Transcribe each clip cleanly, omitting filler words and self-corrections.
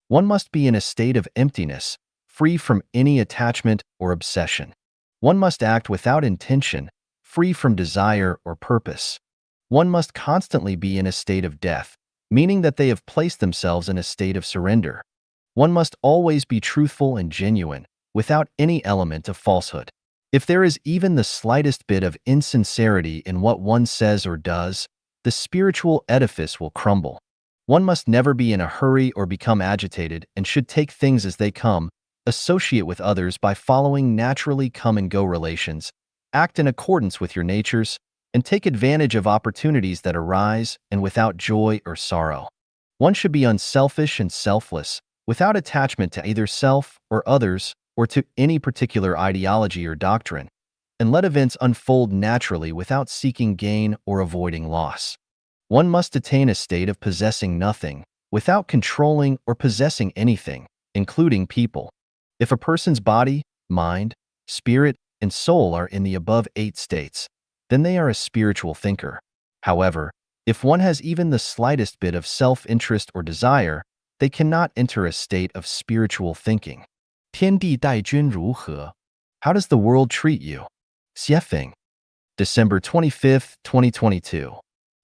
One must be in a state of emptiness, free from any attachment or obsession. One must act without intention, free from desire or purpose. One must constantly be in a state of death, meaning that they have placed themselves in a state of surrender. One must always be truthful and genuine, without any element of falsehood. If there is even the slightest bit of insincerity in what one says or does, the spiritual edifice will crumble. One must never be in a hurry or become agitated and should take things as they come, associate with others by following naturally come-and-go relations, act in accordance with your natures, and take advantage of opportunities that arise and without joy or sorrow. One should be unselfish and selfless, without attachment to either self or others or to any particular ideology or doctrine, and let events unfold naturally without seeking gain or avoiding loss. One must attain a state of possessing nothing, without controlling or possessing anything, including people. If a person's body, mind, spirit, and soul are in the above 8 states, then they are a spiritual thinker. However, if one has even the slightest bit of self-interest or desire, they cannot enter a state of spiritual thinking. 天地待君如何? How does the world treat you? Xiefeng. December 25, 2022.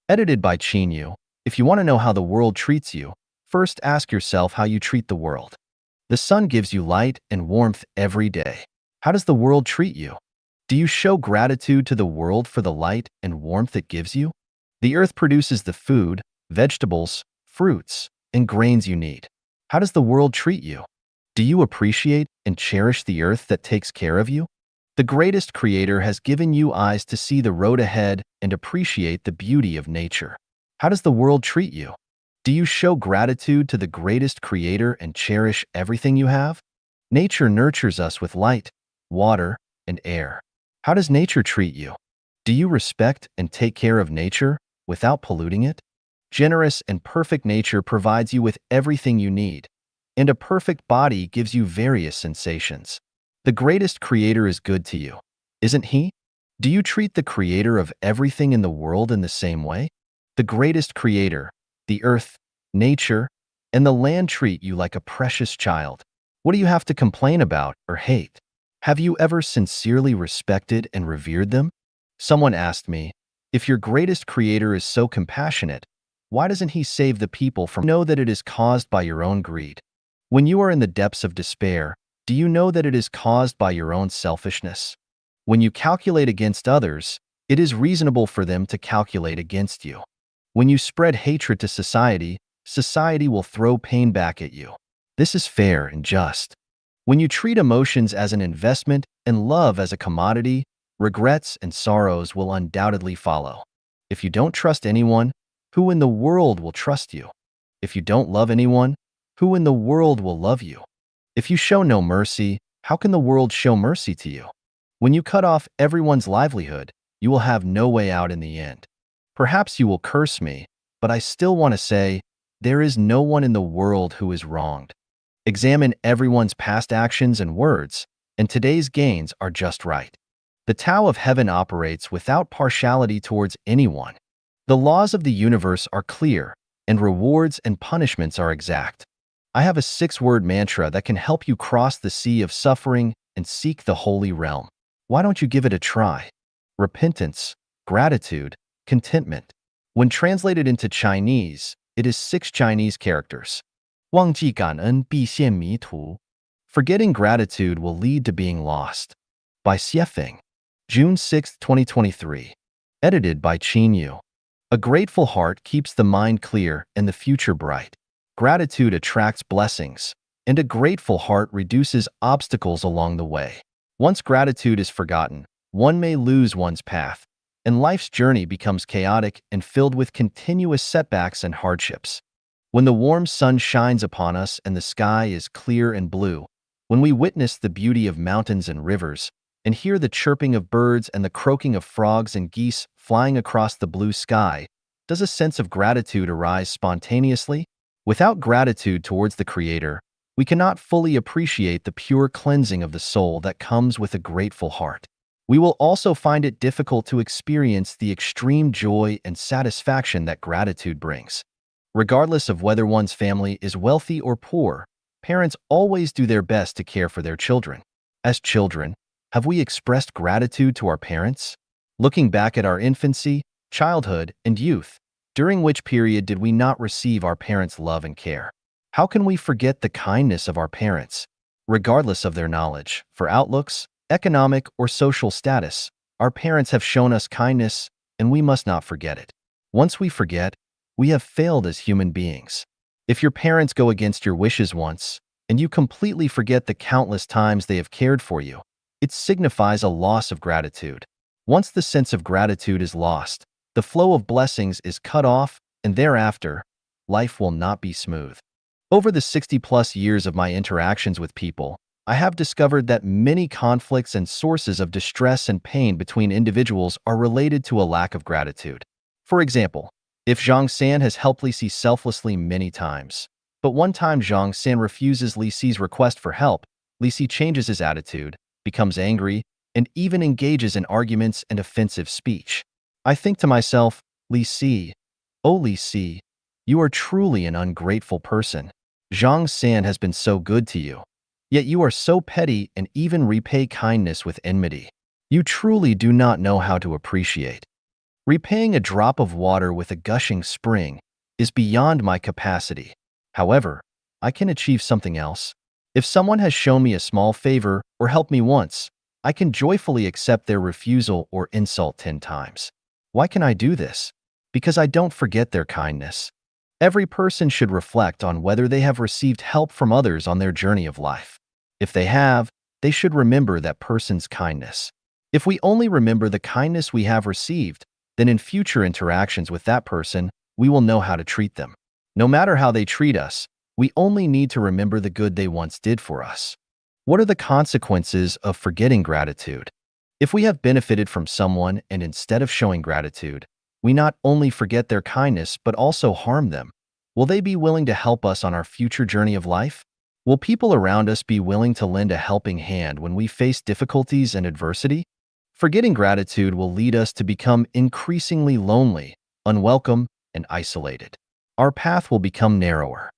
Edited by Qin Yu. If you want to know how the world treats you, first ask yourself how you treat the world. The sun gives you light and warmth every day. How does the world treat you? Do you show gratitude to the world for the light and warmth it gives you? The earth produces the food, vegetables, fruits, and grains you need. How does the world treat you? Do you appreciate and cherish the earth that takes care of you? The greatest creator has given you eyes to see the road ahead and appreciate the beauty of nature. How does the world treat you? Do you show gratitude to the greatest creator and cherish everything you have? Nature nurtures us with light, water, and air. How does nature treat you? Do you respect and take care of nature without polluting it? Generous and perfect nature provides you with everything you need, and a perfect body gives you various sensations. The greatest creator is good to you, isn't he? Do you treat the creator of everything in the world in the same way? The greatest creator, the earth, nature, and the land treat you like a precious child. What do you have to complain about or hate? Have you ever sincerely respected and revered them? Someone asked me, if your greatest creator is so compassionate, why doesn't he save the people from? Know that it is caused by your own greed. When you are in the depths of despair, do you know that it is caused by your own selfishness? When you calculate against others, it is reasonable for them to calculate against you. When you spread hatred to society, society will throw pain back at you. This is fair and just. When you treat emotions as an investment and love as a commodity, regrets and sorrows will undoubtedly follow. If you don't trust anyone, who in the world will trust you? If you don't love anyone, who in the world will love you? If you show no mercy, how can the world show mercy to you? When you cut off everyone's livelihood, you will have no way out in the end. Perhaps you will curse me, but I still want to say, there is no one in the world who is wronged. Examine everyone's past actions and words, and today's gains are just right. The Tao of Heaven operates without partiality towards anyone. The laws of the universe are clear, and rewards and punishments are exact. I have a 6-word mantra that can help you cross the sea of suffering and seek the holy realm. Why don't you give it a try? Repentance, gratitude, contentment. When translated into Chinese, it is 6 Chinese characters. 忘记感恩必陷迷途. Forgetting gratitude will lead to being lost. By Xiefeng. June 6, 2023. Edited by Qin Yu. A grateful heart keeps the mind clear and the future bright. Gratitude attracts blessings, and a grateful heart reduces obstacles along the way. Once gratitude is forgotten, one may lose one's path, and life's journey becomes chaotic and filled with continuous setbacks and hardships. When the warm sun shines upon us and the sky is clear and blue, when we witness the beauty of mountains and rivers, and hear the chirping of birds and the croaking of frogs and geese flying across the blue sky, does a sense of gratitude arise spontaneously? Without gratitude towards the Creator, we cannot fully appreciate the pure cleansing of the soul that comes with a grateful heart. We will also find it difficult to experience the extreme joy and satisfaction that gratitude brings. Regardless of whether one's family is wealthy or poor, Parents always do their best to care for their children. As children, have we expressed gratitude to our parents? Looking back at our infancy, childhood, and youth, during which period did we not receive our parents' love and care? How can we forget the kindness of our parents? Regardless of their knowledge, for outlooks, economic, or social status, our parents have shown us kindness, and we must not forget it. Once we forget, we have failed as human beings. If your parents go against your wishes once, and you completely forget the countless times they have cared for you, it signifies a loss of gratitude. Once the sense of gratitude is lost, the flow of blessings is cut off, and thereafter, life will not be smooth. Over the 60-plus years of my interactions with people, I have discovered that many conflicts and sources of distress and pain between individuals are related to a lack of gratitude. For example, if Zhang San has helped Li Si selflessly many times, but one time Zhang San refuses Li Si's request for help, Li Si changes his attitude, becomes angry, and even engages in arguments and offensive speech. I think to myself, Li Si, oh Li Si, you are truly an ungrateful person. Zhang San has been so good to you. Yet you are so petty and even repay kindness with enmity. You truly do not know how to appreciate. Repaying a drop of water with a gushing spring is beyond my capacity. However, I can achieve something else. If someone has shown me a small favor or helped me once, I can joyfully accept their refusal or insult 10 times. Why can I do this? Because I don't forget their kindness. Every person should reflect on whether they have received help from others on their journey of life. If they have, they should remember that person's kindness. If we only remember the kindness we have received, then in future interactions with that person, we will know how to treat them. No matter how they treat us, we only need to remember the good they once did for us. What are the consequences of forgetting gratitude? If we have benefited from someone and instead of showing gratitude, we not only forget their kindness but also harm them, will they be willing to help us on our future journey of life? Will people around us be willing to lend a helping hand when we face difficulties and adversity? Forgetting gratitude will lead us to become increasingly lonely, unwelcome, and isolated. Our path will become narrower.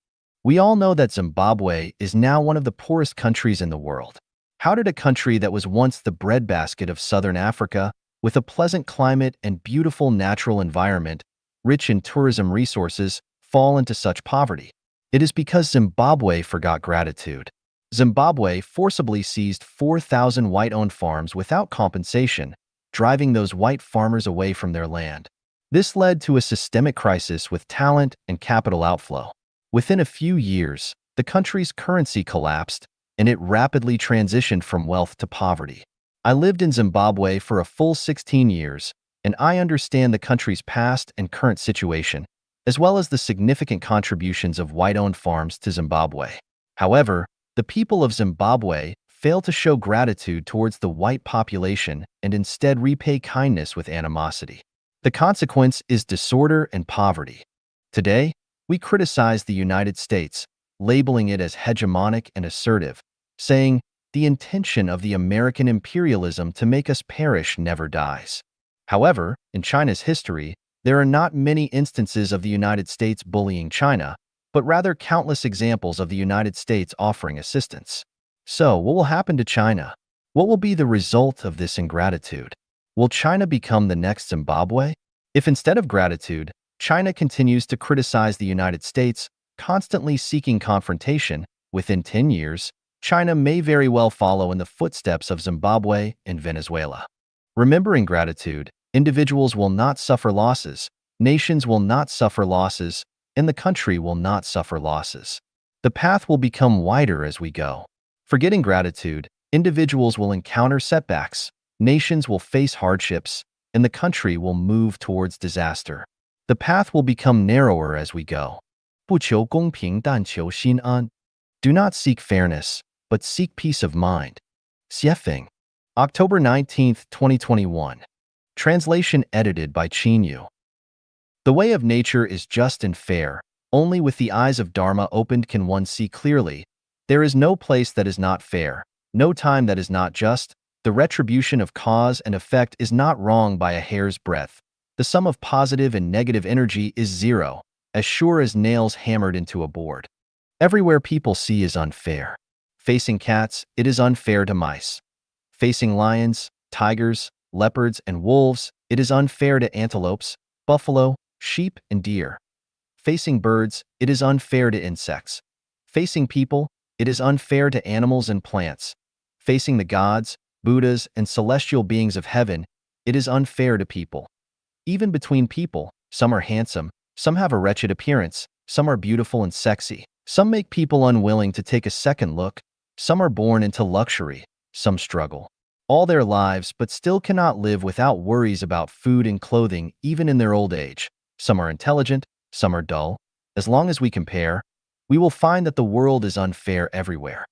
We all know that Zimbabwe is now one of the poorest countries in the world. How did a country that was once the breadbasket of southern Africa, with a pleasant climate and beautiful natural environment, rich in tourism resources, fall into such poverty? It is because Zimbabwe forgot gratitude. Zimbabwe forcibly seized 4,000 white-owned farms without compensation, driving those white farmers away from their land. This led to a systemic crisis with talent and capital outflow. Within a few years, the country's currency collapsed, and it rapidly transitioned from wealth to poverty. I lived in Zimbabwe for a full 16 years, and I understand the country's past and current situation, as well as the significant contributions of white-owned farms to Zimbabwe. However, the people of Zimbabwe fail to show gratitude towards the white population and instead repay kindness with animosity. The consequence is disorder and poverty. Today, we criticize the United States, labeling it as hegemonic and assertive, saying, "The intention of the American imperialism to make us perish never dies." However, in China's history, there are not many instances of the United States bullying China, but rather countless examples of the United States offering assistance. So, what will happen to China? What will be the result of this ingratitude? Will China become the next Zimbabwe? If instead of gratitude, China continues to criticize the United States, constantly seeking confrontation, within 10 years, China may very well follow in the footsteps of Zimbabwe and Venezuela. Remembering gratitude, individuals will not suffer losses, nations will not suffer losses, and the country will not suffer losses. The path will become wider as we go. Forgetting gratitude, individuals will encounter setbacks, nations will face hardships, and the country will move towards disaster. The path will become narrower as we go. 不求公平但求心安. Do not seek fairness, but seek peace of mind. Xiefeng. October 19, 2021. Translation edited by Qin Yu. The way of nature is just and fair. Only with the eyes of Dharma opened can one see clearly. There is no place that is not fair, no time that is not just. The retribution of cause and effect is not wrong by a hair's breadth. The sum of positive and negative energy is zero, as sure as nails hammered into a board. Everywhere people see is unfair. Facing cats, it is unfair to mice. Facing lions, tigers, leopards, and wolves, it is unfair to antelopes, buffalo, sheep, and deer. Facing birds, it is unfair to insects. Facing people, it is unfair to animals and plants. Facing the gods, Buddhas, and celestial beings of heaven, it is unfair to people. Even between people, some are handsome, some have a wretched appearance, some are beautiful and sexy. Some make people unwilling to take a second look, some are born into luxury, some struggle all their lives but still cannot live without worries about food and clothing even in their old age. Some are intelligent, some are dull. As long as we compare, we will find that the world is unfair everywhere.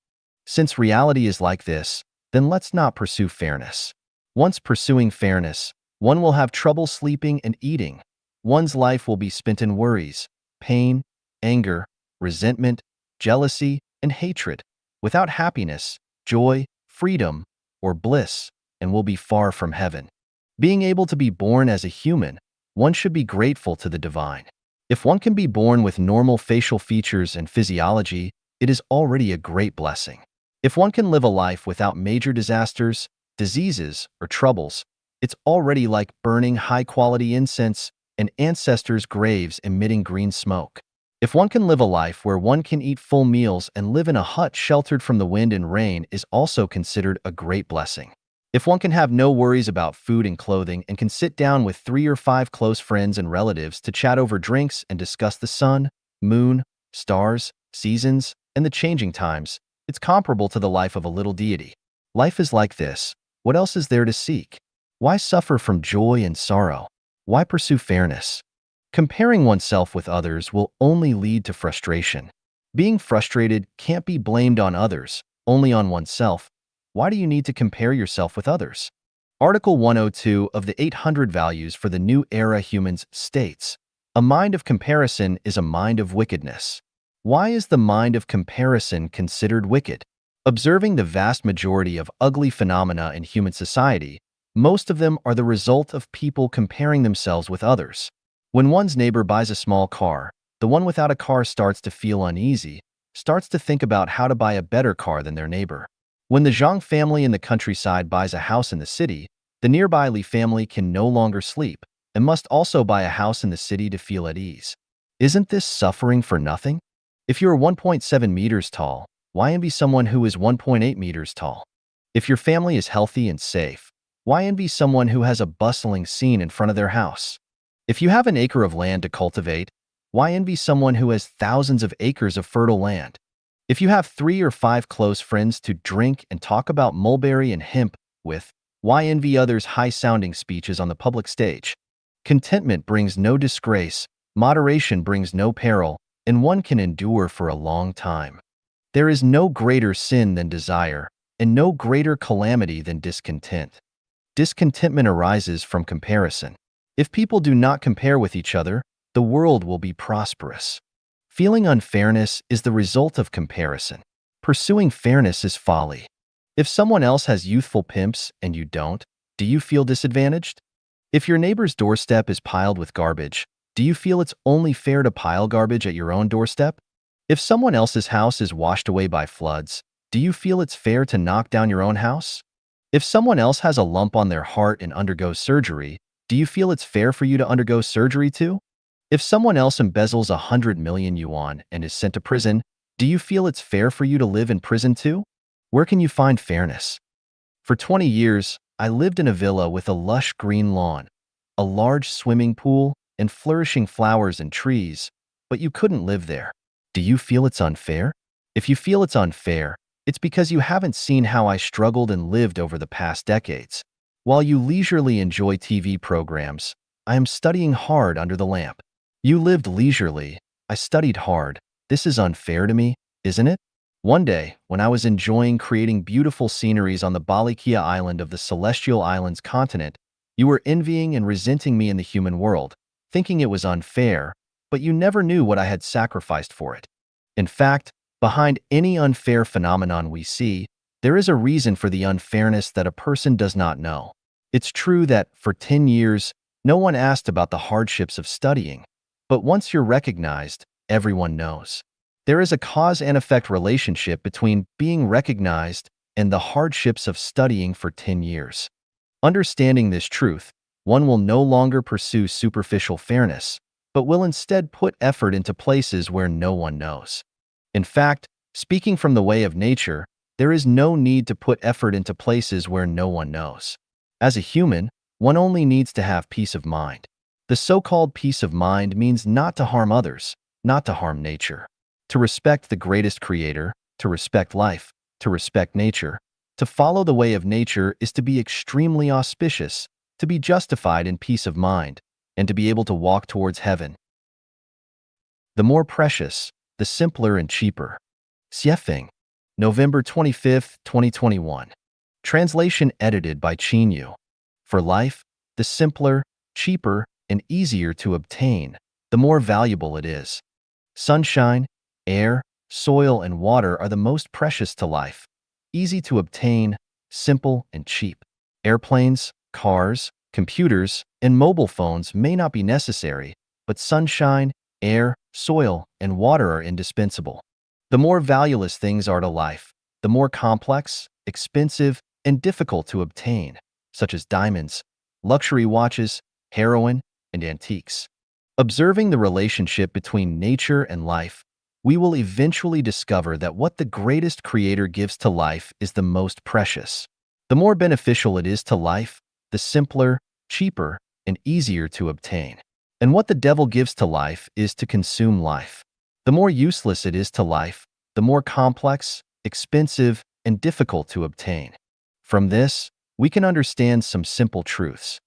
Since reality is like this, then let's not pursue fairness. Once pursuing fairness, one will have trouble sleeping and eating. One's life will be spent in worries, pain, anger, resentment, jealousy, and hatred, without happiness, joy, freedom, or bliss, and will be far from heaven. Being able to be born as a human, one should be grateful to the divine. If one can be born with normal facial features and physiology, it is already a great blessing. If one can live a life without major disasters, diseases, or troubles, it's already like burning high-quality incense and ancestors' graves emitting green smoke. If one can live a life where one can eat full meals and live in a hut sheltered from the wind and rain is also considered a great blessing. If one can have no worries about food and clothing and can sit down with 3 or 5 close friends and relatives to chat over drinks and discuss the sun, moon, stars, seasons, and the changing times, it's comparable to the life of a little deity. Life is like this. What else is there to seek? Why suffer from joy and sorrow? Why pursue fairness? Comparing oneself with others will only lead to frustration. Being frustrated can't be blamed on others, only on oneself. Why do you need to compare yourself with others? Article 102 of the 800 Values for the New Era Humans states, "A mind of comparison is a mind of wickedness." Why is the mind of comparison considered wicked? Observing the vast majority of ugly phenomena in human society, most of them are the result of people comparing themselves with others. When one's neighbor buys a small car, the one without a car starts to feel uneasy, starts to think about how to buy a better car than their neighbor. When the Zhang family in the countryside buys a house in the city, the nearby Li family can no longer sleep and must also buy a house in the city to feel at ease. Isn't this suffering for nothing? If you are 1.7 meters tall, why envy someone who is 1.8 meters tall? If your family is healthy and safe, why envy someone who has a bustling scene in front of their house? If you have an acre of land to cultivate, why envy someone who has thousands of acres of fertile land? If you have 3 or 5 close friends to drink and talk about mulberry and hemp with, why envy others' high-sounding speeches on the public stage? Contentment brings no disgrace, moderation brings no peril, and one can endure for a long time. There is no greater sin than desire, and no greater calamity than discontent. Discontentment arises from comparison. If people do not compare with each other, the world will be prosperous. Feeling unfairness is the result of comparison. Pursuing fairness is folly. If someone else has youthful pimps and you don't, do you feel disadvantaged? If your neighbor's doorstep is piled with garbage, do you feel it's only fair to pile garbage at your own doorstep? If someone else's house is washed away by floods, do you feel it's fair to knock down your own house? If someone else has a lump on their heart and undergoes surgery, do you feel it's fair for you to undergo surgery too? If someone else embezzles 100 million yuan and is sent to prison, do you feel it's fair for you to live in prison too? Where can you find fairness? For 20 years, I lived in a villa with a lush green lawn, a large swimming pool, and flourishing flowers and trees, but you couldn't live there. Do you feel it's unfair? If you feel it's unfair, it's because you haven't seen how I struggled and lived over the past decades. While you leisurely enjoy TV programs, I am studying hard under the lamp. You lived leisurely. I studied hard. This is unfair to me, isn't it? One day, when I was enjoying creating beautiful sceneries on the Balikia Island of the Celestial Islands continent, you were envying and resenting me in the human world, thinking it was unfair, but you never knew what I had sacrificed for it. In fact, behind any unfair phenomenon we see, there is a reason for the unfairness that a person does not know. It's true that, for 10 years, no one asked about the hardships of studying, but once you're recognized, everyone knows. There is a cause and effect relationship between being recognized and the hardships of studying for 10 years. Understanding this truth, one will no longer pursue superficial fairness, but will instead put effort into places where no one knows. In fact, speaking from the way of nature, there is no need to put effort into places where no one knows. As a human, one only needs to have peace of mind. The so-called peace of mind means not to harm others, not to harm nature. To respect the greatest creator, to respect life, to respect nature. To follow the way of nature is to be extremely auspicious, to be justified in peace of mind, and to be able to walk towards heaven. The more precious, the simpler and cheaper. Xiefeng, November 25, 2021. Translation edited by Qin Yu. For life, the simpler, cheaper, and easier to obtain, the more valuable it is. Sunshine, air, soil, and water are the most precious to life. Easy to obtain, simple, and cheap. Airplanes, cars, computers, and mobile phones may not be necessary, but sunshine, air, soil, and water are indispensable. The more valueless things are to life, the more complex, expensive, and difficult to obtain, such as diamonds, luxury watches, heroin, and antiques. Observing the relationship between nature and life, we will eventually discover that what the greatest creator gives to life is the most precious. The more beneficial it is to life, the simpler, cheaper, and easier to obtain. And what the devil gives to life is to consume life. The more useless it is to life, the more complex, expensive, and difficult to obtain. From this, we can understand some simple truths.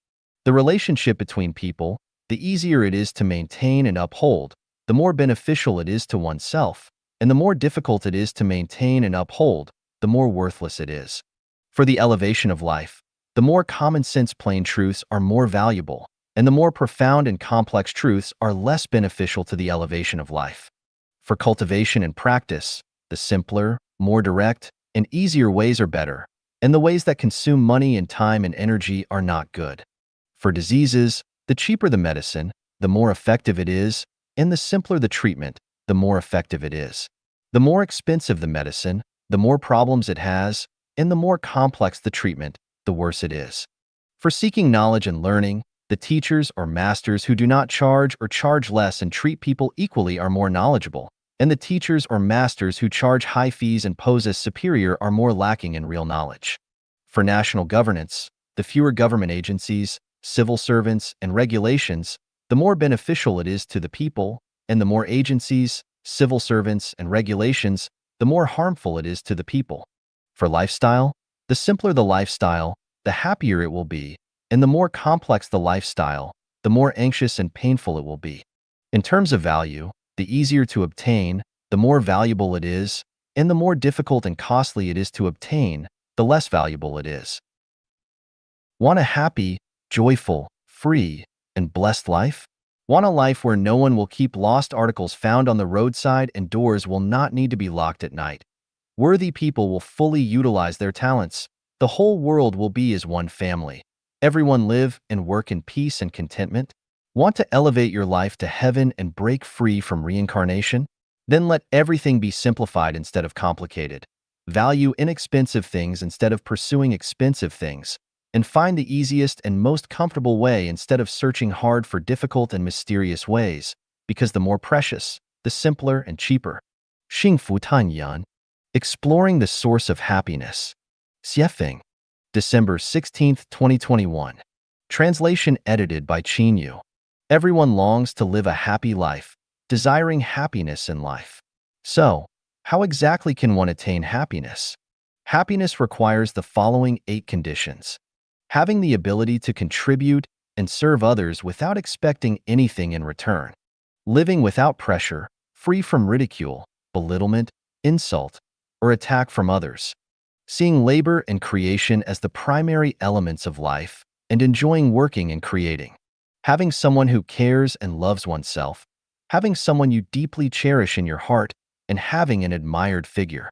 The relationship between people, the easier it is to maintain and uphold, the more beneficial it is to oneself, and the more difficult it is to maintain and uphold, the more worthless it is. For the elevation of life, the more common-sense plain truths are more valuable, and the more profound and complex truths are less beneficial to the elevation of life. For cultivation and practice, the simpler, more direct, and easier ways are better, and the ways that consume money and time and energy are not good. For diseases, the cheaper the medicine, the more effective it is, and the simpler the treatment, the more effective it is. The more expensive the medicine, the more problems it has, and the more complex the treatment, the worse it is. For seeking knowledge and learning, the teachers or masters who do not charge or charge less and treat people equally are more knowledgeable, and the teachers or masters who charge high fees and pose as superior are more lacking in real knowledge. For national governance, the fewer government agencies, civil servants, and regulations, the more beneficial it is to the people, and the more agencies, civil servants, and regulations, the more harmful it is to the people. For lifestyle, the simpler the lifestyle, the happier it will be, and the more complex the lifestyle, the more anxious and painful it will be. In terms of value, the easier to obtain, the more valuable it is, and the more difficult and costly it is to obtain, the less valuable it is. Want a happy, joyful, free, and blessed life? Want a life where no one will keep lost articles found on the roadside and doors will not need to be locked at night? Worthy people will fully utilize their talents. The whole world will be as one family. Everyone live and work in peace and contentment. Want to elevate your life to heaven and break free from reincarnation? Then let everything be simplified instead of complicated. Value inexpensive things instead of pursuing expensive things, and find the easiest and most comfortable way instead of searching hard for difficult and mysterious ways, because the more precious, the simpler and cheaper. Xingfu Tanyan. Exploring the Source of Happiness. Xiefeng, December 16, 2021. Translation edited by Qin Yu. Everyone longs to live a happy life, desiring happiness in life. So, how exactly can one attain happiness? Happiness requires the following 8 conditions. Having the ability to contribute and serve others without expecting anything in return. Living without pressure, free from ridicule, belittlement, insult, or attack from others. Seeing labor and creation as the primary elements of life and enjoying working and creating. Having someone who cares and loves oneself. Having someone you deeply cherish in your heart, and having an admired figure.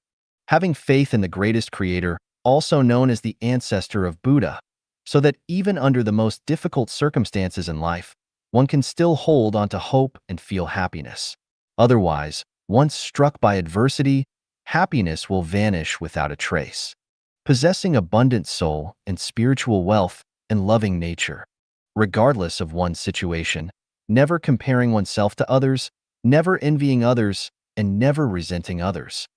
Having faith in the greatest creator, also known as the ancestor of Buddha, so that even under the most difficult circumstances in life, one can still hold on to hope and feel happiness. Otherwise, Once struck by adversity, happiness will vanish without a trace. Possessing abundant soul and spiritual wealth and loving nature, regardless of one's situation, never comparing oneself to others, never envying others, and never resenting others.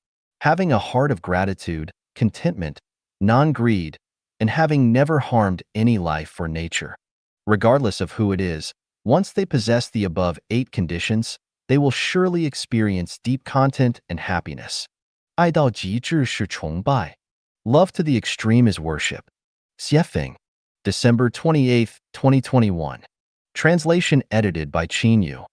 Having a heart of gratitude, contentment, non-greed, and having never harmed any life or nature. Regardless of who it is, once they possess the above 8 conditions, they will surely experience deep content and happiness. 爱到极致是崇拜. Love to the extreme is worship. Xiefeng. December 28, 2021. Translation edited by Qin Yu.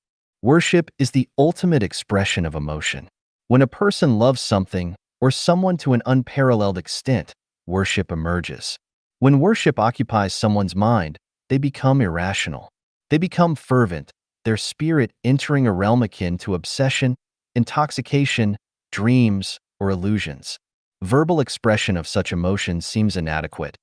Worship is the ultimate expression of emotion. When a person loves something or someone to an unparalleled extent, worship emerges. When worship occupies someone's mind, they become irrational. They become fervent, their spirit entering a realm akin to obsession, intoxication, dreams, or illusions. Verbal expression of such emotions seems inadequate.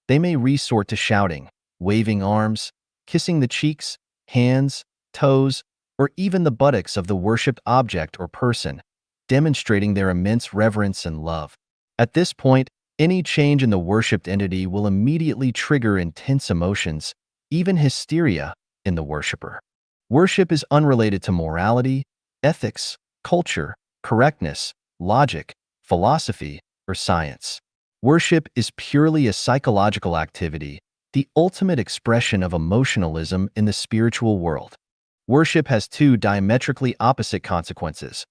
They may resort to shouting, waving arms, kissing the cheeks, hands, toes, or even the buttocks of the worshipped object or person, demonstrating their immense reverence and love. At this point, any change in the worshipped entity will immediately trigger intense emotions, even hysteria, in the worshipper. Worship is unrelated to morality, ethics, culture, correctness, logic, philosophy, or science. Worship is purely a psychological activity, the ultimate expression of emotionalism in the spiritual world. Worship has 2 diametrically opposite consequences.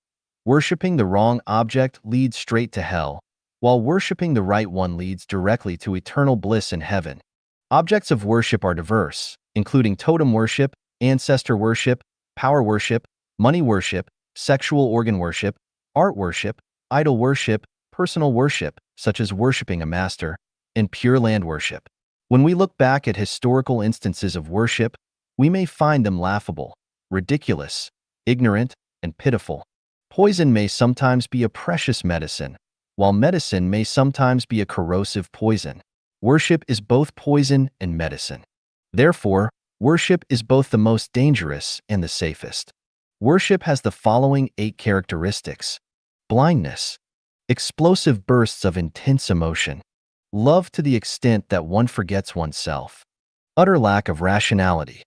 Worshipping the wrong object leads straight to hell, while worshipping the right one leads directly to eternal bliss in heaven. Objects of worship are diverse, including totem worship, ancestor worship, power worship, money worship, sexual organ worship, art worship, idol worship, personal worship, such as worshiping a master, and pure land worship. When we look back at historical instances of worship, we may find them laughable, ridiculous, ignorant, and pitiful. Poison may sometimes be a precious medicine, while medicine may sometimes be a corrosive poison. Worship is both poison and medicine. Therefore, worship is both the most dangerous and the safest. Worship has the following 8 characteristics: blindness, explosive bursts of intense emotion, love to the extent that one forgets oneself, utter lack of rationality,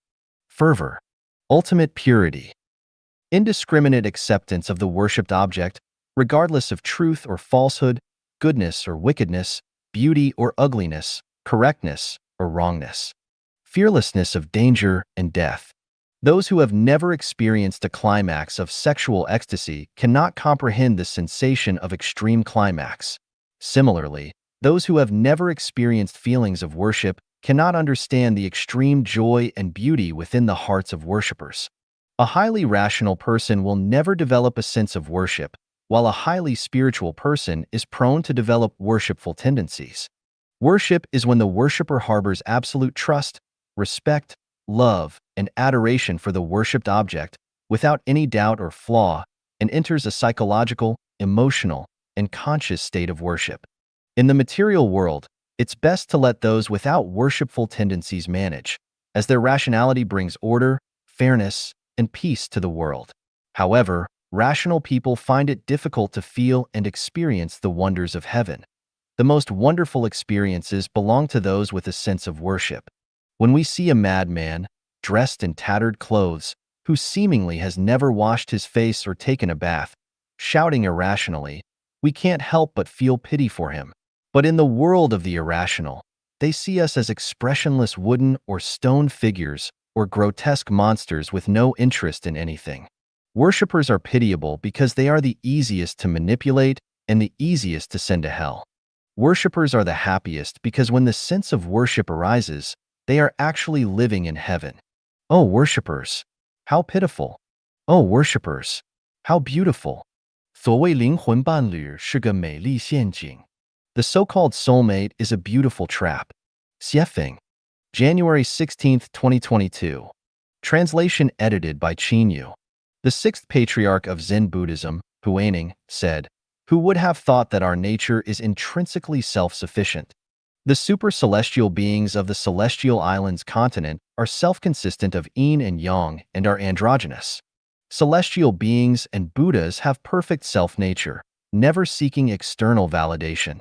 fervor, ultimate purity, indiscriminate acceptance of the worshipped object, regardless of truth or falsehood, goodness or wickedness, beauty or ugliness, correctness or wrongness, fearlessness of danger and death. Those who have never experienced a climax of sexual ecstasy cannot comprehend the sensation of extreme climax. Similarly, those who have never experienced feelings of worship cannot understand the extreme joy and beauty within the hearts of worshipers. A highly rational person will never develop a sense of worship, while a highly spiritual person is prone to develop worshipful tendencies. Worship is when the worshipper harbors absolute trust, respect, love, and adoration for the worshipped object without any doubt or flaw, and enters a psychological, emotional, and conscious state of worship. In the material world, it's best to let those without worshipful tendencies manage, as their rationality brings order, fairness, and peace to the world. However, rational people find it difficult to feel and experience the wonders of heaven. The most wonderful experiences belong to those with a sense of worship. When we see a madman, dressed in tattered clothes, who seemingly has never washed his face or taken a bath, shouting irrationally, we can't help but feel pity for him. But in the world of the irrational, they see us as expressionless wooden or stone figures or grotesque monsters with no interest in anything. Worshippers are pitiable because they are the easiest to manipulate and the easiest to send to hell. Worshippers are the happiest because when the sense of worship arises, they are actually living in heaven. Oh, worshippers, how pitiful! Oh, worshippers, how beautiful! 所谓灵魂伴侣是个美丽陷阱. The so-called soulmate is a beautiful trap. Xiefeng. January 16, 2022. Translation edited by Qin Yu. The 6th patriarch of Zen Buddhism, Huaining, said, "Who would have thought that our nature is intrinsically self-sufficient? The super-celestial beings of the celestial islands continent are self-consistent of yin and yang and are androgynous. Celestial beings and Buddhas have perfect self-nature, never seeking external validation.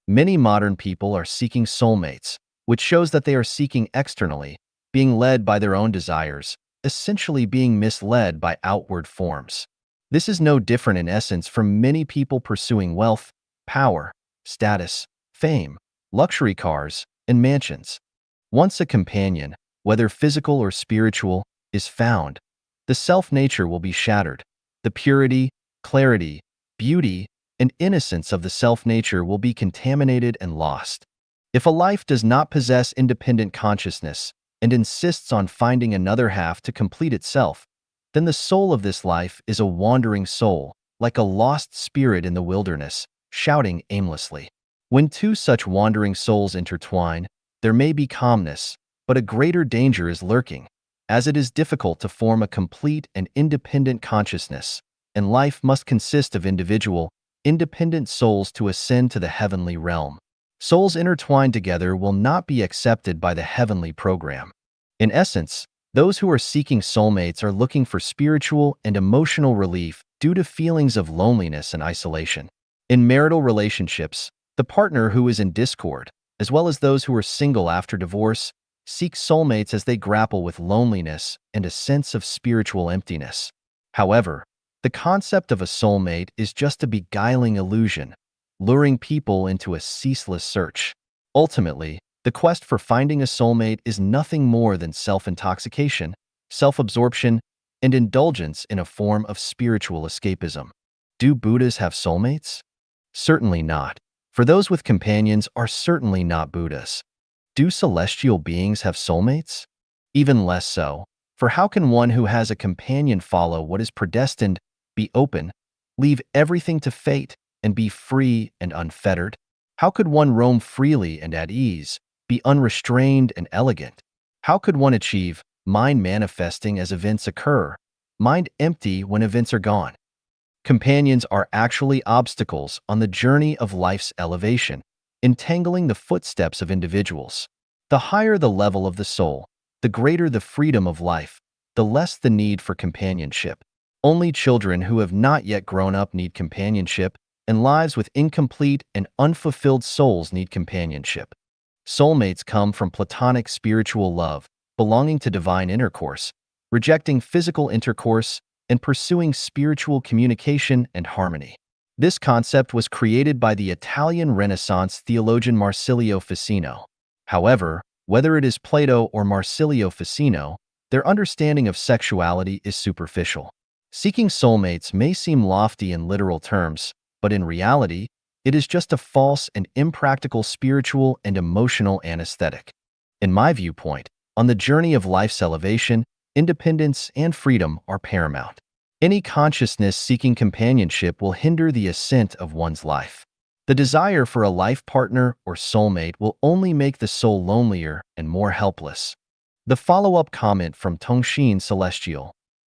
Many modern people are seeking soulmates, which shows that they are seeking externally, being led by their own desires, essentially being misled by outward forms. This is no different in essence from many people pursuing wealth, power, status, fame, luxury cars, and mansions. Once a companion, whether physical or spiritual, is found, the self-nature will be shattered. The purity, clarity, beauty, and innocence of the self-nature will be contaminated and lost. If a life does not possess independent consciousness and insists on finding another half to complete itself, then the soul of this life is a wandering soul, like a lost spirit in the wilderness, shouting aimlessly. When two such wandering souls intertwine, there may be calmness, but a greater danger is lurking, as it is difficult to form a complete and independent consciousness, and life must consist of individual, independent souls to ascend to the heavenly realm. Souls intertwined together will not be accepted by the heavenly program. In essence, those who are seeking soulmates are looking for spiritual and emotional relief due to feelings of loneliness and isolation. In marital relationships, the partner who is in discord, as well as those who are single after divorce, seek soulmates as they grapple with loneliness and a sense of spiritual emptiness. However, the concept of a soulmate is just a beguiling illusion, luring people into a ceaseless search. Ultimately, the quest for finding a soulmate is nothing more than self-intoxication, self-absorption, and indulgence in a form of spiritual escapism. Do Buddhas have soulmates? Certainly not, for those with companions are certainly not Buddhas. Do celestial beings have soulmates? Even less so, for how can one who has a companion follow what is predestined, be open, leave everything to fate, and be free and unfettered? How could one roam freely and at ease, be unrestrained and elegant? How could one achieve mind manifesting as events occur, mind empty when events are gone? Companions are actually obstacles on the journey of life's elevation, entangling the footsteps of individuals. The higher the level of the soul, the greater the freedom of life, the less the need for companionship. Only children who have not yet grown up need companionship, and lives with incomplete and unfulfilled souls need companionship. Soulmates come from platonic spiritual love, belonging to divine intercourse, rejecting physical intercourse, and pursuing spiritual communication and harmony. This concept was created by the Italian Renaissance theologian Marsilio Ficino. However, whether it is Plato or Marsilio Ficino, their understanding of sexuality is superficial. Seeking soulmates may seem lofty in literal terms, but in reality, it is just a false and impractical spiritual and emotional anesthetic. In my viewpoint, on the journey of life's elevation, independence and freedom are paramount. Any consciousness seeking companionship will hinder the ascent of one's life. The desire for a life partner or soulmate will only make the soul lonelier and more helpless. The follow-up comment from Tongxin Celestial.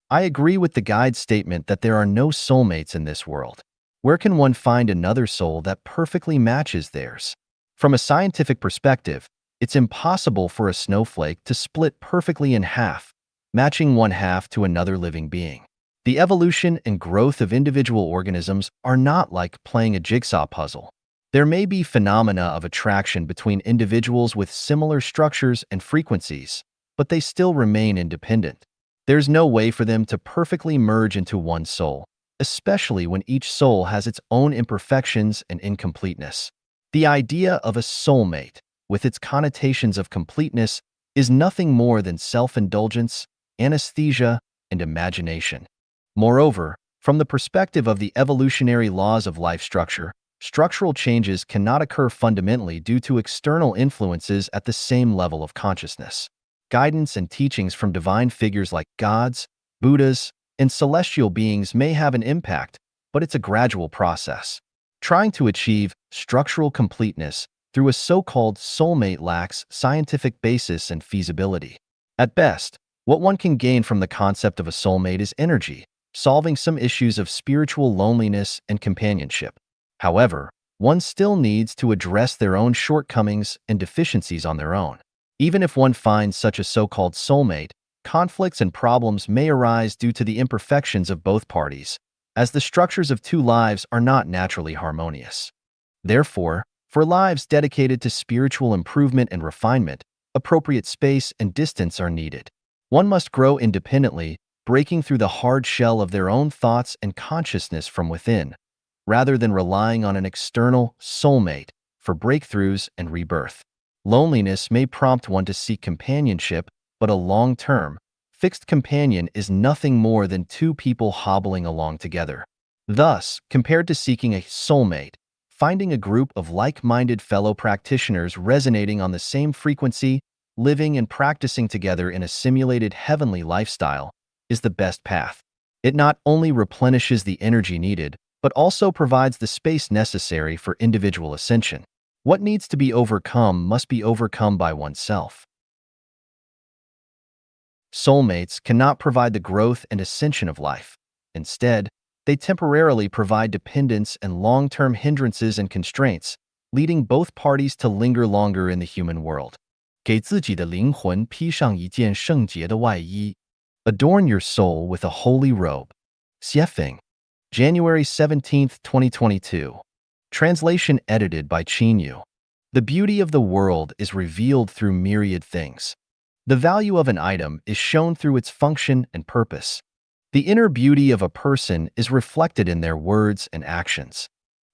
I agree with the guide's statement that there are no soulmates in this world. Where can one find another soul that perfectly matches theirs? From a scientific perspective, it's impossible for a snowflake to split perfectly in half, matching one half to another living being. The evolution and growth of individual organisms are not like playing a jigsaw puzzle. There may be phenomena of attraction between individuals with similar structures and frequencies, but they still remain independent. There's no way for them to perfectly merge into one soul, especially when each soul has its own imperfections and incompleteness. The idea of a soulmate, with its connotations of completeness, is nothing more than self-indulgence, anesthesia, and imagination. Moreover, from the perspective of the evolutionary laws of life structure, structural changes cannot occur fundamentally due to external influences at the same level of consciousness. Guidance and teachings from divine figures like gods, Buddhas, and celestial beings may have an impact, but it's a gradual process. Trying to achieve structural completeness through a so-called soulmate lacks scientific basis and feasibility. At best, what one can gain from the concept of a soulmate is energy, solving some issues of spiritual loneliness and companionship. However, one still needs to address their own shortcomings and deficiencies on their own. Even if one finds such a so-called soulmate, Conflicts and problems may arise due to the imperfections of both parties, as the structures of two lives are not naturally harmonious. Therefore, for lives dedicated to spiritual improvement and refinement, appropriate space and distance are needed. One must grow independently, breaking through the hard shell of their own thoughts and consciousness from within, rather than relying on an external soulmate for breakthroughs and rebirth. Loneliness may prompt one to seek companionship, but a long-term, fixed companion is nothing more than two people hobbling along together. Thus, compared to seeking a soulmate, finding a group of like-minded fellow practitioners resonating on the same frequency, living and practicing together in a simulated heavenly lifestyle, is the best path. It not only replenishes the energy needed, but also provides the space necessary for individual ascension. What needs to be overcome must be overcome by oneself. Soulmates cannot provide the growth and ascension of life. Instead, they temporarily provide dependence and long-term hindrances and constraints, leading both parties to linger longer in the human world. 给自己的灵魂披上一件圣洁的外衣. Adorn your soul with a holy robe. Xiefeng. January 17, 2022. Translation edited by Qinyu. The beauty of the world is revealed through myriad things. The value of an item is shown through its function and purpose. The inner beauty of a person is reflected in their words and actions.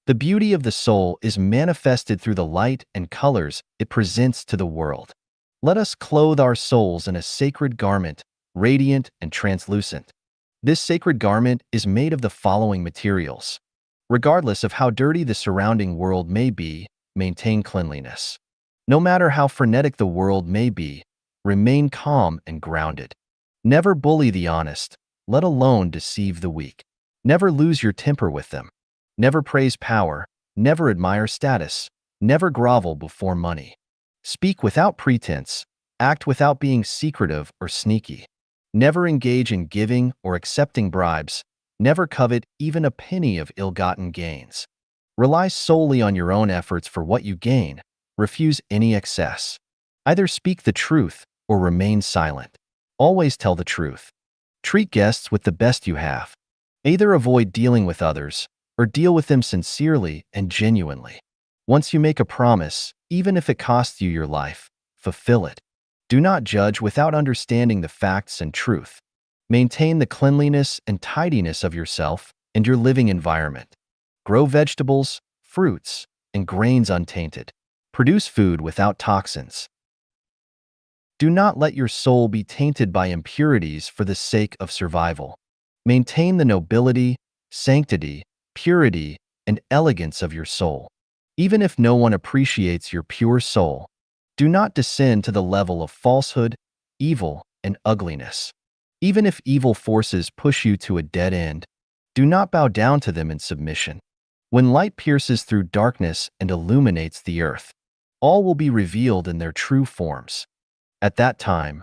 The beauty of the soul is manifested through the light and colors it presents to the world. Let us clothe our souls in a sacred garment, radiant and translucent. This sacred garment is made of the following materials. Regardless of how dirty the surrounding world may be, maintain cleanliness. No matter how frenetic the world may be, remain calm and grounded. Never bully the honest, let alone deceive the weak. Never lose your temper with them. Never praise power, never admire status, never grovel before money. Speak without pretense, act without being secretive or sneaky. Never engage in giving or accepting bribes, never covet even a penny of ill-gotten gains. Rely solely on your own efforts for what you gain, refuse any excess. Either speak the truth or remain silent. Always tell the truth. Treat guests with the best you have. Either avoid dealing with others, or deal with them sincerely and genuinely. Once you make a promise, even if it costs you your life, fulfill it. Do not judge without understanding the facts and truth. Maintain the cleanliness and tidiness of yourself and your living environment. Grow vegetables, fruits, and grains untainted. Produce food without toxins. Do not let your soul be tainted by impurities for the sake of survival. Maintain the nobility, sanctity, purity, and elegance of your soul. Even if no one appreciates your pure soul, do not descend to the level of falsehood, evil, and ugliness. Even if evil forces push you to a dead end, do not bow down to them in submission. When light pierces through darkness and illuminates the earth, all will be revealed in their true forms. At that time,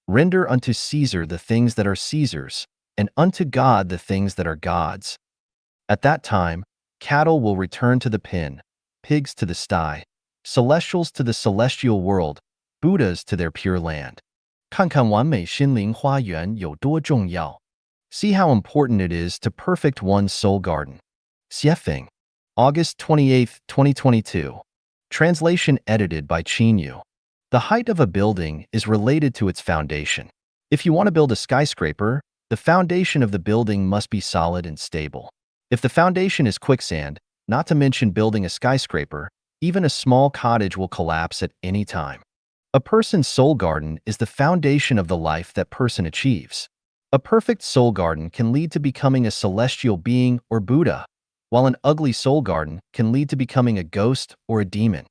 render unto Caesar the things that are Caesar's, and unto God the things that are God's. At that time, cattle will return to the pen, pigs to the sty, celestials to the celestial world, Buddhas to their pure land. 看看完美心灵花园有多重要. See how important it is to perfect one's soul garden. Xiefeng. August 28, 2022. Translation edited by Qinyu. The height of a building is related to its foundation. If you want to build a skyscraper, the foundation of the building must be solid and stable. If the foundation is quicksand, not to mention building a skyscraper, even a small cottage will collapse at any time. A person's soul garden is the foundation of the life that person achieves. A perfect soul garden can lead to becoming a celestial being or Buddha, while an ugly soul garden can lead to becoming a ghost or a demon.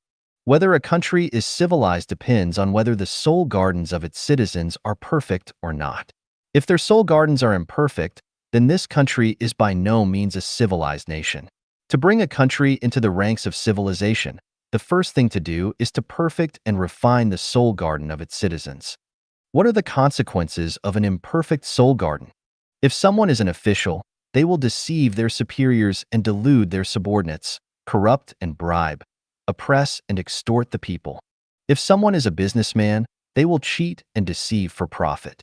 Whether a country is civilized depends on whether the soul gardens of its citizens are perfect or not. If their soul gardens are imperfect, then this country is by no means a civilized nation. To bring a country into the ranks of civilization, the first thing to do is to perfect and refine the soul garden of its citizens. What are the consequences of an imperfect soul garden? If someone is an official, they will deceive their superiors and delude their subordinates, corrupt and bribe, oppress and extort the people. If someone is a businessman, they will cheat and deceive for profit.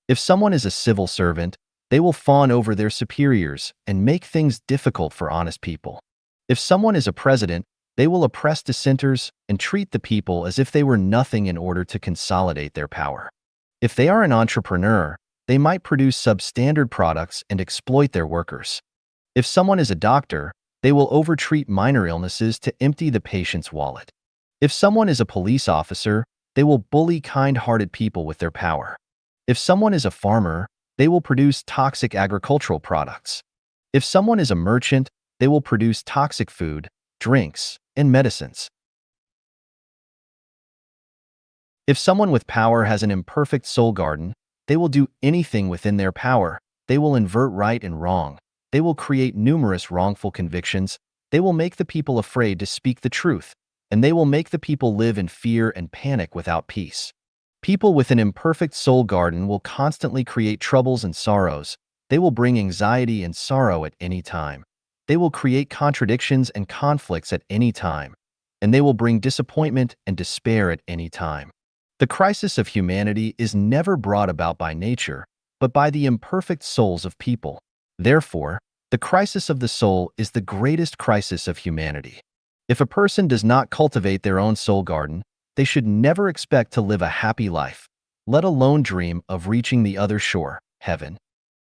If someone is a civil servant, they will fawn over their superiors and make things difficult for honest people. If someone is a president, they will oppress dissenters and treat the people as if they were nothing in order to consolidate their power. If they are an entrepreneur, they might produce substandard products and exploit their workers. If someone is a doctor, they will overtreat minor illnesses to empty the patient's wallet. If someone is a police officer, they will bully kind-hearted people with their power. If someone is a farmer, they will produce toxic agricultural products. If someone is a merchant, they will produce toxic food, drinks, and medicines. If someone with power has an imperfect soul garden, they will do anything within their power. They will invert right and wrong. They will create numerous wrongful convictions. They will make the people afraid to speak the truth, and they will make the people live in fear and panic without peace. People with an imperfect soul garden will constantly create troubles and sorrows. They will bring anxiety and sorrow at any time. They will create contradictions and conflicts at any time, and they will bring disappointment and despair at any time. The crisis of humanity is never brought about by nature, but by the imperfect souls of people. Therefore, the crisis of the soul is the greatest crisis of humanity. If a person does not cultivate their own soul garden, they should never expect to live a happy life, let alone dream of reaching the other shore, heaven.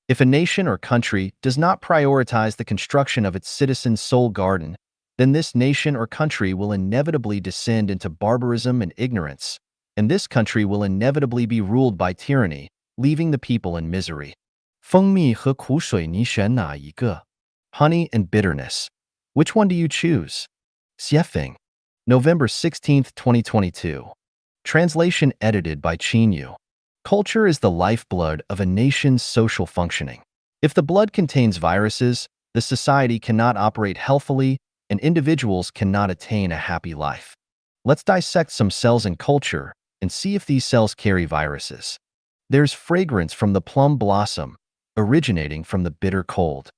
If a nation or country does not prioritize the construction of its citizens' soul garden, then this nation or country will inevitably descend into barbarism and ignorance, and this country will inevitably be ruled by tyranny, leaving the people in misery. 蜂蜜和苦水你选哪一个? Honey and bitterness. Which one do you choose? Xiefeng. November 16, 2022. Translation edited by Qin Yu. Culture is the lifeblood of a nation's social functioning. If the blood contains viruses, the society cannot operate healthily and individuals cannot attain a happy life. Let's dissect some cells in culture and see if these cells carry viruses. There's fragrance from the plum blossom, originating from the bitter cold.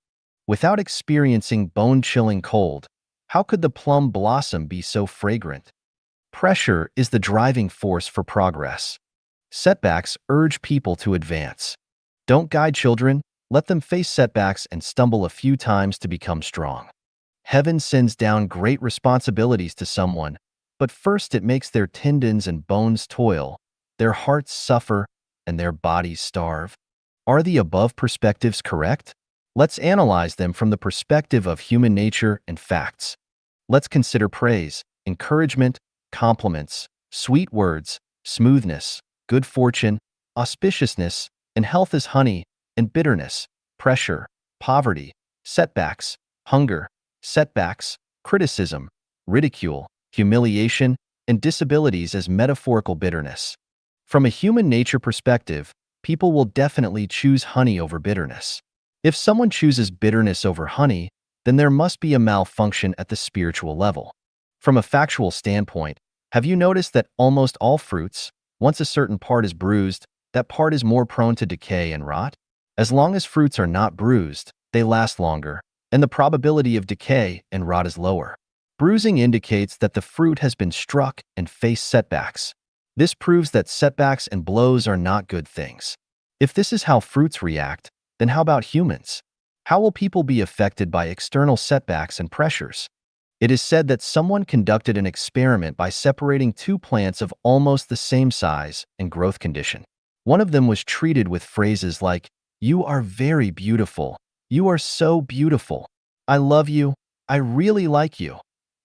Without experiencing bone-chilling cold, how could the plum blossom be so fragrant? Pressure is the driving force for progress. Setbacks urge people to advance. Don't guide children, let them face setbacks and stumble a few times to become strong. Heaven sends down great responsibilities to someone, but first it makes their tendons and bones toil, their hearts suffer, and their bodies starve. Are the above perspectives correct? Let's analyze them from the perspective of human nature and facts. Let's consider praise, encouragement, compliments, sweet words, smoothness, good fortune, auspiciousness, and health as honey, and bitterness, pressure, poverty, setbacks, hunger, setbacks, criticism, ridicule, humiliation, and disabilities as metaphorical bitterness. From a human nature perspective, people will definitely choose honey over bitterness. If someone chooses bitterness over honey, then there must be a malfunction at the spiritual level. From a factual standpoint, have you noticed that almost all fruits, once a certain part is bruised, that part is more prone to decay and rot? As long as fruits are not bruised, they last longer, and the probability of decay and rot is lower. Bruising indicates that the fruit has been struck and faced setbacks. This proves that setbacks and blows are not good things. If this is how fruits react, then how about humans? How will people be affected by external setbacks and pressures? It is said that someone conducted an experiment by separating two plants of almost the same size and growth condition. One of them was treated with phrases like, "You are very beautiful. You are so beautiful. I love you. I really like you."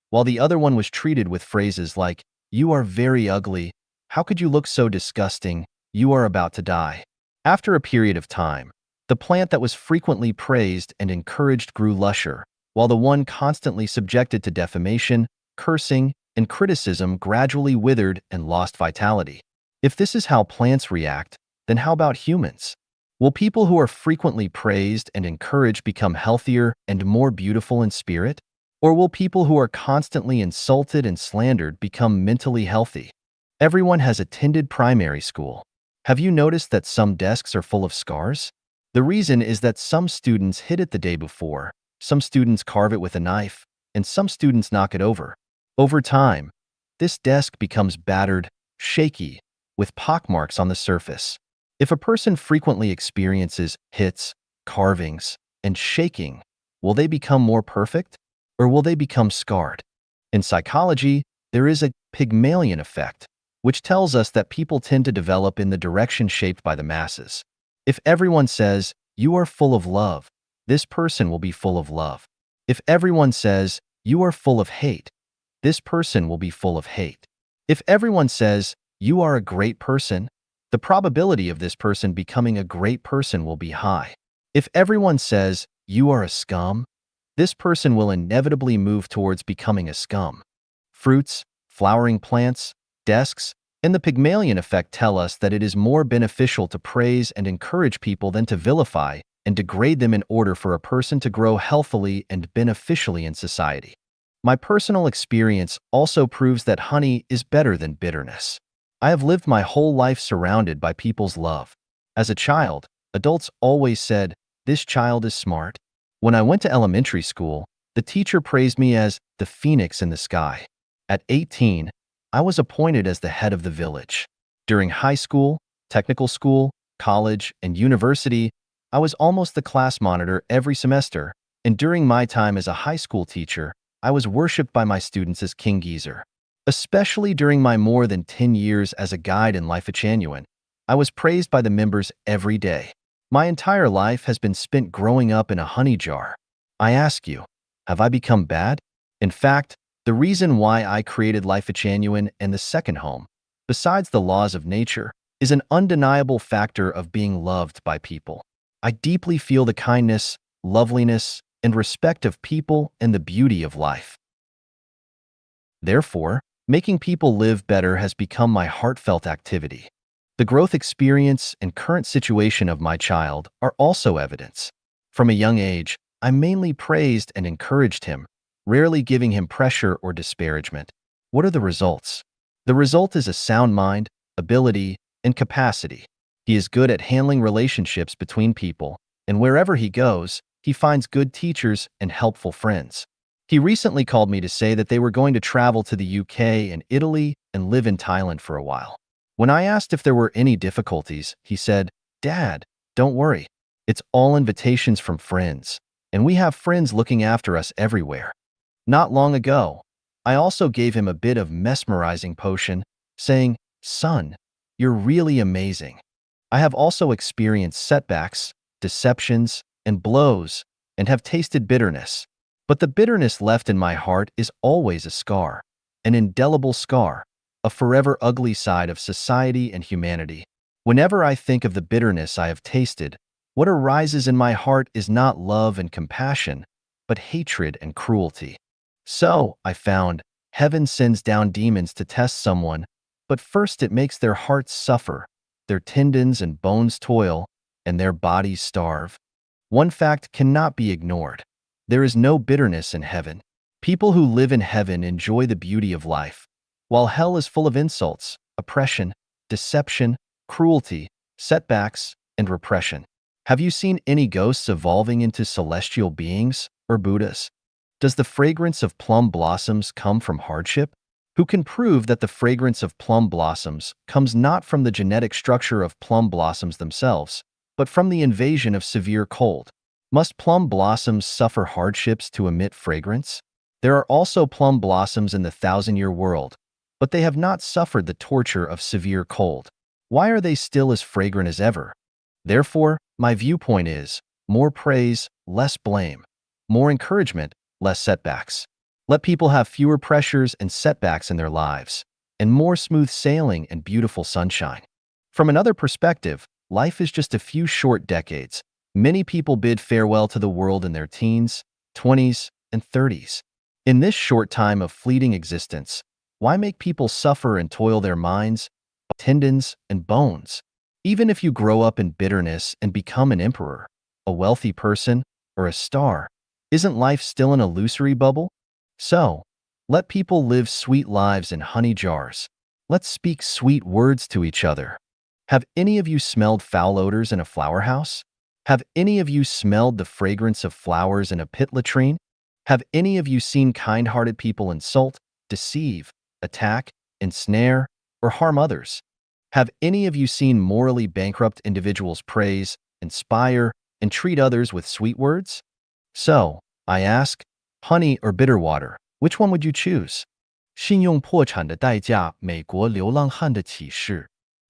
While the other one was treated with phrases like, "You are very ugly. How could you look so disgusting? You are about to die." After a period of time, the plant that was frequently praised and encouraged grew lusher, while the one constantly subjected to defamation, cursing, and criticism gradually withered and lost vitality. If this is how plants react, then how about humans? Will people who are frequently praised and encouraged become healthier and more beautiful in spirit? Or will people who are constantly insulted and slandered become mentally healthy? Everyone has attended primary school. Have you noticed that some desks are full of scars? The reason is that some students hit it the day before, some students carve it with a knife, and some students knock it over. Over time, this desk becomes battered, shaky, with pockmarks on the surface. If a person frequently experiences hits, carvings, and shaking, will they become more perfect, or will they become scarred? In psychology, there is a Pygmalion effect, which tells us that people tend to develop in the direction shaped by the masses. If everyone says, "You are full of love," this person will be full of love. If everyone says, "You are full of hate," this person will be full of hate. If everyone says, "You are a great person," the probability of this person becoming a great person will be high. If everyone says, "You are a scum," this person will inevitably move towards becoming a scum. Fruits, flowering plants, desks, and the Pygmalion effect tell us that it is more beneficial to praise and encourage people than to vilify and degrade them in order for a person to grow healthily and beneficially in society. My personal experience also proves that honey is better than bitterness. I have lived my whole life surrounded by people's love. As a child, adults always said, "This child is smart." When I went to elementary school, the teacher praised me as the phoenix in the sky. At 18, I was appointed as the head of the village. During high school, technical school, college, and university, I was almost the class monitor every semester, and during my time as a high school teacher, I was worshipped by my students as King Geezer. Especially during my more than 10 years as a guide in Life Echanuan, I was praised by the members every day. My entire life has been spent growing up in a honey jar. I ask you, have I become bad? In fact, the reason why I created Life Echanuan and the second home, besides the laws of nature, is an undeniable factor of being loved by people. I deeply feel the kindness, loveliness, and respect of people and the beauty of life. Therefore, making people live better has become my heartfelt activity. The growth experience and current situation of my child are also evidence. From a young age, I mainly praised and encouraged him, rarely giving him pressure or disparagement. What are the results? The result is a sound mind, ability, and capacity. He is good at handling relationships between people, and wherever he goes, he finds good teachers and helpful friends. He recently called me to say that they were going to travel to the UK and Italy and live in Thailand for a while. When I asked if there were any difficulties, he said, "Dad, don't worry. It's all invitations from friends, and we have friends looking after us everywhere." Not long ago, I also gave him a bit of mesmerizing potion, saying, "Son, you're really amazing." I have also experienced setbacks, deceptions, and blows, and have tasted bitterness. But the bitterness left in my heart is always a scar, an indelible scar, a forever ugly side of society and humanity. Whenever I think of the bitterness I have tasted, what arises in my heart is not love and compassion, but hatred and cruelty. So, I found, heaven sends down demons to test someone, but first it makes their hearts suffer, their tendons and bones toil, and their bodies starve. One fact cannot be ignored. There is no bitterness in heaven. People who live in heaven enjoy the beauty of life, while hell is full of insults, oppression, deception, cruelty, setbacks, and repression. Have you seen any ghosts evolving into celestial beings or Buddhas? Does the fragrance of plum blossoms come from hardship? Who can prove that the fragrance of plum blossoms comes not from the genetic structure of plum blossoms themselves, but from the invasion of severe cold? Must plum blossoms suffer hardships to emit fragrance? There are also plum blossoms in the thousand-year world, but they have not suffered the torture of severe cold. Why are they still as fragrant as ever? Therefore, my viewpoint is, more praise, less blame. More encouragement, less setbacks. Let people have fewer pressures and setbacks in their lives, and more smooth sailing and beautiful sunshine. From another perspective, life is just a few short decades. Many people bid farewell to the world in their teens, 20s, and 30s. In this short time of fleeting existence, why make people suffer and toil their minds, tendons, and bones? Even if you grow up in bitterness and become an emperor, a wealthy person, or a star, isn't life still an illusory bubble? So, let people live sweet lives in honey jars. Let's speak sweet words to each other. Have any of you smelled foul odors in a flower house? Have any of you smelled the fragrance of flowers in a pit latrine? Have any of you seen kind-hearted people insult, deceive, attack, ensnare, or harm others? Have any of you seen morally bankrupt individuals praise, inspire, and treat others with sweet words? So, I ask, honey or bitter water, which one would you choose? 信用破产的代价，美国流浪汉的启示.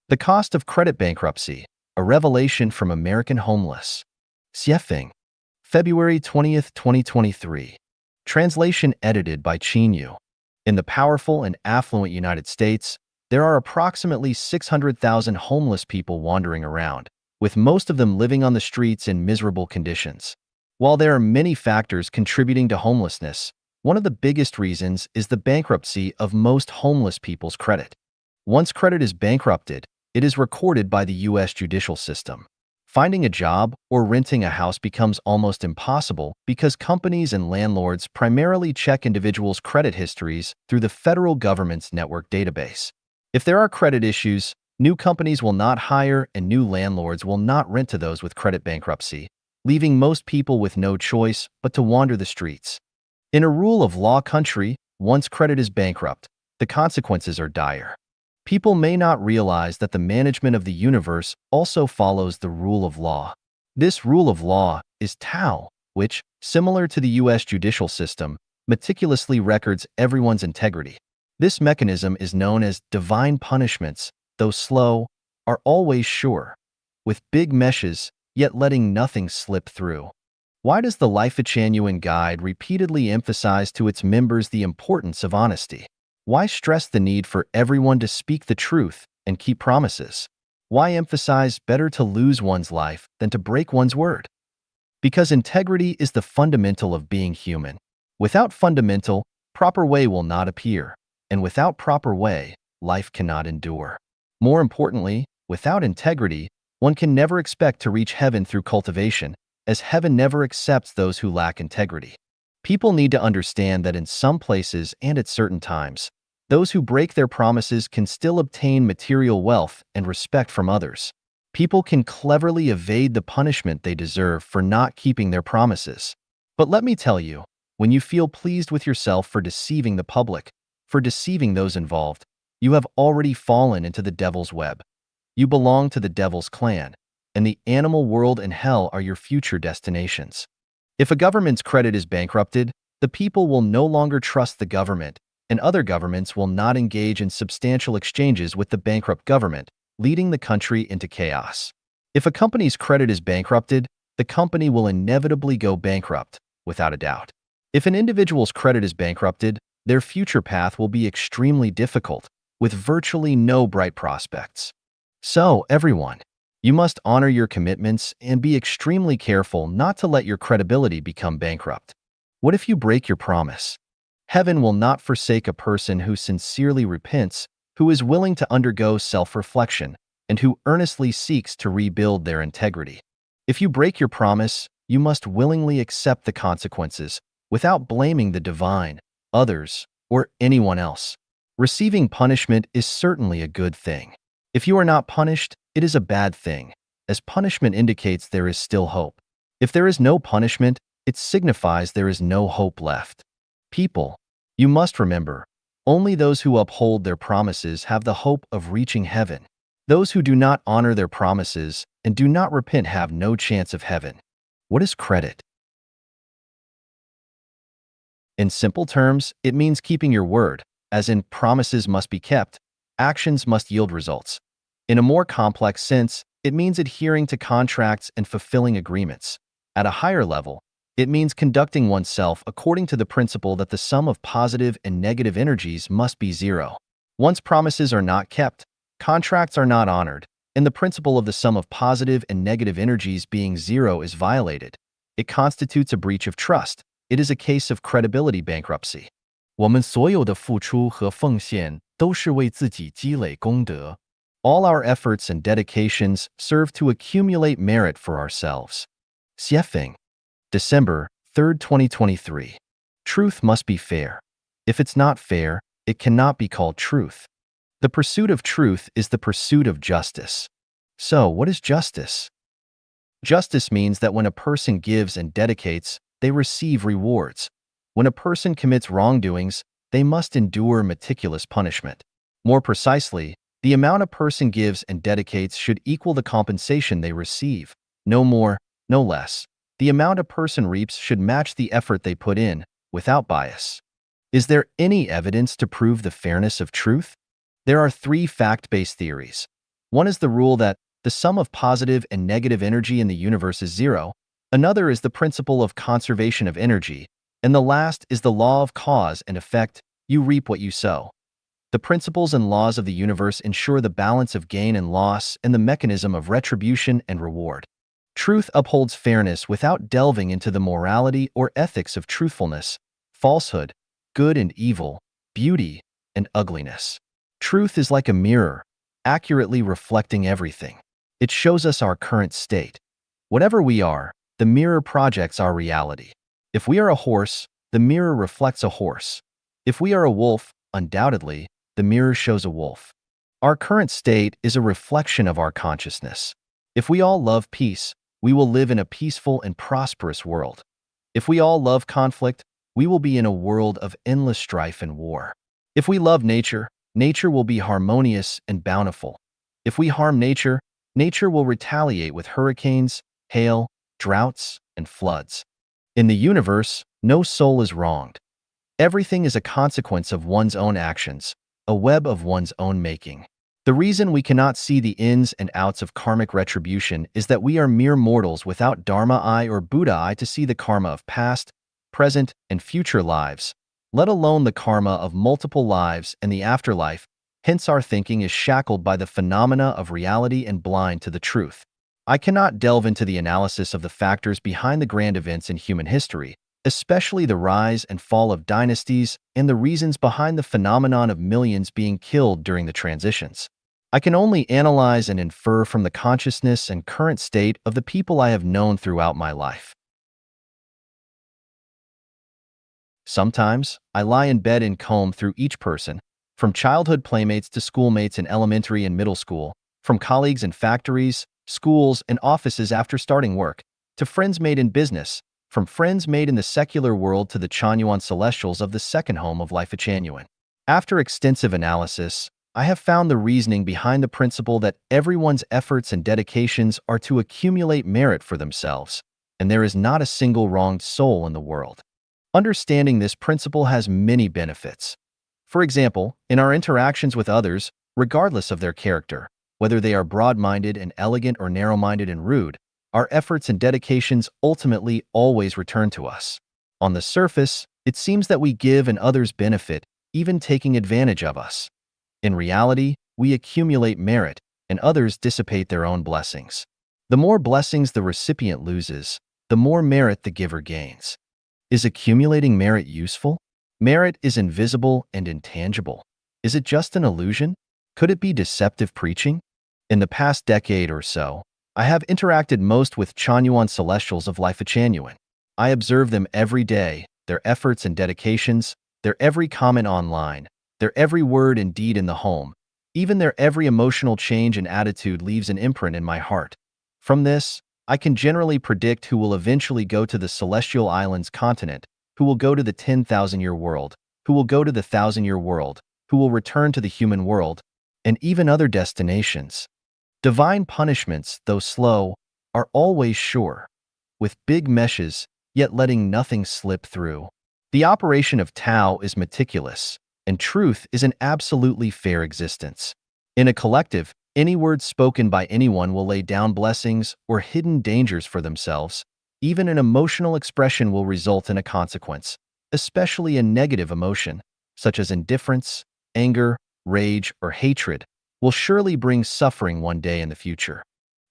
The cost of credit bankruptcy, a revelation from American homeless. Xiefeng. February 20th, 2023. Translation edited by Qin Yu. In the powerful and affluent United States, there are approximately 600,000 homeless people wandering around, with most of them living on the streets in miserable conditions. While there are many factors contributing to homelessness, one of the biggest reasons is the bankruptcy of most homeless people's credit. Once credit is bankrupted, it is recorded by the U.S. judicial system. Finding a job or renting a house becomes almost impossible because companies and landlords primarily check individuals' credit histories through the federal government's network database. If there are credit issues, new companies will not hire and new landlords will not rent to those with credit bankruptcy, leaving most people with no choice but to wander the streets. In a rule of law country, once credit is bankrupt, the consequences are dire. People may not realize that the management of the universe also follows the rule of law. This rule of law is Tao, which, similar to the U.S. judicial system, meticulously records everyone's integrity. This mechanism is known as divine punishments, though slow, are always sure, with big meshes, yet letting nothing slip through. Why does the Life Genuine Guide repeatedly emphasize to its members the importance of honesty? Why stress the need for everyone to speak the truth and keep promises? Why emphasize better to lose one's life than to break one's word? Because integrity is the fundamental of being human. Without fundamental, proper way will not appear, and without proper way, life cannot endure. More importantly, without integrity, one can never expect to reach heaven through cultivation, as heaven never accepts those who lack integrity. People need to understand that in some places and at certain times, those who break their promises can still obtain material wealth and respect from others. People can cleverly evade the punishment they deserve for not keeping their promises. But let me tell you, when you feel pleased with yourself for deceiving the public, for deceiving those involved, you have already fallen into the devil's web. You belong to the devil's clan, and the animal world and hell are your future destinations. If a government's credit is bankrupted, the people will no longer trust the government, and other governments will not engage in substantial exchanges with the bankrupt government, leading the country into chaos. If a company's credit is bankrupted, the company will inevitably go bankrupt, without a doubt. If an individual's credit is bankrupted, their future path will be extremely difficult, with virtually no bright prospects. So, everyone, you must honor your commitments and be extremely careful not to let your credibility become bankrupt. What if you break your promise? Heaven will not forsake a person who sincerely repents, who is willing to undergo self-reflection, and who earnestly seeks to rebuild their integrity. If you break your promise, you must willingly accept the consequences without blaming the divine, others, or anyone else. Receiving punishment is certainly a good thing. If you are not punished, it is a bad thing, as punishment indicates there is still hope. If there is no punishment, it signifies there is no hope left. People, you must remember, only those who uphold their promises have the hope of reaching heaven. Those who do not honor their promises and do not repent have no chance of heaven. What is credit? In simple terms, it means keeping your word, as in promises must be kept, actions must yield results. In a more complex sense, it means adhering to contracts and fulfilling agreements. At a higher level, it means conducting oneself according to the principle that the sum of positive and negative energies must be zero. Once promises are not kept, contracts are not honored, and the principle of the sum of positive and negative energies being zero is violated. It constitutes a breach of trust. It is a case of credibility bankruptcy. 我们所有的付出和奉献都是为自己积累功德. All our efforts and dedications serve to accumulate merit for ourselves. Xiefeng. December 3rd, 2023. Truth must be fair. If it's not fair, it cannot be called truth. The pursuit of truth is the pursuit of justice. So, what is justice? Justice means that when a person gives and dedicates, they receive rewards. When a person commits wrongdoings, they must endure meticulous punishment. More precisely, The amount a person gives and dedicates should equal the compensation they receive. No more, no less. The amount a person reaps should match the effort they put in, without bias. Is there any evidence to prove the fairness of truth? There are three fact-based theories. One is the rule that the sum of positive and negative energy in the universe is zero. Another is the principle of conservation of energy. And the last is the law of cause and effect. You reap what you sow. The principles and laws of the universe ensure the balance of gain and loss and the mechanism of retribution and reward. Truth upholds fairness without delving into the morality or ethics of truthfulness, falsehood, good and evil, beauty and ugliness. Truth is like a mirror, accurately reflecting everything. It shows us our current state. Whatever we are, the mirror projects our reality. If we are a horse, the mirror reflects a horse. If we are a wolf, undoubtedly, the mirror shows a wolf. Our current state is a reflection of our consciousness. If we all love peace, we will live in a peaceful and prosperous world. If we all love conflict, we will be in a world of endless strife and war. If we love nature, nature will be harmonious and bountiful. If we harm nature, nature will retaliate with hurricanes, hail, droughts, and floods. In the universe, no soul is wronged. Everything is a consequence of one's own actions, a web of one's own making. The reason we cannot see the ins and outs of karmic retribution is that we are mere mortals without Dharma eye or Buddha eye to see the karma of past, present, and future lives, let alone the karma of multiple lives and the afterlife. Hence our thinking is shackled by the phenomena of reality and blind to the truth. I cannot delve into the analysis of the factors behind the grand events in human history, especially the rise and fall of dynasties and the reasons behind the phenomenon of millions being killed during the transitions. I can only analyze and infer from the consciousness and current state of the people I have known throughout my life. Sometimes, I lie in bed and comb through each person, from childhood playmates to schoolmates in elementary and middle school, from colleagues in factories, schools, and offices after starting work, to friends made in business, from friends made in the secular world to the Chanyuan celestials of the second home of Life Changyuan. After extensive analysis, I have found the reasoning behind the principle that everyone's efforts and dedications are to accumulate merit for themselves, and there is not a single wronged soul in the world. Understanding this principle has many benefits. For example, in our interactions with others, regardless of their character, whether they are broad-minded and elegant or narrow-minded and rude, our efforts and dedications ultimately always return to us. On the surface, it seems that we give and others benefit, even taking advantage of us. In reality, we accumulate merit, and others dissipate their own blessings. The more blessings the recipient loses, the more merit the giver gains. Is accumulating merit useful? Merit is invisible and intangible. Is it just an illusion? Could it be deceptive preaching? In the past decade or so, I have interacted most with Chanyuan celestials of Life Changyuan. I observe them every day, their efforts and dedications, their every comment online, their every word and deed in the home. Even their every emotional change and attitude leaves an imprint in my heart. From this, I can generally predict who will eventually go to the Celestial Islands continent, who will go to the 10,000-year world, who will go to the 1,000-year world, who will return to the human world, and even other destinations. Divine punishments, though slow, are always sure, with big meshes, yet letting nothing slip through. The operation of Tao is meticulous, and truth is an absolutely fair existence. In a collective, any word spoken by anyone will lay down blessings or hidden dangers for themselves. Even an emotional expression will result in a consequence, especially a negative emotion, such as indifference, anger, rage, or hatred, will surely bring suffering one day in the future.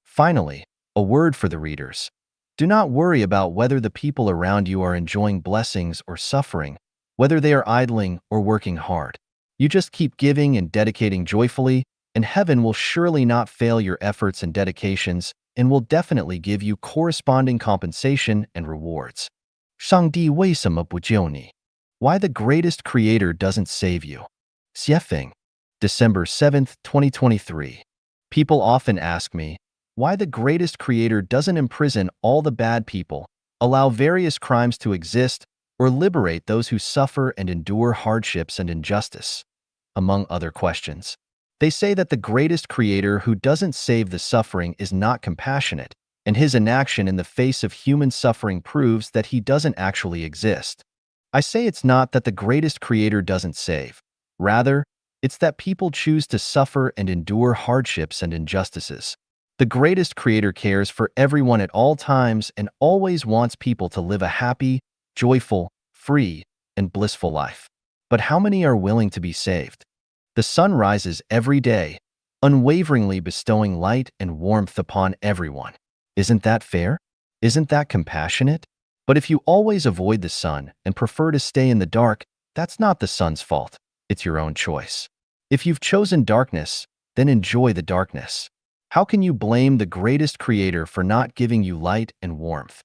Finally, a word for the readers. Do not worry about whether the people around you are enjoying blessings or suffering, whether they are idling or working hard. You just keep giving and dedicating joyfully, and heaven will surely not fail your efforts and dedications and will definitely give you corresponding compensation and rewards. 上帝为什么不救你? Why the greatest creator doesn't save you. Xiefeng, December 7th, 2023. People often ask me, why the greatest creator doesn't imprison all the bad people, allow various crimes to exist, or liberate those who suffer and endure hardships and injustice, among other questions. They say that the greatest creator who doesn't save the suffering is not compassionate, and his inaction in the face of human suffering proves that he doesn't actually exist. I say it's not that the greatest creator doesn't save. Rather, it's that people choose to suffer and endure hardships and injustices. The greatest creator cares for everyone at all times and always wants people to live a happy, joyful, free, and blissful life. But how many are willing to be saved? The sun rises every day, unwaveringly bestowing light and warmth upon everyone. Isn't that fair? Isn't that compassionate? But if you always avoid the sun and prefer to stay in the dark, that's not the sun's fault. It's your own choice. If you've chosen darkness, then enjoy the darkness. How can you blame the greatest creator for not giving you light and warmth?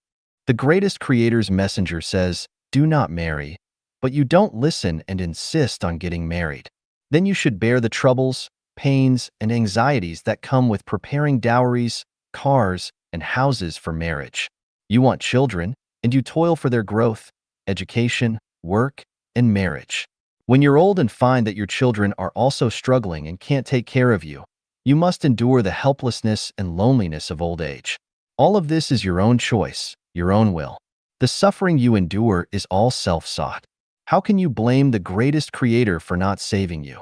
The greatest creator's messenger says, "Do not marry," but you don't listen and insist on getting married. Then you should bear the troubles, pains, and anxieties that come with preparing dowries, cars, and houses for marriage. You want children, and you toil for their growth, education, work, and marriage. When you're old and find that your children are also struggling and can't take care of you, you must endure the helplessness and loneliness of old age. All of this is your own choice, your own will. The suffering you endure is all self-sought. How can you blame the greatest creator for not saving you?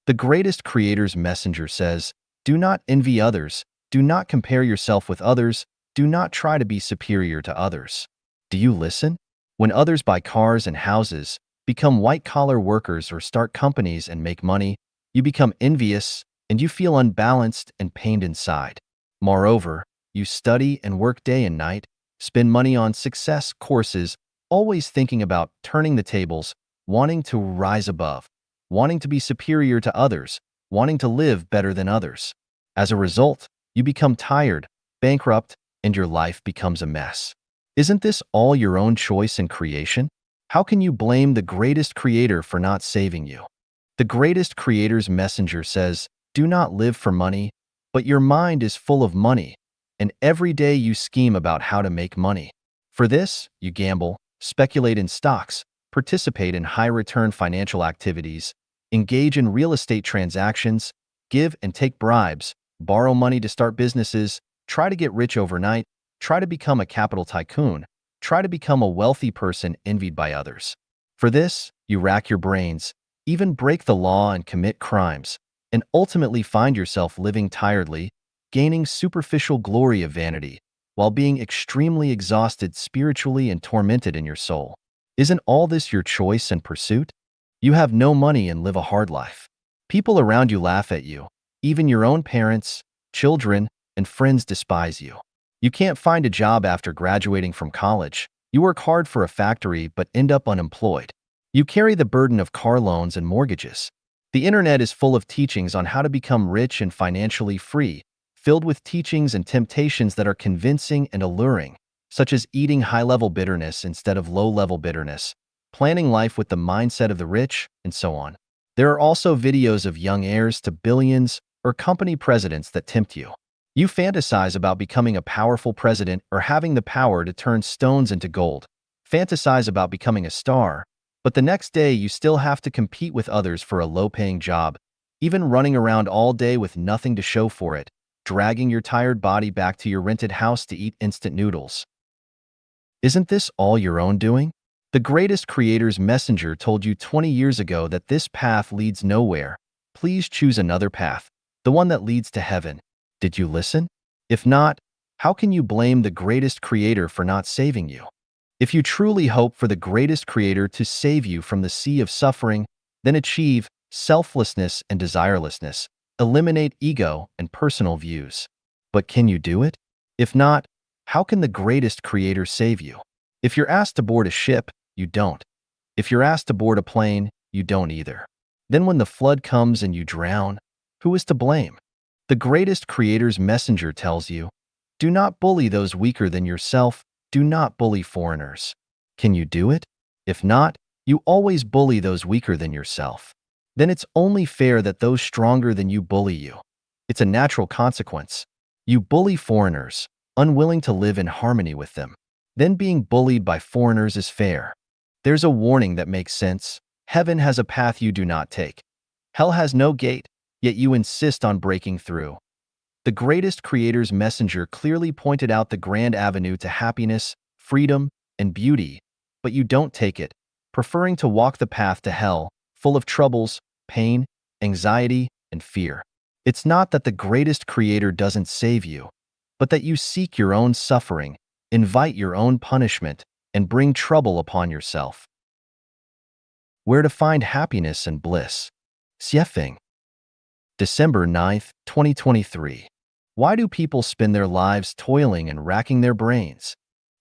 The greatest creator's messenger says, "Do not envy others, do not compare yourself with others, do not try to be superior to others." Do you listen? When others buy cars and houses, become white-collar workers, or start companies and make money, you become envious, and you feel unbalanced and pained inside. Moreover, you study and work day and night, spend money on success courses, always thinking about turning the tables, wanting to rise above, wanting to be superior to others, wanting to live better than others. As a result, you become tired, bankrupt, and your life becomes a mess. Isn't this all your own choice and creation? How can you blame the greatest creator for not saving you? The greatest creator's messenger says, "Do not live for money, but your mind is full of money, and every day you scheme about how to make money. For this, you gamble, speculate in stocks, participate in high-return financial activities, engage in real estate transactions, give and take bribes, borrow money to start businesses, try to get rich overnight, try to become a capital tycoon, try to become a wealthy person envied by others. For this, you rack your brains, even break the law and commit crimes, and ultimately find yourself living tiredly, gaining superficial glory of vanity, while being extremely exhausted spiritually and tormented in your soul. Isn't all this your choice and pursuit? You have no money and live a hard life. People around you laugh at you. Even your own parents, children, and friends despise you. You can't find a job after graduating from college. You work hard for a factory but end up unemployed. You carry the burden of car loans and mortgages. The internet is full of teachings on how to become rich and financially free, filled with teachings and temptations that are convincing and alluring, such as eating high-level bitterness instead of low-level bitterness, planning life with the mindset of the rich, and so on. There are also videos of young heirs to billions or company presidents that tempt you. You fantasize about becoming a powerful president or having the power to turn stones into gold. Fantasize about becoming a star, but the next day you still have to compete with others for a low-paying job, even running around all day with nothing to show for it, dragging your tired body back to your rented house to eat instant noodles. Isn't this all your own doing? The greatest creator's messenger told you 20 years ago that this path leads nowhere. Please choose another path, the one that leads to heaven. Did you listen? If not, how can you blame the greatest creator for not saving you? If you truly hope for the greatest creator to save you from the sea of suffering, then achieve selflessness and desirelessness. Eliminate ego and personal views. But can you do it? If not, how can the greatest creator save you? If you're asked to board a ship, you don't. If you're asked to board a plane, you don't either. Then when the flood comes and you drown, who is to blame? The greatest creator's messenger tells you, do not bully those weaker than yourself, do not bully foreigners. Can you do it? If not, you always bully those weaker than yourself. Then it's only fair that those stronger than you bully you. It's a natural consequence. You bully foreigners, unwilling to live in harmony with them. Then being bullied by foreigners is fair. There's a warning that makes sense. Heaven has a path you do not take. Hell has no gate. yet you insist on breaking through. The greatest creator's messenger clearly pointed out the grand avenue to happiness, freedom, and beauty, but you don't take it, preferring to walk the path to hell, full of troubles, pain, anxiety, and fear. It's not that the greatest creator doesn't save you, but that you seek your own suffering, invite your own punishment, and bring trouble upon yourself. Where to find happiness and bliss? Xiefeng. December 9th, 2023. Why do people spend their lives toiling and racking their brains?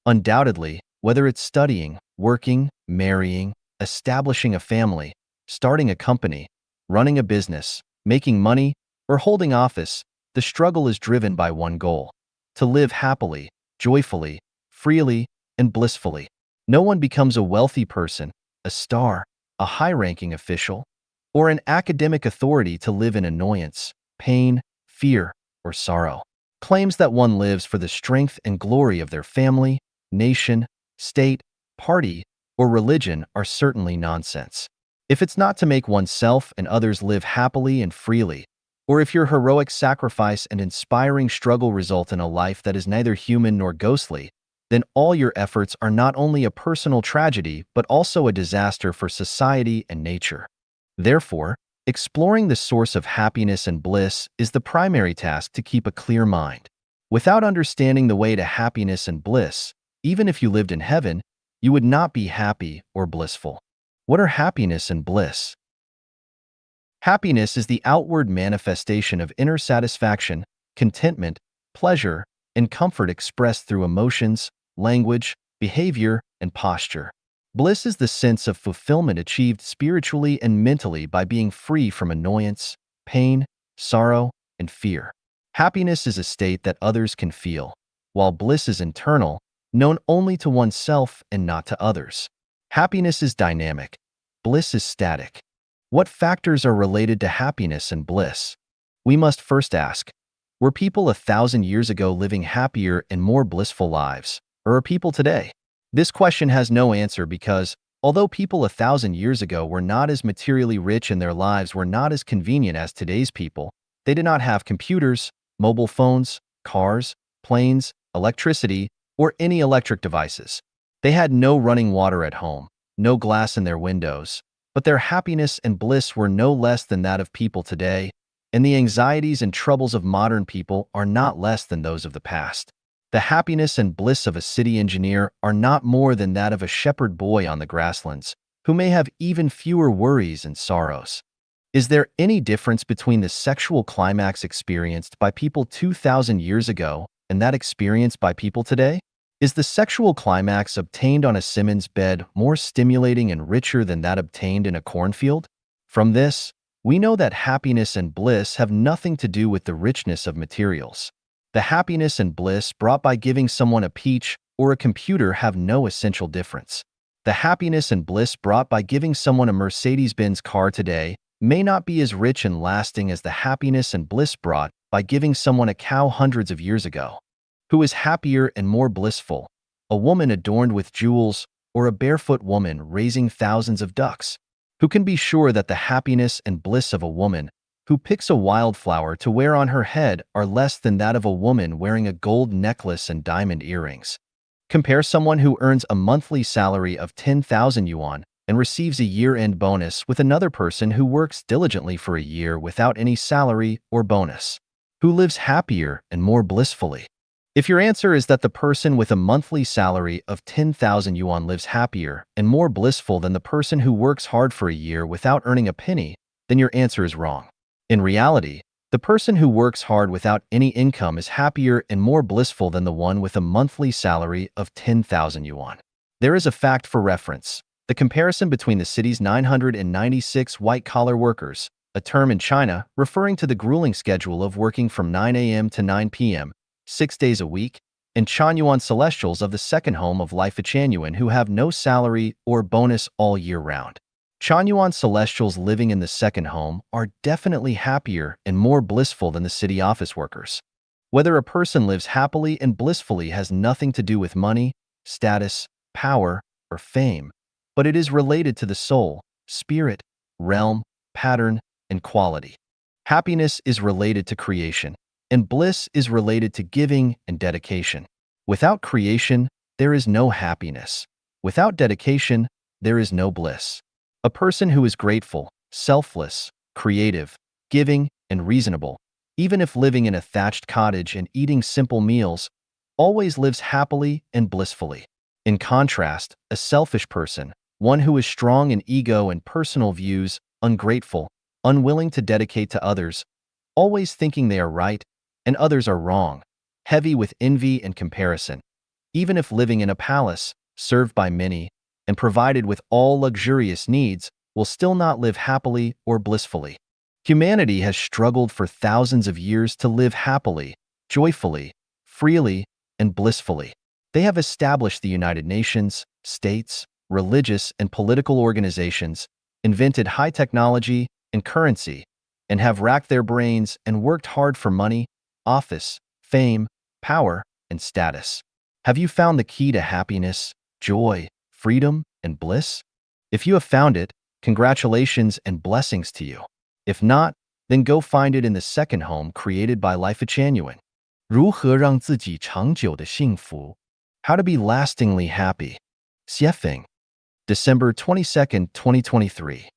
Undoubtedly, whether it's studying, working, marrying, establishing a family, starting a company, running a business, making money, or holding office, the struggle is driven by one goal: to live happily, joyfully, freely, and blissfully. No one becomes a wealthy person, a star, a high-ranking official, or an academic authority to live in annoyance, pain, fear, or sorrow. Claims that one lives for the strength and glory of their family, nation, state, party, or religion are certainly nonsense. If it's not to make oneself and others live happily and freely, or if your heroic sacrifice and inspiring struggle result in a life that is neither human nor ghostly, then all your efforts are not only a personal tragedy but also a disaster for society and nature. Therefore, exploring the source of happiness and bliss is the primary task to keep a clear mind. Without understanding the way to happiness and bliss, even if you lived in heaven, you would not be happy or blissful. What are happiness and bliss? Happiness is the outward manifestation of inner satisfaction, contentment, pleasure, and comfort expressed through emotions, language, behavior, and posture. Bliss is the sense of fulfillment achieved spiritually and mentally by being free from annoyance, pain, sorrow, and fear. Happiness is a state that others can feel, while bliss is internal, known only to oneself and not to others. Happiness is dynamic. Bliss is static. What factors are related to happiness and bliss? We must first ask, were people 1,000 years ago living happier and more blissful lives, or are people today? This question has no answer because, although people 1,000 years ago were not as materially rich and their lives were not as convenient as today's people, they did not have computers, mobile phones, cars, planes, electricity, or any electric devices. They had no running water at home, no glass in their windows, but their happiness and bliss were no less than that of people today, and the anxieties and troubles of modern people are not less than those of the past. The happiness and bliss of a city engineer are not more than that of a shepherd boy on the grasslands, who may have even fewer worries and sorrows. Is there any difference between the sexual climax experienced by people 2,000 years ago and that experienced by people today? Is the sexual climax obtained on a Simmons bed more stimulating and richer than that obtained in a cornfield? From this, we know that happiness and bliss have nothing to do with the richness of materials. The happiness and bliss brought by giving someone a peach or a computer have no essential difference. The happiness and bliss brought by giving someone a Mercedes-Benz car today may not be as rich and lasting as the happiness and bliss brought by giving someone a cow hundreds of years ago. Who is happier and more blissful, a woman adorned with jewels or a barefoot woman raising thousands of ducks? Who can be sure that the happiness and bliss of a woman who picks a wildflower to wear on her head are less than that of a woman wearing a gold necklace and diamond earrings? Compare someone who earns a monthly salary of 10,000 yuan and receives a year-end bonus with another person who works diligently for a year without any salary or bonus. Who lives happier and more blissfully? If your answer is that the person with a monthly salary of 10,000 yuan lives happier and more blissful than the person who works hard for a year without earning a penny, then your answer is wrong. In reality, the person who works hard without any income is happier and more blissful than the one with a monthly salary of 10,000 yuan. There is a fact for reference: the comparison between the city's 996 white-collar workers, a term in China referring to the grueling schedule of working from 9 a.m. to 9 p.m., 6 days a week, and Chanyuan Celestials of the second home of life Changyuan who have no salary or bonus all year round. Chanyuan Celestials living in the second home are definitely happier and more blissful than the city office workers. Whether a person lives happily and blissfully has nothing to do with money, status, power, or fame, but it is related to the soul, spirit, realm, pattern, and quality. Happiness is related to creation, and bliss is related to giving and dedication. Without creation, there is no happiness. Without dedication, there is no bliss. A person who is grateful, selfless, creative, giving, and reasonable, even if living in a thatched cottage and eating simple meals, always lives happily and blissfully. In contrast, a selfish person, one who is strong in ego and personal views, ungrateful, unwilling to dedicate to others, always thinking they are right and others are wrong, heavy with envy and comparison. Even if living in a palace, served by many, and provided with all luxurious needs, will still not live happily or blissfully. Humanity has struggled for thousands of years to live happily, joyfully, freely, and blissfully. They have established the United Nations, states, religious and political organizations, invented high technology and currency, and have racked their brains and worked hard for money, office, fame, power, and status. Have you found the key to happiness, joy, freedom, and bliss? If you have found it, congratulations and blessings to you. If not, then go find it in the second home created by Life Genuine. 如何让自己长久的幸福? How to be lastingly happy. Xiefeng. December 22nd, 2023.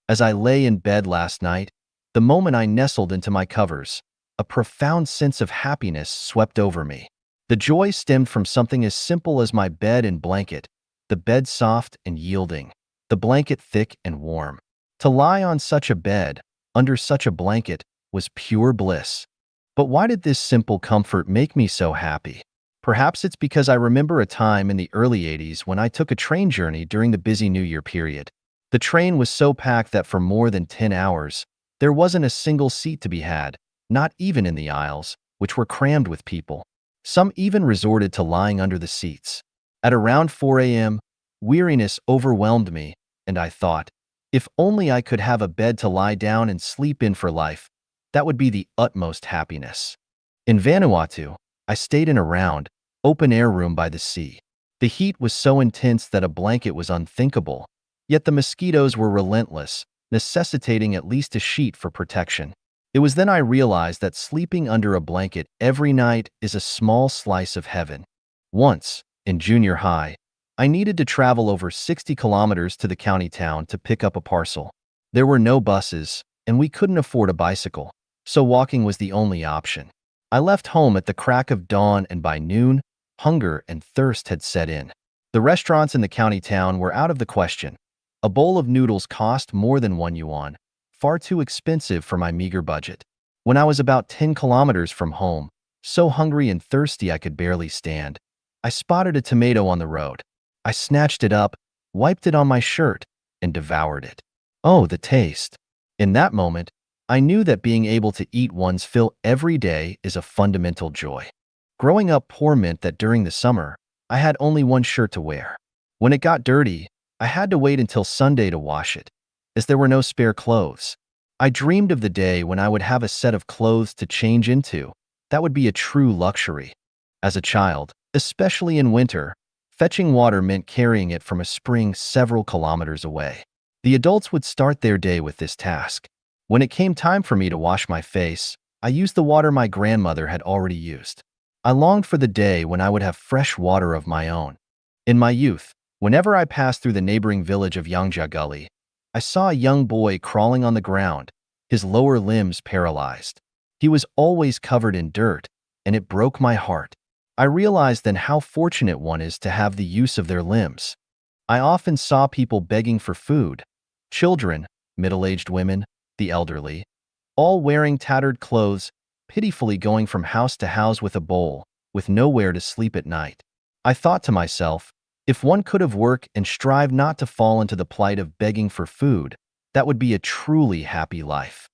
As I lay in bed last night, the moment I nestled into my covers, a profound sense of happiness swept over me. The joy stemmed from something as simple as my bed and blanket, the bed soft and yielding, the blanket thick and warm. To lie on such a bed, under such a blanket, was pure bliss. But why did this simple comfort make me so happy? Perhaps it's because I remember a time in the early 80s when I took a train journey during the busy New Year period. The train was so packed that for more than 10 hours, there wasn't a single seat to be had, not even in the aisles, which were crammed with people. Some even resorted to lying under the seats. At around 4 a.m., weariness overwhelmed me, and I thought, if only I could have a bed to lie down and sleep in for life, that would be the utmost happiness. In Vanuatu, I stayed in a round, open-air room by the sea. The heat was so intense that a blanket was unthinkable, yet the mosquitoes were relentless, necessitating at least a sheet for protection. It was then I realized that sleeping under a blanket every night is a small slice of heaven. Once, in junior high, I needed to travel over 60 kilometers to the county town to pick up a parcel. There were no buses, and we couldn't afford a bicycle, so walking was the only option. I left home at the crack of dawn, and by noon, hunger and thirst had set in. The restaurants in the county town were out of the question. A bowl of noodles cost more than 1 yuan, far too expensive for my meager budget. When I was about 10 kilometers from home, so hungry and thirsty I could barely stand, I spotted a tomato on the road. I snatched it up, wiped it on my shirt, and devoured it. Oh, the taste! In that moment, I knew that being able to eat one's fill every day is a fundamental joy. Growing up poor meant that during the summer, I had only one shirt to wear. When it got dirty, I had to wait until Sunday to wash it, as there were no spare clothes. I dreamed of the day when I would have a set of clothes to change into. That would be a true luxury. As a child, especially in winter, fetching water meant carrying it from a spring several kilometers away. The adults would start their day with this task. When it came time for me to wash my face, I used the water my grandmother had already used. I longed for the day when I would have fresh water of my own. In my youth, whenever I passed through the neighboring village of Yangjia Gully, I saw a young boy crawling on the ground, his lower limbs paralyzed. He was always covered in dirt, and it broke my heart. I realized then how fortunate one is to have the use of their limbs. I often saw people begging for food, children, middle-aged women, the elderly, all wearing tattered clothes, pitifully going from house to house with a bowl, with nowhere to sleep at night. I thought to myself, if one could have worked and strive not to fall into the plight of begging for food, that would be a truly happy life.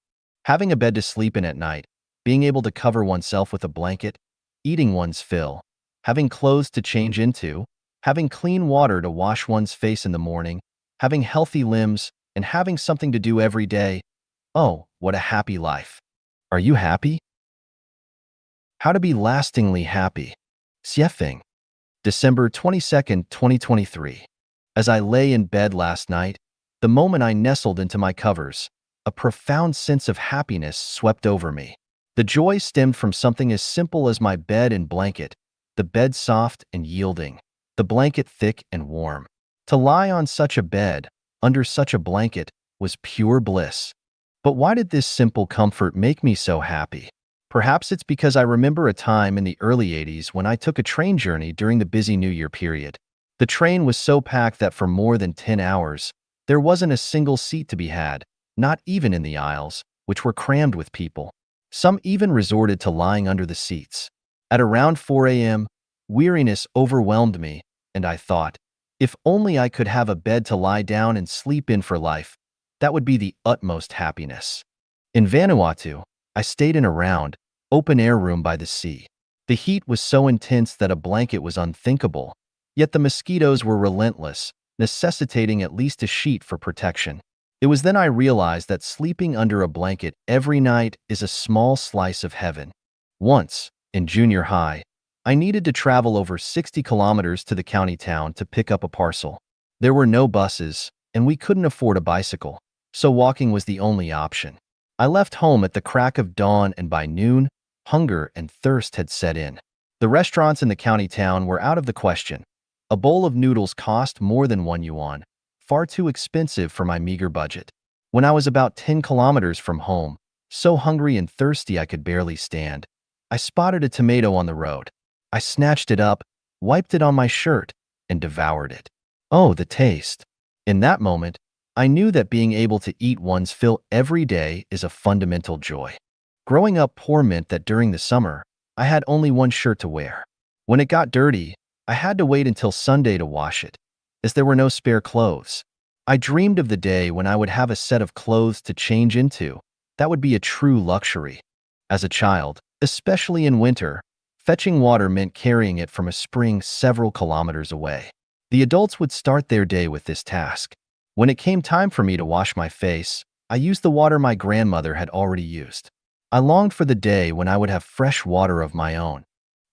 Having a bed to sleep in at night, being able to cover oneself with a blanket, eating one's fill, having clothes to change into, having clean water to wash one's face in the morning, having healthy limbs, and having something to do every day. Oh, what a happy life. Are you happy? How to be lastingly happy. Xiefeng. December 22nd, 2023. As I lay in bed last night, the moment I nestled into my covers, a profound sense of happiness swept over me. The joy stemmed from something as simple as my bed and blanket, the bed soft and yielding, the blanket thick and warm. To lie on such a bed, under such a blanket, was pure bliss. But why did this simple comfort make me so happy? Perhaps it's because I remember a time in the early 80s when I took a train journey during the busy New Year period. The train was so packed that for more than 10 hours, there wasn't a single seat to be had, not even in the aisles, which were crammed with people. Some even resorted to lying under the seats. At around 4 a.m., weariness overwhelmed me, and I thought, if only I could have a bed to lie down and sleep in for life, that would be the utmost happiness. In Vanuatu, I stayed in a round, open-air room by the sea. The heat was so intense that a blanket was unthinkable, yet the mosquitoes were relentless, necessitating at least a sheet for protection. It was then I realized that sleeping under a blanket every night is a small slice of heaven. Once, in junior high, I needed to travel over 60 kilometers to the county town to pick up a parcel. There were no buses, and we couldn't afford a bicycle, so walking was the only option. I left home at the crack of dawn, and by noon, hunger and thirst had set in. The restaurants in the county town were out of the question. A bowl of noodles cost more than 1 yuan, far too expensive for my meager budget. When I was about 10 kilometers from home, so hungry and thirsty I could barely stand, I spotted a tomato on the road. I snatched it up, wiped it on my shirt, and devoured it. Oh, the taste! In that moment, I knew that being able to eat one's fill every day is a fundamental joy. Growing up poor meant that during the summer, I had only one shirt to wear. When it got dirty, I had to wait until Sunday to wash it, as there were no spare clothes. I dreamed of the day when I would have a set of clothes to change into. That would be a true luxury. As a child, especially in winter, fetching water meant carrying it from a spring several kilometers away. The adults would start their day with this task. When it came time for me to wash my face, I used the water my grandmother had already used. I longed for the day when I would have fresh water of my own.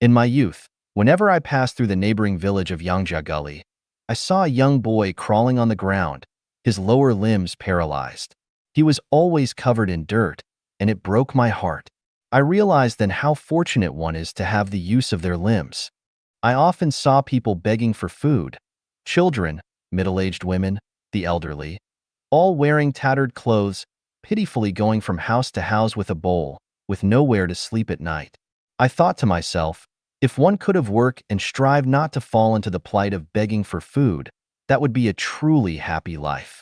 In my youth, whenever I passed through the neighboring village of Yangjia Gully, I saw a young boy crawling on the ground, his lower limbs paralyzed. He was always covered in dirt, and it broke my heart. I realized then how fortunate one is to have the use of their limbs. I often saw people begging for food, children, middle-aged women, the elderly, all wearing tattered clothes, pitifully going from house to house with a bowl, with nowhere to sleep at night. I thought to myself, if one could have worked and strive not to fall into the plight of begging for food, that would be a truly happy life.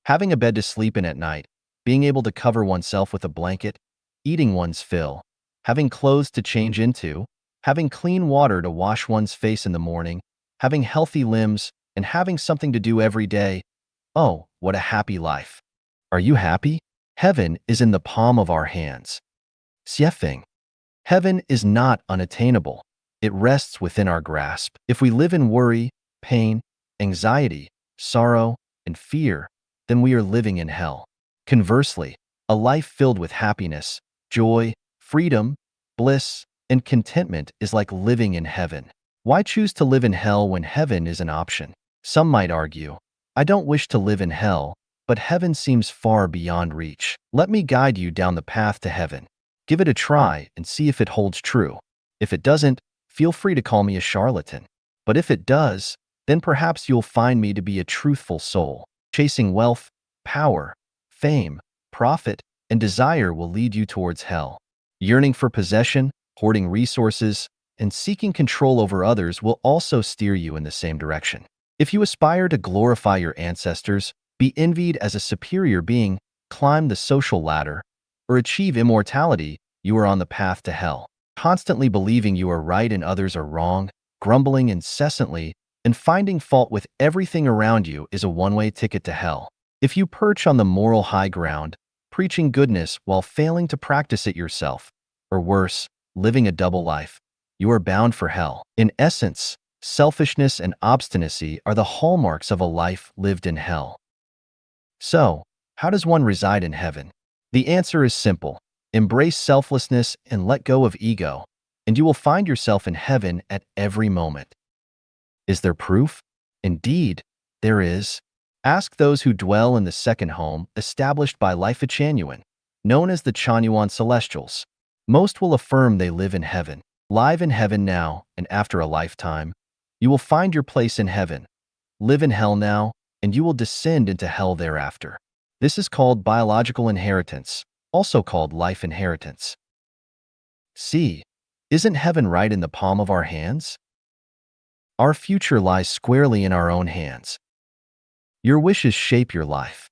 Having a bed to sleep in at night, being able to cover oneself with a blanket, eating one's fill, having clothes to change into, having clean water to wash one's face in the morning, having healthy limbs, and having something to do every day. Oh, what a happy life. Are you happy? Heaven is in the palm of our hands. Xiefeng. Heaven is not unattainable. It rests within our grasp. If we live in worry, pain, anxiety, sorrow, and fear, then we are living in hell. Conversely, a life filled with happiness, joy, freedom, bliss, and contentment is like living in heaven. Why choose to live in hell when heaven is an option? Some might argue, I don't wish to live in hell, but heaven seems far beyond reach. Let me guide you down the path to heaven. Give it a try and see if it holds true. If it doesn't, feel free to call me a charlatan. But if it does, then perhaps you'll find me to be a truthful soul. Chasing wealth, power, fame, profit, and desire will lead you towards hell. Yearning for possession, hoarding resources, and seeking control over others will also steer you in the same direction. If you aspire to glorify your ancestors, be envied as a superior being, climb the social ladder, or achieve immortality, you are on the path to hell. Constantly believing you are right and others are wrong, grumbling incessantly, and finding fault with everything around you is a one-way ticket to hell. If you perch on the moral high ground, preaching goodness while failing to practice it yourself, or worse, living a double life, you are bound for hell. In essence, selfishness and obstinacy are the hallmarks of a life lived in hell. So, how does one reside in heaven? The answer is simple. Embrace selflessness and let go of ego, and you will find yourself in heaven at every moment. Is there proof? Indeed, there is. Ask those who dwell in the second home established by Life Changyuan, known as the Chanyuan Celestials. Most will affirm they live in heaven, live in heaven now and after a lifetime. You will find your place in heaven, live in hell now, and you will descend into hell thereafter. This is called biological inheritance, also called life inheritance. See, isn't heaven right in the palm of our hands? Our future lies squarely in our own hands. Your wishes shape your life.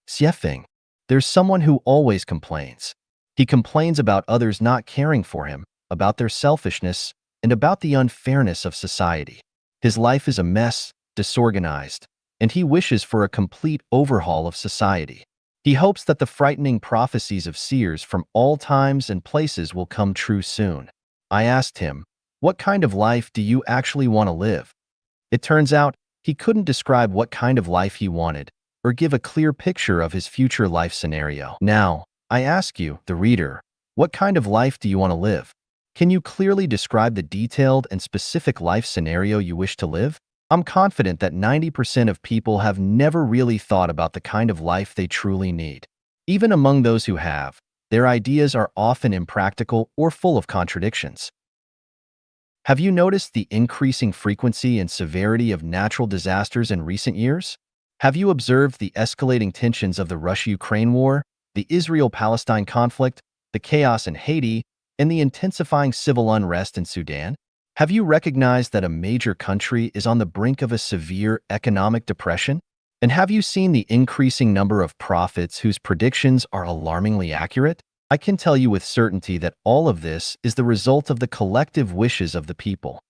Xiefeng, there's someone who always complains. He complains about others not caring for him, about their selfishness, and about the unfairness of society. His life is a mess, disorganized, and he wishes for a complete overhaul of society. He hopes that the frightening prophecies of seers from all times and places will come true soon. I asked him, "What kind of life do you actually want to live?" It turns out, he couldn't describe what kind of life he wanted, or give a clear picture of his future life scenario. Now, I ask you, the reader, what kind of life do you want to live? Can you clearly describe the detailed and specific life scenario you wish to live? I'm confident that 90% of people have never really thought about the kind of life they truly need. Even among those who have, their ideas are often impractical or full of contradictions. Have you noticed the increasing frequency and severity of natural disasters in recent years? Have you observed the escalating tensions of the Russia-Ukraine war, the Israel-Palestine conflict, the chaos in Haiti, and the intensifying civil unrest in Sudan? Have you recognized that a major country is on the brink of a severe economic depression? And have you seen the increasing number of prophets whose predictions are alarmingly accurate? I can tell you with certainty that all of this is the result of the collective wishes of the people.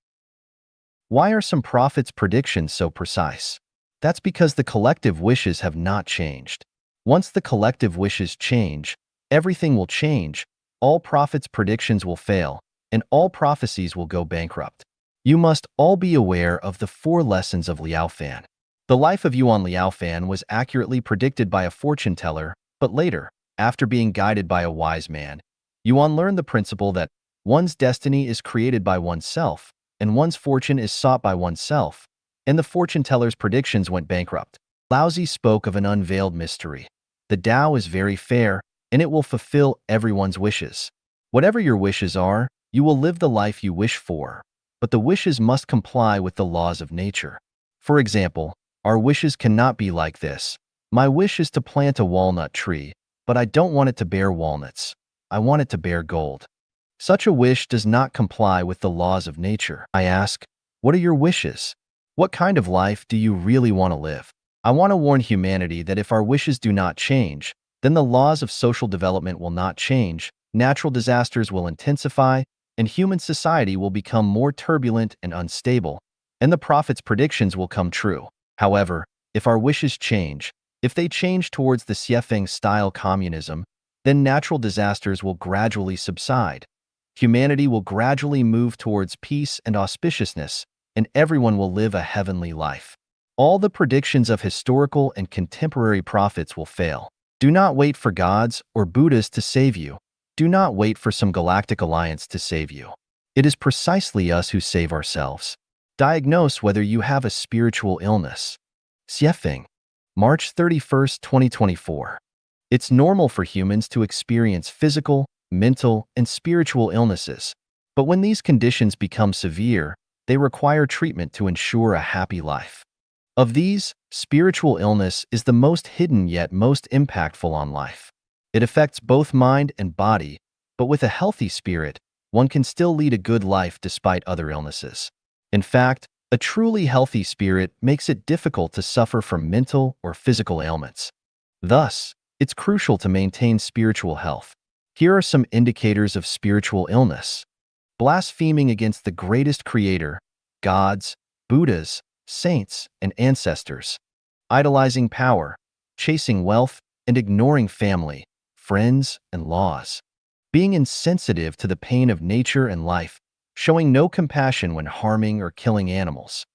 Why are some prophets' predictions so precise? That's because the collective wishes have not changed. Once the collective wishes change, everything will change, all prophets' predictions will fail, and all prophecies will go bankrupt. You must all be aware of the 4 lessons of Liao Fan. The life of Yuan Liao Fan was accurately predicted by a fortune teller, but later, after being guided by a wise man, Yuan learned the principle that one's destiny is created by oneself, and one's fortune is sought by oneself, and the fortune teller's predictions went bankrupt. Laozi spoke of an unveiled mystery. The Tao is very fair, and it will fulfill everyone's wishes. Whatever your wishes are, you will live the life you wish for, but the wishes must comply with the laws of nature. For example, our wishes cannot be like this. My wish is to plant a walnut tree, but I don't want it to bear walnuts. I want it to bear gold. Such a wish does not comply with the laws of nature. I ask, what are your wishes? What kind of life do you really want to live? I want to warn humanity that if our wishes do not change, then the laws of social development will not change, natural disasters will intensify, and human society will become more turbulent and unstable, and the prophet's predictions will come true. However, if our wishes change, if they change towards the Xiefeng-style communism, then natural disasters will gradually subside. Humanity will gradually move towards peace and auspiciousness, and everyone will live a heavenly life. All the predictions of historical and contemporary prophets will fail. Do not wait for gods or Buddhas to save you. Do not wait for some galactic alliance to save you. It is precisely us who save ourselves. Diagnose whether you have a spiritual illness. Xiefeng, March 31, 2024. It's normal for humans to experience physical, mental, and spiritual illnesses. But when these conditions become severe, they require treatment to ensure a happy life. Of these, spiritual illness is the most hidden yet most impactful on life. It affects both mind and body, but with a healthy spirit, one can still lead a good life despite other illnesses. In fact, a truly healthy spirit makes it difficult to suffer from mental or physical ailments. Thus, it's crucial to maintain spiritual health. Here are some indicators of spiritual illness. Blaspheming against the greatest creator, gods, Buddhas, saints, and ancestors. Idolizing power, chasing wealth, and ignoring family, friends, and laws. Being insensitive to the pain of nature and life, showing no compassion when harming or killing animals.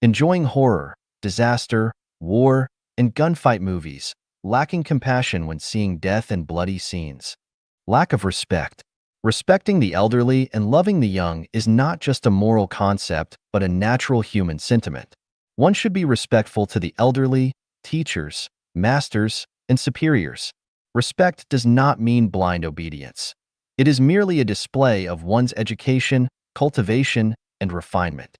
Enjoying horror, disaster, war, and gunfight movies, lacking compassion when seeing death and bloody scenes. Lack of respect. Respecting the elderly and loving the young is not just a moral concept, but a natural human sentiment. One should be respectful to the elderly, teachers, masters, and superiors. Respect does not mean blind obedience. It is merely a display of one's education, cultivation, and refinement.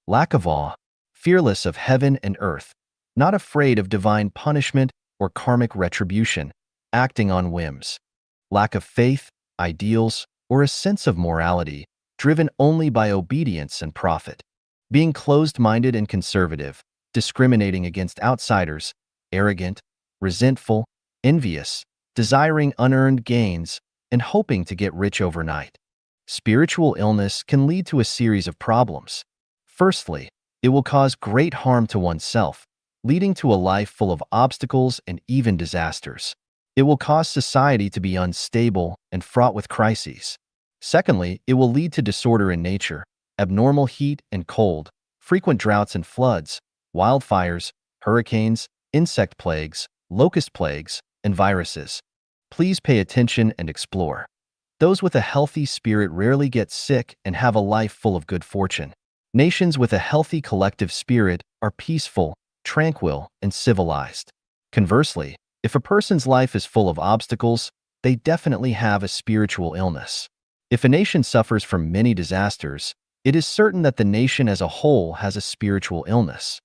Lack of awe, fearless of heaven and earth, not afraid of divine punishment or karmic retribution, acting on whims. Lack of faith, ideals, or a sense of morality, driven only by obedience and profit. Being closed-minded and conservative, discriminating against outsiders, arrogant, resentful, envious, desiring unearned gains, and hoping to get rich overnight. Spiritual illness can lead to a series of problems. Firstly, it will cause great harm to oneself, leading to a life full of obstacles and even disasters. It will cause society to be unstable and fraught with crises. Secondly, it will lead to disorder in nature, abnormal heat and cold, frequent droughts and floods, wildfires, hurricanes, insect plagues, locust plagues, and viruses. Please pay attention and explore. Those with a healthy spirit rarely get sick and have a life full of good fortune. Nations with a healthy collective spirit are peaceful, tranquil, and civilized. Conversely, if a person's life is full of obstacles, they definitely have a spiritual illness. If a nation suffers from many disasters, it is certain that the nation as a whole has a spiritual illness.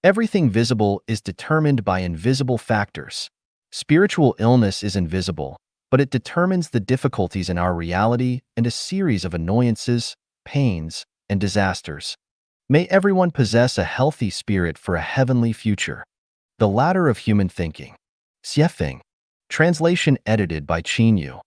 Everything visible is determined by invisible factors. Spiritual illness is invisible, but it determines the difficulties in our reality and a series of annoyances, pains, and disasters. May everyone possess a healthy spirit for a heavenly future. The Ladder of Human Thinking. Xiefeng. Translation edited by Qin Yu.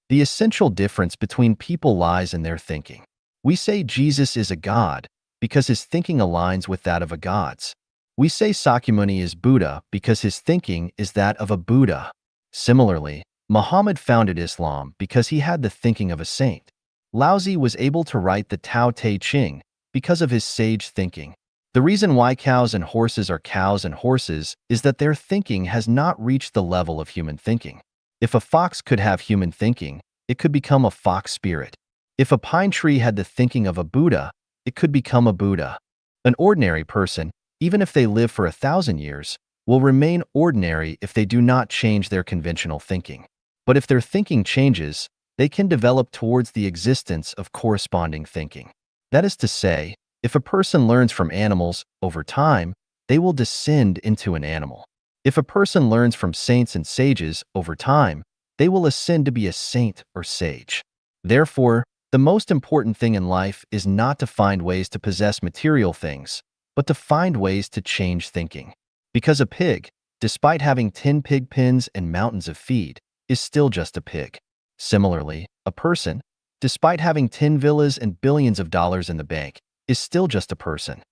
The essential difference between people lies in their thinking. We say Jesus is a god because his thinking aligns with that of a god's. We say Sakyamuni is Buddha because his thinking is that of a Buddha. Similarly, Muhammad founded Islam because he had the thinking of a saint. Laozi was able to write the Tao Te Ching because of his sage thinking. The reason why cows and horses are cows and horses is that their thinking has not reached the level of human thinking. If a fox could have human thinking, it could become a fox spirit. If a pine tree had the thinking of a Buddha, it could become a Buddha. An ordinary person, even if they live for 1,000 years, will remain ordinary if they do not change their conventional thinking. But if their thinking changes, they can develop towards the existence of corresponding thinking. That is to say, if a person learns from animals, over time, they will descend into an animal. If a person learns from saints and sages, over time, they will ascend to be a saint or sage. Therefore, the most important thing in life is not to find ways to possess material things, but to find ways to change thinking. Because a pig, despite having 10 pig pens and mountains of feed, is still just a pig. Similarly, a person, despite having 10 villas and billions of dollars in the bank, is still just a person.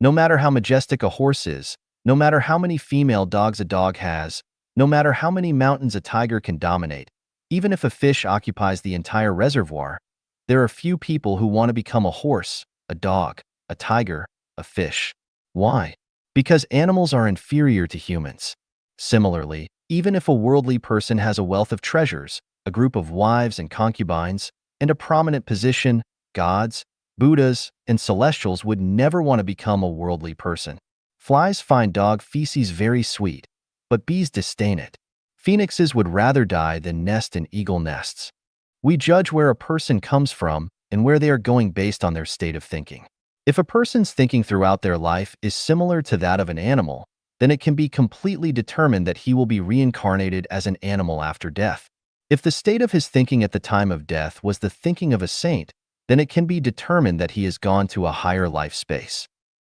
No matter how majestic a horse is, no matter how many female dogs a dog has, no matter how many mountains a tiger can dominate, even if a fish occupies the entire reservoir, there are few people who want to become a horse, a dog, a tiger, a fish. Why? Because animals are inferior to humans. Similarly, even if a worldly person has a wealth of treasures, a group of wives and concubines, and a prominent position, gods, Buddhas, and celestials would never want to become a worldly person. Flies find dog feces very sweet, but bees disdain it. Phoenixes would rather die than nest in eagle nests. We judge where a person comes from and where they are going based on their state of thinking. If a person's thinking throughout their life is similar to that of an animal, then it can be completely determined that he will be reincarnated as an animal after death. If the state of his thinking at the time of death was the thinking of a saint, then it can be determined that he has gone to a higher life space.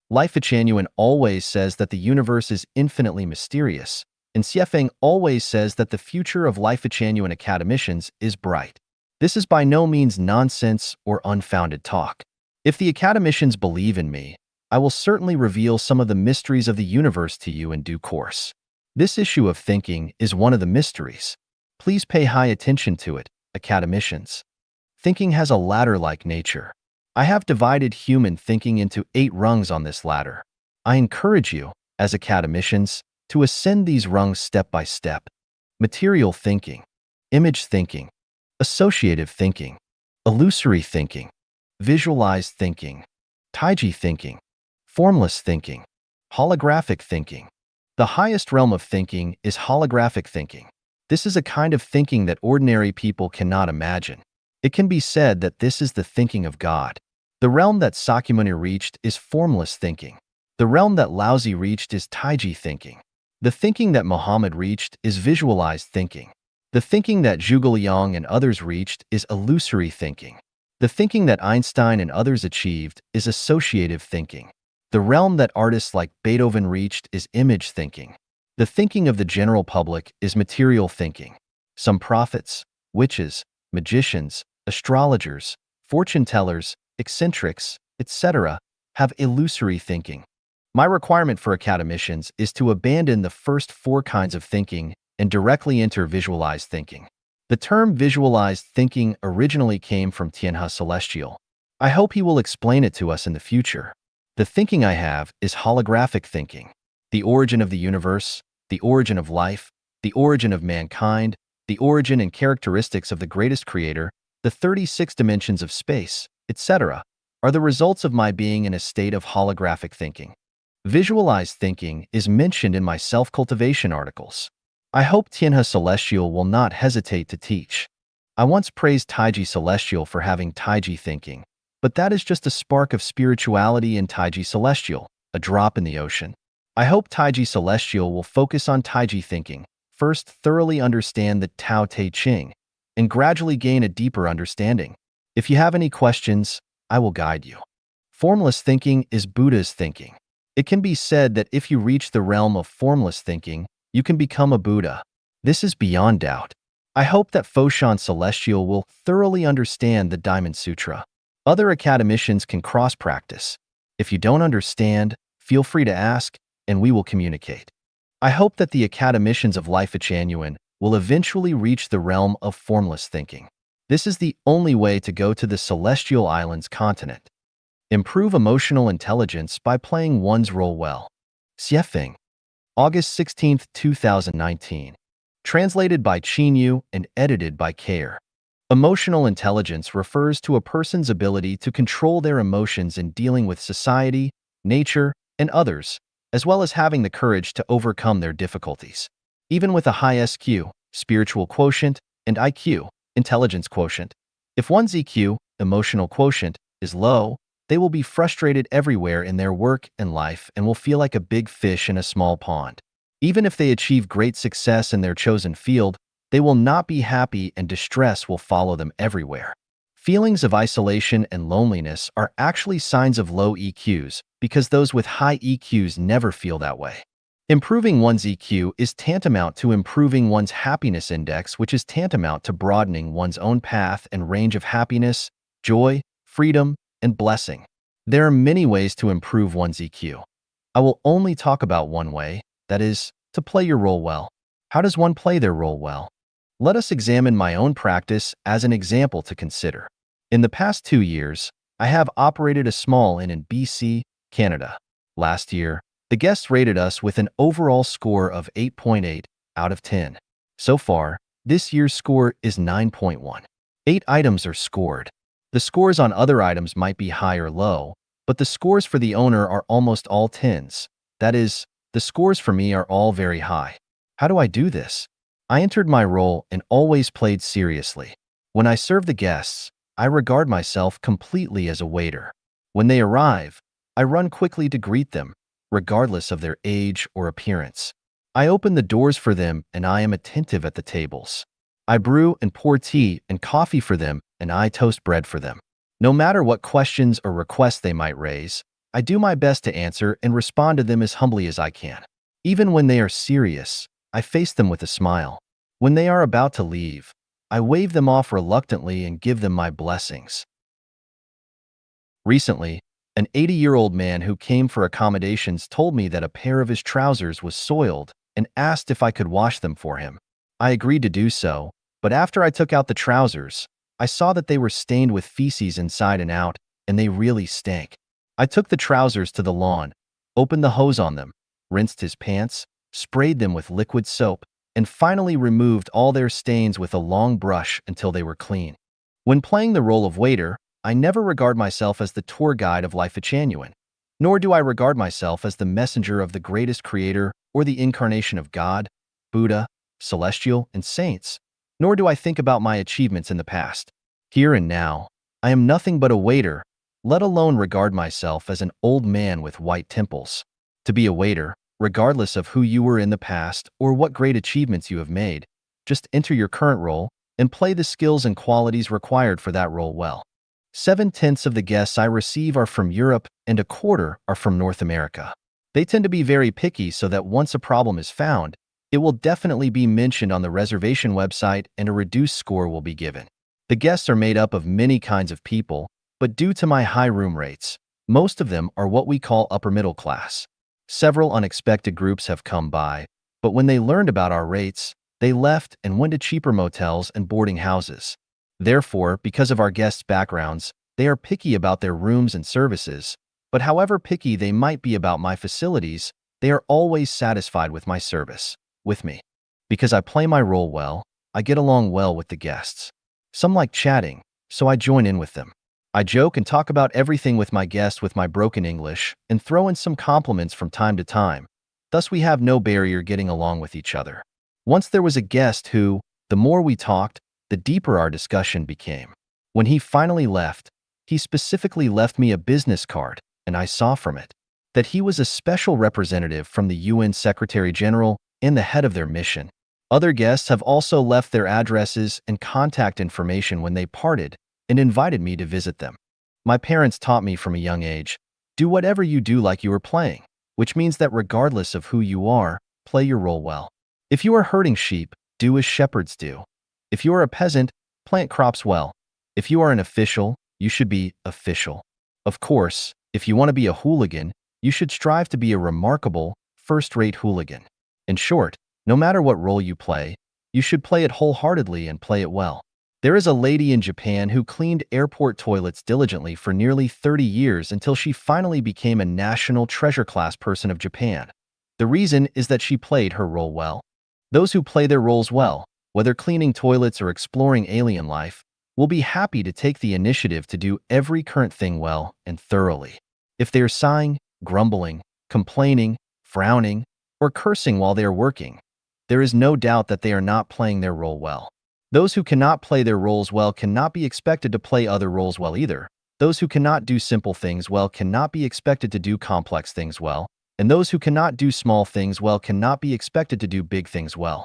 Life Genuine always says that the universe is infinitely mysterious, and Xiefeng always says that the future of Life Genuine academicians is bright. This is by no means nonsense or unfounded talk. If the academicians believe in me, I will certainly reveal some of the mysteries of the universe to you in due course. This issue of thinking is one of the mysteries. Please pay high attention to it, academicians. Thinking has a ladder-like nature. I have divided human thinking into 8 rungs on this ladder. I encourage you, as academicians, to ascend these rungs step by step. Material thinking, image thinking, associative thinking, illusory thinking, visualized thinking, taiji thinking, formless thinking, holographic thinking, The highest realm of thinking is holographic thinking. This is a kind of thinking that ordinary people cannot imagine. It can be said that this is the thinking of God. The realm that Sakyamuni reached is formless thinking. The realm that Laozi reached is Taiji thinking. The thinking that Muhammad reached is visualized thinking. The thinking that Zhuge Liang and others reached is illusory thinking. The thinking that Einstein and others achieved is associative thinking. The realm that artists like Beethoven reached is image thinking. The thinking of the general public is material thinking. Some prophets, witches, magicians, astrologers, fortune tellers, eccentrics, etc., have illusory thinking. My requirement for academicians is to abandon the first four kinds of thinking and directly enter visualized thinking. The term visualized thinking originally came from Tianhe Celestial. I hope he will explain it to us in the future. The thinking I have is holographic thinking. The origin of the universe, the origin of life, the origin of mankind, the origin and characteristics of the greatest creator, the 36 dimensions of space, etc., are the results of my being in a state of holographic thinking. Visualized thinking is mentioned in my self-cultivation articles. I hope Tianhe Celestial will not hesitate to teach. I once praised Taiji Celestial for having Taiji thinking, but that is just a spark of spirituality in Taiji Celestial, a drop in the ocean. I hope Taiji Celestial will focus on Taiji thinking, first thoroughly understand the Tao Te Ching, and gradually gain a deeper understanding. If you have any questions, I will guide you. Formless thinking is Buddha's thinking. It can be said that if you reach the realm of formless thinking, you can become a Buddha. This is beyond doubt. I hope that Foshan Celestial will thoroughly understand the Diamond Sutra. Other academicians can cross-practice. If you don't understand, feel free to ask, and we will communicate. I hope that the academicians of Life Genuine will eventually reach the realm of formless thinking. This is the only way to go to the Celestial Islands continent. Improve emotional intelligence by playing one's role well. Xiefeng. August 16, 2019. Translated by Qinyu and edited by Care. Emotional intelligence refers to a person's ability to control their emotions in dealing with society, nature, and others, as well as having the courage to overcome their difficulties. Even with a high SQ, spiritual quotient, and IQ, intelligence quotient, if one's EQ, emotional quotient, is low, they will be frustrated everywhere in their work and life and will feel like a big fish in a small pond. Even if they achieve great success in their chosen field, they will not be happy and distress will follow them everywhere. Feelings of isolation and loneliness are actually signs of low EQs because those with high EQs never feel that way. Improving one's EQ is tantamount to improving one's happiness index, which is tantamount to broadening one's own path and range of happiness, joy, freedom, and blessing. There are many ways to improve one's EQ. I will only talk about one way, that is, to play your role well. How does one play their role well? Let us examine my own practice as an example to consider. In the past 2 years, I have operated a small inn in BC, Canada. Last year, the guests rated us with an overall score of 8.8 out of 10. So far, this year's score is 9.1. 8 items are scored. The scores on other items might be high or low, but the scores for the owner are almost all 10s. That is, the scores for me are all very high. How do I do this? I entered my role and always played seriously. When I serve the guests, I regard myself completely as a waiter. When they arrive, I run quickly to greet them, regardless of their age or appearance. I open the doors for them and I am attentive at the tables. I brew and pour tea and coffee for them and I toast bread for them. No matter what questions or requests they might raise, I do my best to answer and respond to them as humbly as I can. Even when they are serious, I face them with a smile. When they are about to leave, I wave them off reluctantly and give them my blessings. Recently, an 80-year-old man who came for accommodations told me that a pair of his trousers was soiled and asked if I could wash them for him. I agreed to do so, but after I took out the trousers, I saw that they were stained with feces inside and out, and they really stank. I took the trousers to the lawn, opened the hose on them, rinsed his pants, sprayed them with liquid soap, and finally removed all their stains with a long brush until they were clean. When playing the role of waiter, I never regard myself as the tour guide of Life Genuine. Nor do I regard myself as the messenger of the greatest creator or the incarnation of God, Buddha, celestial, and saints. Nor do I think about my achievements in the past. Here and now, I am nothing but a waiter, let alone regard myself as an old man with white temples. To be a waiter, regardless of who you were in the past or what great achievements you have made, just enter your current role and play the skills and qualities required for that role well. 7/10 of the guests I receive are from Europe and a quarter are from North America. They tend to be very picky so that once a problem is found, it will definitely be mentioned on the reservation website and a reduced score will be given. The guests are made up of many kinds of people, but due to my high room rates, most of them are what we call upper middle class. Several unexpected groups have come by, but when they learned about our rates, they left and went to cheaper motels and boarding houses. Therefore, because of our guests' backgrounds, they are picky about their rooms and services, but however picky they might be about my facilities, they are always satisfied with my service, with me. Because I play my role well, I get along well with the guests. Some like chatting, so I join in with them. I joke and talk about everything with my guest with my broken English and throw in some compliments from time to time. Thus, we have no barrier getting along with each other. Once there was a guest who, the more we talked, the deeper our discussion became. When he finally left, he specifically left me a business card, and I saw from it that he was a special representative from the UN Secretary General and the head of their mission. Other guests have also left their addresses and contact information when they parted and invited me to visit them. My parents taught me from a young age, do whatever you do like you were playing, which means that regardless of who you are, play your role well. If you are herding sheep, do as shepherds do. If you are a peasant, plant crops well. If you are an official, you should be official. Of course, if you want to be a hooligan, you should strive to be a remarkable, first-rate hooligan. In short, no matter what role you play, you should play it wholeheartedly and play it well. There is a lady in Japan who cleaned airport toilets diligently for nearly 30 years until she finally became a national treasure class person of Japan. The reason is that she played her role well. Those who play their roles well, whether cleaning toilets or exploring alien life, will be happy to take the initiative to do every current thing well and thoroughly. If they are sighing, grumbling, complaining, frowning, or cursing while they are working, there is no doubt that they are not playing their role well. Those who cannot play their roles well cannot be expected to play other roles well either. Those who cannot do simple things well cannot be expected to do complex things well, and those who cannot do small things well cannot be expected to do big things well.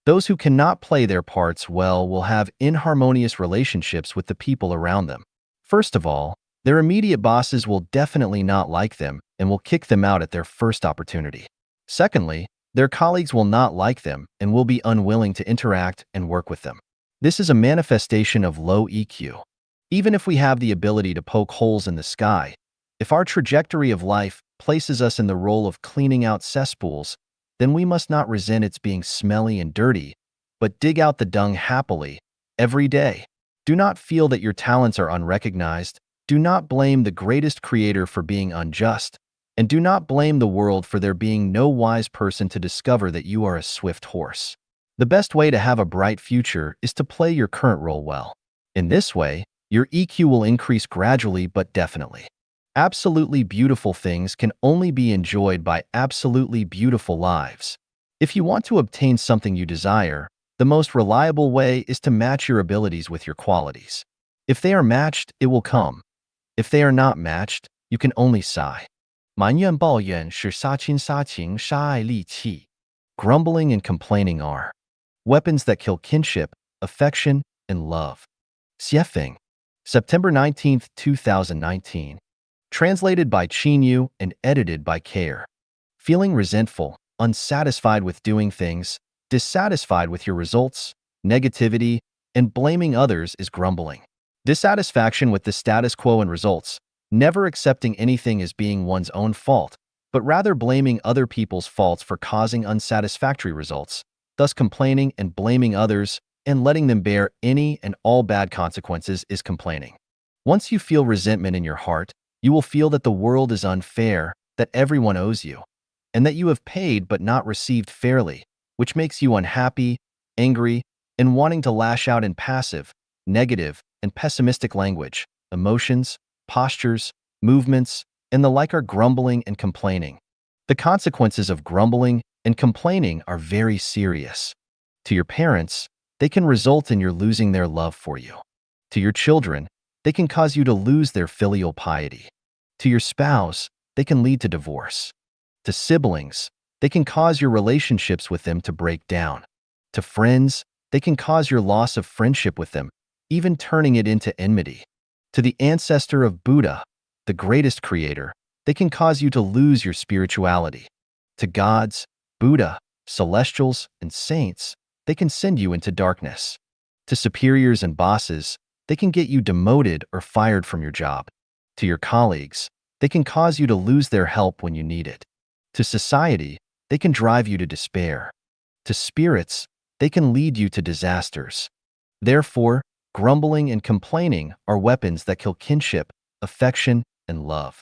Those who cannot play their parts well will have inharmonious relationships with the people around them. First of all, their immediate bosses will definitely not like them and will kick them out at their first opportunity. Secondly, their colleagues will not like them and will be unwilling to interact and work with them. This is a manifestation of low EQ. Even if we have the ability to poke holes in the sky, if our trajectory of life places us in the role of cleaning out cesspools, then we must not resent its being smelly and dirty, but dig out the dung happily, every day. Do not feel that your talents are unrecognized. Do not blame the greatest creator for being unjust. And do not blame the world for there being no wise person to discover that you are a swift horse. The best way to have a bright future is to play your current role well. In this way, your EQ will increase gradually but definitely. Absolutely beautiful things can only be enjoyed by absolutely beautiful lives. If you want to obtain something you desire, the most reliable way is to match your abilities with your qualities. If they are matched, it will come. If they are not matched, you can only sigh. 埋怨抱怨是杀亲杀情杀爱利器. Grumbling and complaining are weapons that kill kinship, affection, and love. Xiefeng, September 19, 2019. Translated by Qinyu and edited by Care. Feeling resentful, unsatisfied with doing things, dissatisfied with your results, negativity, and blaming others is grumbling. Dissatisfaction with the status quo and results, never accepting anything as being one's own fault, but rather blaming other people's faults for causing unsatisfactory results, thus complaining and blaming others and letting them bear any and all bad consequences is complaining. Once you feel resentment in your heart, you will feel that the world is unfair, that everyone owes you, and that you have paid but not received fairly, which makes you unhappy, angry, and wanting to lash out in passive, negative, and pessimistic language, emotions, postures, movements, and the like are grumbling and complaining. The consequences of grumbling and complaining are very serious. To your parents, they can result in your losing their love for you. To your children, they can cause you to lose their filial piety. To your spouse, they can lead to divorce. To siblings, they can cause your relationships with them to break down. To friends, they can cause your loss of friendship with them, even turning it into enmity. To the ancestor of Buddha, the greatest creator, they can cause you to lose your spirituality. To gods, Buddha, celestials, and saints, they can send you into darkness. To superiors and bosses, they can get you demoted or fired from your job. To your colleagues, they can cause you to lose their help when you need it. To society, they can drive you to despair. To spirits, they can lead you to disasters. Therefore, grumbling and complaining are weapons that kill kinship, affection, and love.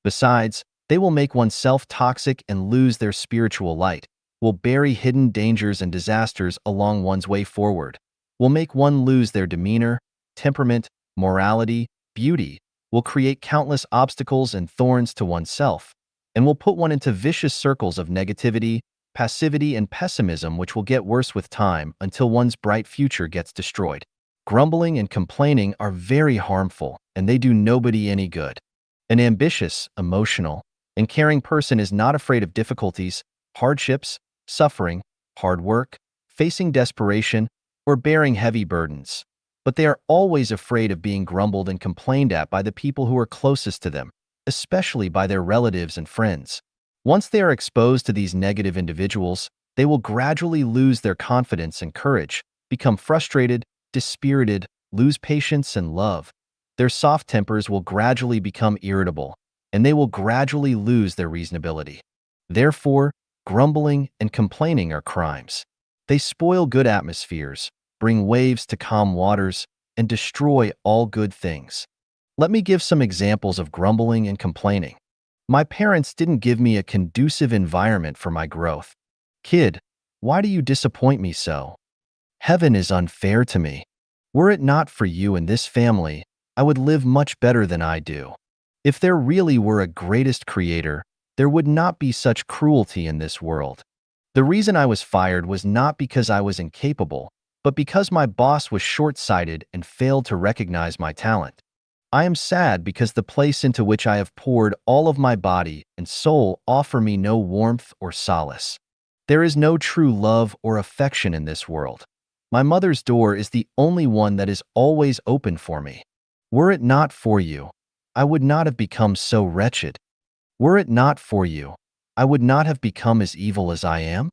Besides, they will make oneself toxic and lose their spiritual light, will bury hidden dangers and disasters along one's way forward, will make one lose their demeanor, temperament, morality, beauty, will create countless obstacles and thorns to oneself, and will put one into vicious circles of negativity, passivity, and pessimism which will get worse with time until one's bright future gets destroyed. Grumbling and complaining are very harmful, and they do nobody any good. An ambitious, emotional, and caring person is not afraid of difficulties, hardships, suffering, hard work, facing desperation, or bearing heavy burdens. But they are always afraid of being grumbled and complained at by the people who are closest to them, especially by their relatives and friends. Once they are exposed to these negative individuals, they will gradually lose their confidence and courage, become frustrated, dispirited, lose patience and love. Their soft tempers will gradually become irritable, and they will gradually lose their reasonability. Therefore, grumbling and complaining are crimes. They spoil good atmospheres, bring waves to calm waters, and destroy all good things. Let me give some examples of grumbling and complaining. My parents didn't give me a conducive environment for my growth. Kid, why do you disappoint me so? Heaven is unfair to me. Were it not for you and this family, I would live much better than I do. If there really were a greatest creator, there would not be such cruelty in this world. The reason I was fired was not because I was incapable, but because my boss was short-sighted and failed to recognize my talent. I am sad because the place into which I have poured all of my body and soul offer me no warmth or solace. There is no true love or affection in this world. My mother's door is the only one that is always open for me. Were it not for you, I would not have become so wretched. Were it not for you, I would not have become as evil as I am.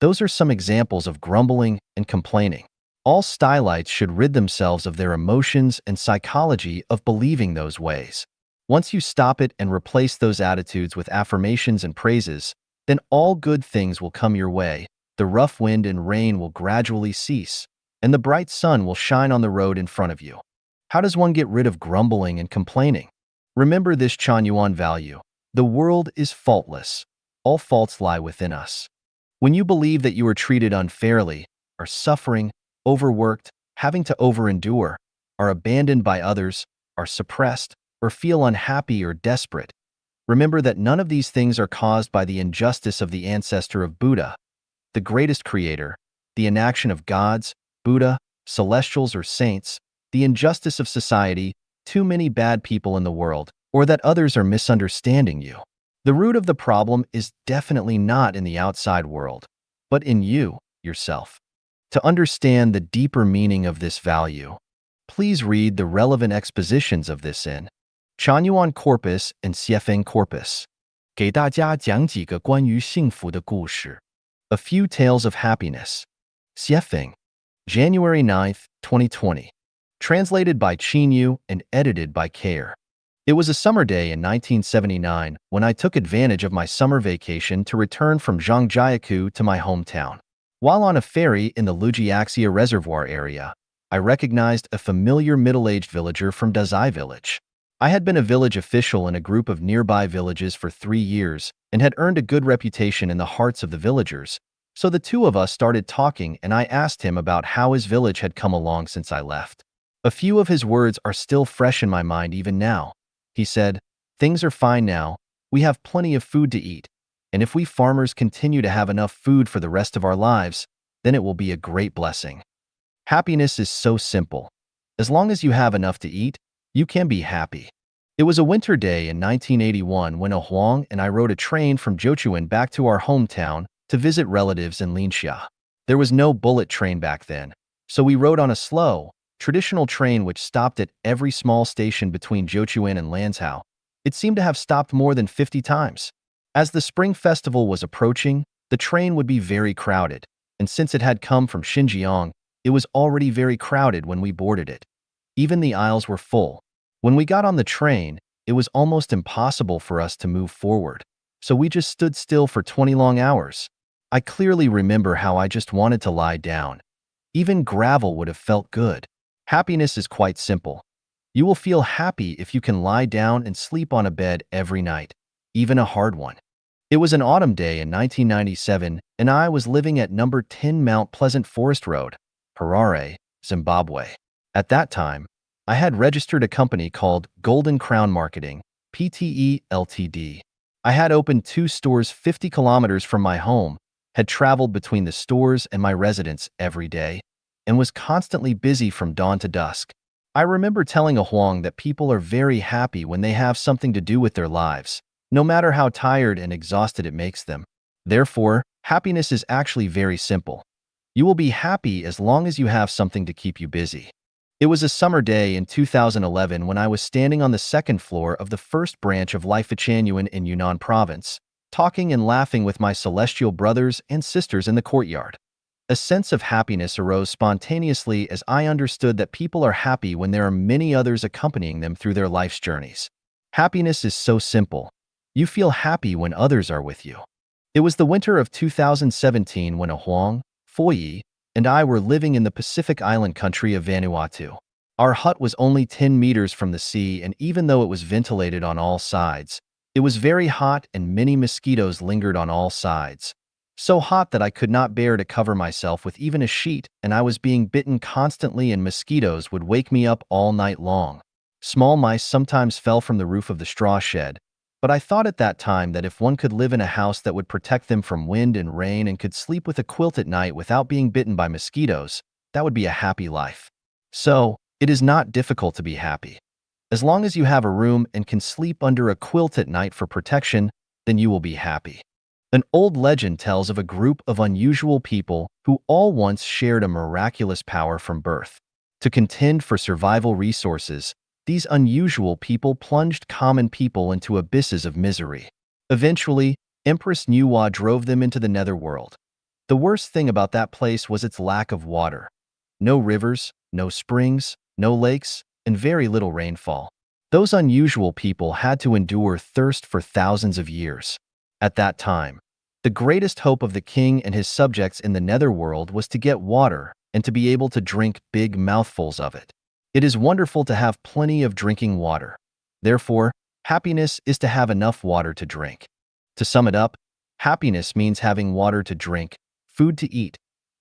Those are some examples of grumbling and complaining. All stylites should rid themselves of their emotions and psychology of believing those ways. Once you stop it and replace those attitudes with affirmations and praises, then all good things will come your way, the rough wind and rain will gradually cease, and the bright sun will shine on the road in front of you. How does one get rid of grumbling and complaining? Remember this Chanyuan value. The world is faultless. All faults lie within us. When you believe that you are treated unfairly, are suffering, overworked, having to overendure, are abandoned by others, are suppressed, or feel unhappy or desperate, remember that none of these things are caused by the injustice of the ancestor of Buddha, the greatest creator, the inaction of gods, Buddha, celestials, or saints, the injustice of society, too many bad people in the world, or that others are misunderstanding you. The root of the problem is definitely not in the outside world, but in you, yourself. To understand the deeper meaning of this value, please read the relevant expositions of this in Chanyuan Corpus and Xiefeng Corpus. 给大家讲几个关于幸福的故事. A Few Tales of Happiness. Xiefeng. January 9th, 2020. Translated by Qinyu and edited by Care. It was a summer day in 1979 when I took advantage of my summer vacation to return from Zhangjiakou to my hometown. While on a ferry in the Lujiaxia Reservoir area, I recognized a familiar middle-aged villager from Dazai village. I had been a village official in a group of nearby villages for 3 years and had earned a good reputation in the hearts of the villagers, so the two of us started talking and I asked him about how his village had come along since I left. A few of his words are still fresh in my mind even now. He said, Things are fine now. We have plenty of food to eat. And if we farmers continue to have enough food for the rest of our lives, then it will be a great blessing. Happiness is so simple. As long as you have enough to eat, you can be happy. It was a winter day in 1981 when Huang and I rode a train from Zhochuan back to our hometown to visit relatives in Linxia. There was no bullet train back then, so we rode on a slow, traditional train which stopped at every small station between Zhochuan and Lanzhou. It seemed to have stopped more than 50 times. As the Spring Festival was approaching, the train would be very crowded, and since it had come from Xinjiang, it was already very crowded when we boarded it. Even the aisles were full. When we got on the train, it was almost impossible for us to move forward, so we just stood still for 20 long hours. I clearly remember how I just wanted to lie down. Even gravel would have felt good. Happiness is quite simple. You will feel happy if you can lie down and sleep on a bed every night, even a hard one. It was an autumn day in 1997, and I was living at number 10 Mount Pleasant Forest Road, Harare, Zimbabwe. At that time, I had registered a company called Golden Crown Marketing, PTE Ltd. I had opened 2 stores 50 kilometers from my home, had traveled between the stores and my residence every day, and was constantly busy from dawn to dusk. I remember telling Huang that people are very happy when they have something to do with their lives, no matter how tired and exhausted it makes them. Therefore, happiness is actually very simple. You will be happy as long as you have something to keep you busy. It was a summer day in 2011 when I was standing on the second floor of the first branch of Lifuchanuan in Yunnan province, talking and laughing with my celestial brothers and sisters in the courtyard. A sense of happiness arose spontaneously as I understood that people are happy when there are many others accompanying them through their life's journeys. Happiness is so simple. You feel happy when others are with you. It was the winter of 2017 when Huang, Foyi, and I were living in the Pacific island country of Vanuatu. Our hut was only 10 meters from the sea, and even though it was ventilated on all sides, it was very hot and many mosquitoes lingered on all sides. So hot that I could not bear to cover myself with even a sheet, and I was being bitten constantly and mosquitoes would wake me up all night long. Small mice sometimes fell from the roof of the straw shed, but I thought at that time that if one could live in a house that would protect them from wind and rain and could sleep with a quilt at night without being bitten by mosquitoes, that would be a happy life. So, it is not difficult to be happy. As long as you have a room and can sleep under a quilt at night for protection, then you will be happy. An old legend tells of a group of unusual people who all once shared a miraculous power from birth. To contend for survival resources, these unusual people plunged common people into abysses of misery. Eventually, Empress Nuwa drove them into the netherworld. The worst thing about that place was its lack of water. No rivers, no springs, no lakes, and very little rainfall. Those unusual people had to endure thirst for thousands of years. At that time, the greatest hope of the king and his subjects in the netherworld was to get water and to be able to drink big mouthfuls of it. It is wonderful to have plenty of drinking water. Therefore, happiness is to have enough water to drink. To sum it up, happiness means having water to drink, food to eat,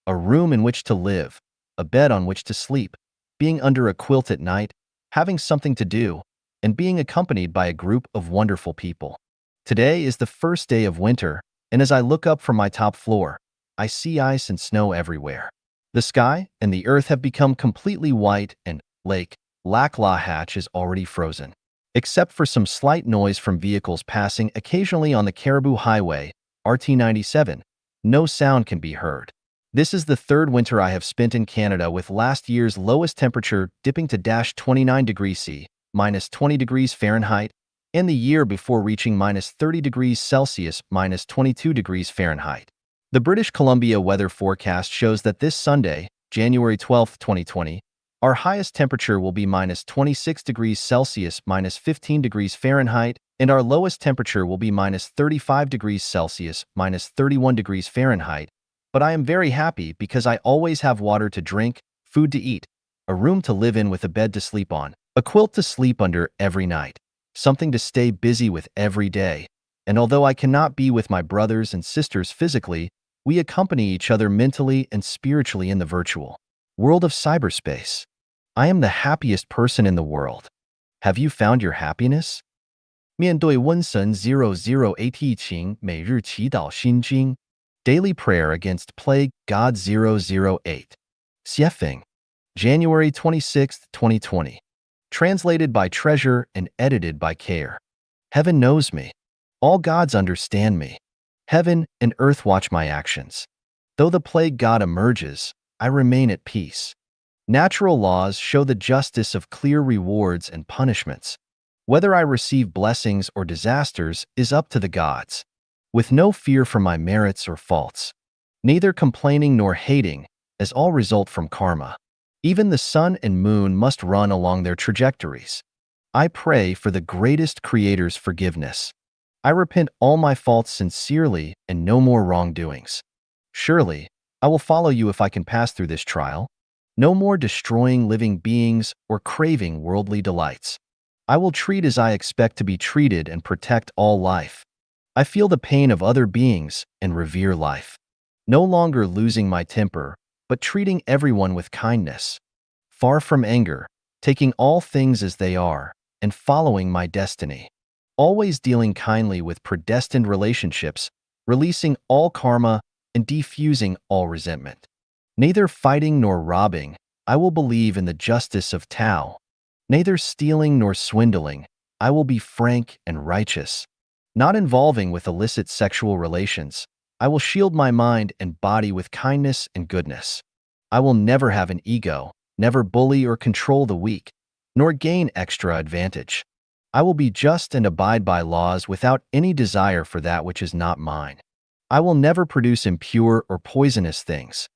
a room in which to live, a bed on which to sleep, being under a quilt at night, having something to do, and being accompanied by a group of wonderful people. Today is the first day of winter, and as I look up from my top floor, I see ice and snow everywhere. The sky and the earth have become completely white, and Lake Laklahatch is already frozen. Except for some slight noise from vehicles passing occasionally on the Caribou Highway, RT97, no sound can be heard. This is the third winter I have spent in Canada, with last year's lowest temperature dipping to -29 degrees C, -20 degrees Fahrenheit, and the year before reaching -30 degrees Celsius, -22 degrees Fahrenheit. The British Columbia weather forecast shows that this Sunday, January 12, 2020, our highest temperature will be -26 degrees Celsius, -15 degrees Fahrenheit, and our lowest temperature will be -35 degrees Celsius, -31 degrees Fahrenheit. But I am very happy because I always have water to drink, food to eat, a room to live in with a bed to sleep on, a quilt to sleep under every night, something to stay busy with every day. And although I cannot be with my brothers and sisters physically, we accompany each other mentally and spiritually in the virtual world of cyberspace. I am the happiest person in the world. Have you found your happiness? 面对瘟神008疫情，每日祈祷心经 Daily Prayer Against Plague God 008 Xiefeng January 26, 2020 Translated by Treasure and edited by Care. Heaven knows me. All gods understand me. Heaven and earth watch my actions. Though the plague god emerges, I remain at peace. Natural laws show the justice of clear rewards and punishments. Whether I receive blessings or disasters is up to the gods, with no fear for my merits or faults. Neither complaining nor hating, as all result from karma. Even the sun and moon must run along their trajectories. I pray for the greatest Creator's forgiveness. I repent all my faults sincerely and no more wrongdoings. Surely, I will follow you if I can pass through this trial. No more destroying living beings or craving worldly delights. I will treat as I expect to be treated and protect all life. I feel the pain of other beings and revere life. No longer losing my temper, but treating everyone with kindness. Far from anger, taking all things as they are, and following my destiny. Always dealing kindly with predestined relationships, releasing all karma, and defusing all resentment. Neither fighting nor robbing, I will believe in the justice of Tao. Neither stealing nor swindling, I will be frank and righteous. Not involving with illicit sexual relations, I will shield my mind and body with kindness and goodness. I will never have an ego, never bully or control the weak, nor gain extra advantage. I will be just and abide by laws without any desire for that which is not mine. I will never produce impure or poisonous things.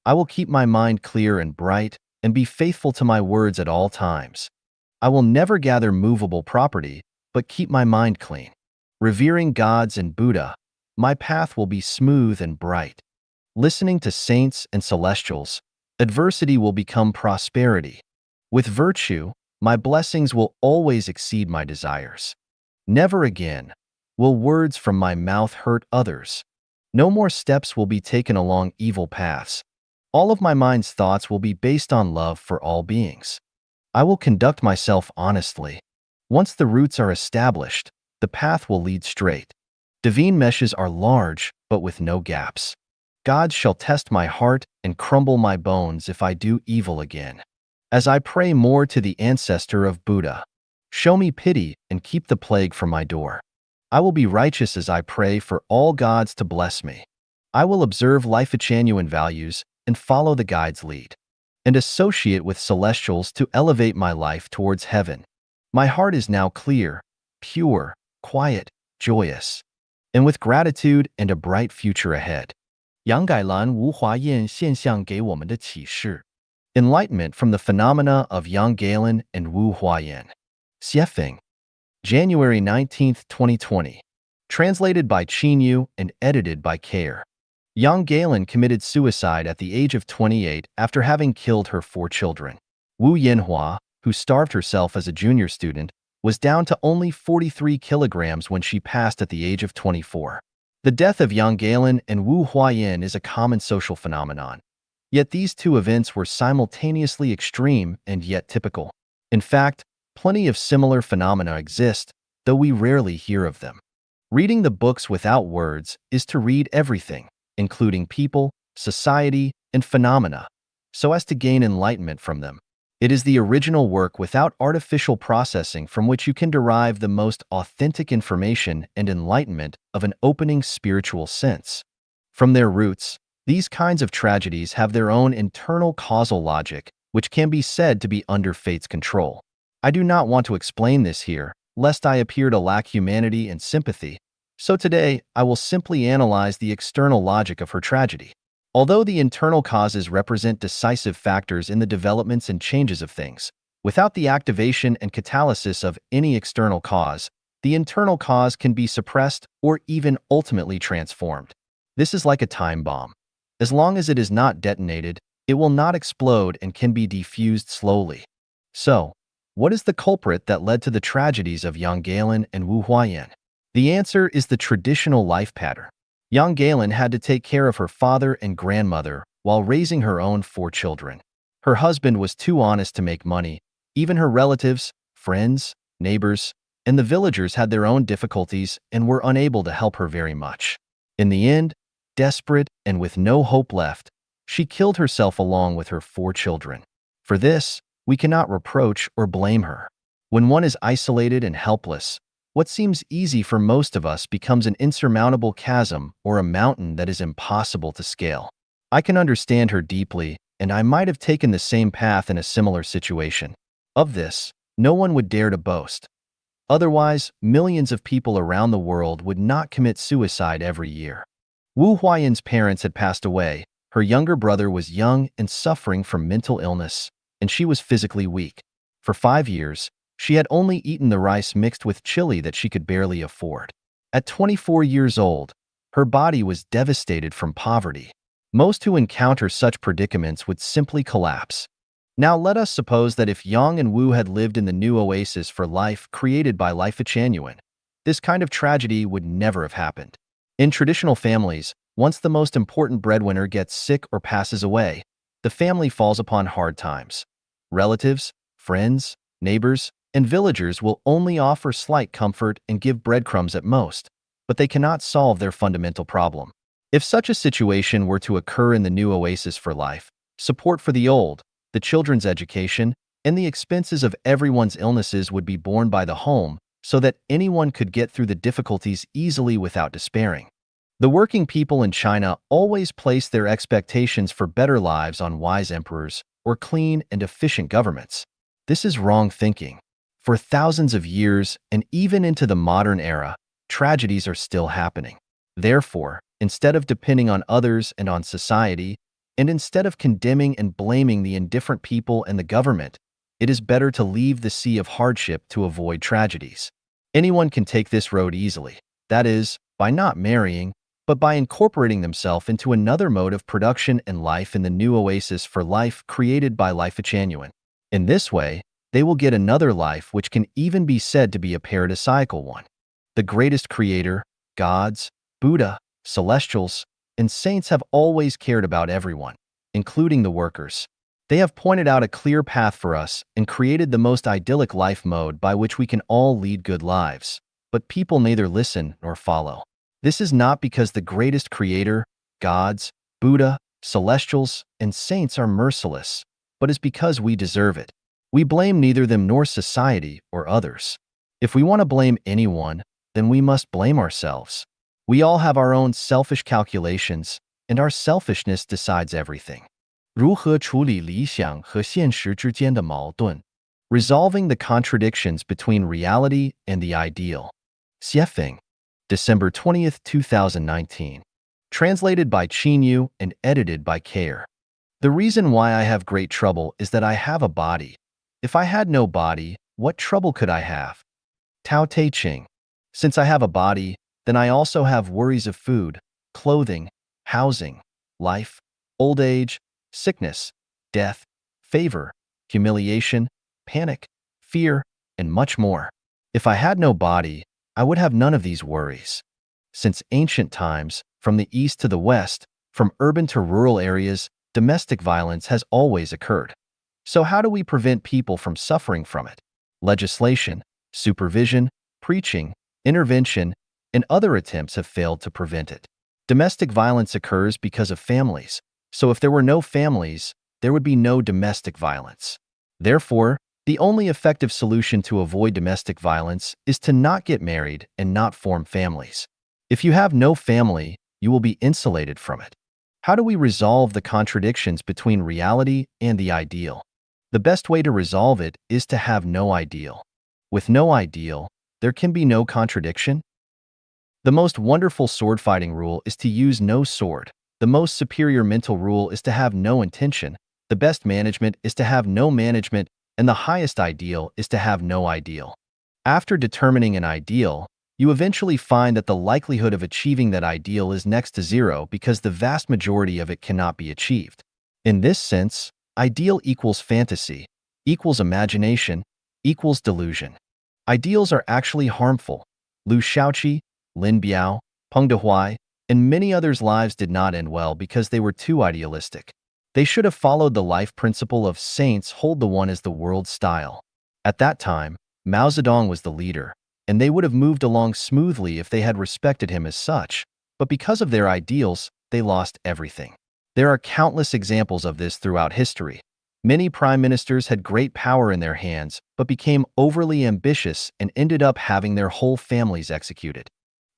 I will keep my mind clear and bright and be faithful to my words at all times. I will never gather movable property, but keep my mind clean. Revering gods and Buddha, my path will be smooth and bright. Listening to saints and celestials, adversity will become prosperity. With virtue, my blessings will always exceed my desires. Never again will words from my mouth hurt others. No more steps will be taken along evil paths. All of my mind's thoughts will be based on love for all beings. I will conduct myself honestly. Once the roots are established, the path will lead straight. Divine meshes are large, but with no gaps. God shall test my heart and crumble my bones if I do evil again. As I pray more to the ancestor of Buddha, show me pity and keep the plague from my door. I will be righteous as I pray for all gods to bless me. I will observe Life-genuine values and follow the guide's lead, and associate with celestials to elevate my life towards heaven. My heart is now clear, pure, quiet, joyous, and with gratitude and a bright future ahead. 杨改兰无华焰现象给我们的启示 Enlightenment from the phenomena of Yang Galen and Wu Huayan. Xiefeng January 19, 2020 Translated by Qinyu and edited by Care. Yang Galen committed suicide at the age of 28 after having killed her 4 children. Wu Yanhua, who starved herself as a junior student, was down to only 43 kilograms when she passed at the age of 24. The death of Yang Galen and Wu Huayan is a common social phenomenon. Yet these two events were simultaneously extreme and yet typical. In fact, plenty of similar phenomena exist, though we rarely hear of them. Reading the books without words is to read everything, including people, society, and phenomena, so as to gain enlightenment from them. It is the original work without artificial processing from which you can derive the most authentic information and enlightenment of an opening spiritual sense. From their roots, these kinds of tragedies have their own internal causal logic, which can be said to be under fate's control. I do not want to explain this here, lest I appear to lack humanity and sympathy, so today I will simply analyze the external logic of her tragedy. Although the internal causes represent decisive factors in the developments and changes of things, without the activation and catalysis of any external cause, the internal cause can be suppressed or even ultimately transformed. This is like a time bomb. As long as it is not detonated, it will not explode and can be diffused slowly. So, what is the culprit that led to the tragedies of Yang Galen and Wu Huayan? The answer is the traditional life pattern. Yang Galen had to take care of her father and grandmother while raising her own 4 children. Her husband was too honest to make money. Even her relatives, friends, neighbors, and the villagers had their own difficulties and were unable to help her very much. In the end, desperate and with no hope left, she killed herself along with her 4 children. For this, we cannot reproach or blame her. When one is isolated and helpless, what seems easy for most of us becomes an insurmountable chasm or a mountain that is impossible to scale. I can understand her deeply, and I might have taken the same path in a similar situation. Of this, no one would dare to boast. Otherwise, millions of people around the world would not commit suicide every year. Wu Huayan's parents had passed away, her younger brother was young and suffering from mental illness, and she was physically weak. For 5 years, she had only eaten the rice mixed with chili that she could barely afford. At 24 years old, her body was devastated from poverty. Most who encounter such predicaments would simply collapse. Now let us suppose that if Yang and Wu had lived in the new oasis for life created by Life Genuine, this kind of tragedy would never have happened. In traditional families, once the most important breadwinner gets sick or passes away, the family falls upon hard times. Relatives, friends, neighbors, and villagers will only offer slight comfort and give breadcrumbs at most, but they cannot solve their fundamental problem. If such a situation were to occur in the new oasis for life, support for the old, the children's education, and the expenses of everyone's illnesses would be borne by the home so that anyone could get through the difficulties easily without despairing. The working people in China always place their expectations for better lives on wise emperors or clean and efficient governments. This is wrong thinking. For thousands of years and even into the modern era, tragedies are still happening. Therefore, instead of depending on others and on society, and instead of condemning and blaming the indifferent people and the government, it is better to leave the sea of hardship to avoid tragedies. Anyone can take this road easily, that is, by not marrying, but by incorporating themselves into another mode of production and life in the new oasis for life created by Life Genuine. In this way, they will get another life which can even be said to be a paradisiacal one. The greatest creator, gods, Buddha, celestials, and saints have always cared about everyone, including the workers. They have pointed out a clear path for us and created the most idyllic life mode by which we can all lead good lives, but people neither listen nor follow. This is not because the greatest creator, gods, Buddha, celestials, and saints are merciless, but is because we deserve it. We blame neither them nor society or others. If we want to blame anyone, then we must blame ourselves. We all have our own selfish calculations, and our selfishness decides everything. 如何处理理想和现实之间的矛盾? Resolving the contradictions between reality and the ideal. Xiefeng, December 20th, 2019. Translated by Qin Yu and edited by Kair. The reason why I have great trouble is that I have a body. If I had no body, what trouble could I have? Tao Te Ching. Since I have a body, then I also have worries of food, clothing, housing, life, old age, sickness, death, favor, humiliation, panic, fear, and much more. If I had no body, I would have none of these worries. Since ancient times, from the east to the west, from urban to rural areas, domestic violence has always occurred. So how do we prevent people from suffering from it? Legislation, supervision, preaching, intervention, and other attempts have failed to prevent it. Domestic violence occurs because of families. So if there were no families, there would be no domestic violence. Therefore, the only effective solution to avoid domestic violence is to not get married and not form families. If you have no family, you will be insulated from it. How do we resolve the contradictions between reality and the ideal? The best way to resolve it is to have no ideal. With no ideal, there can be no contradiction. The most wonderful sword-fighting rule is to use no sword. The most superior mental rule is to have no intention. The best management is to have no management, and the highest ideal is to have no ideal. After determining an ideal, you eventually find that the likelihood of achieving that ideal is next to zero because the vast majority of it cannot be achieved. In this sense, ideal equals fantasy, equals imagination, equals delusion. Ideals are actually harmful. Liu Shaoqi, Lin Biao, Peng Dehuai, and many others' lives did not end well because they were too idealistic. They should have followed the life principle of saints hold the one as the world style. At that time, Mao Zedong was the leader, and they would have moved along smoothly if they had respected him as such, but because of their ideals, they lost everything. There are countless examples of this throughout history. Many prime ministers had great power in their hands, but became overly ambitious and ended up having their whole families executed.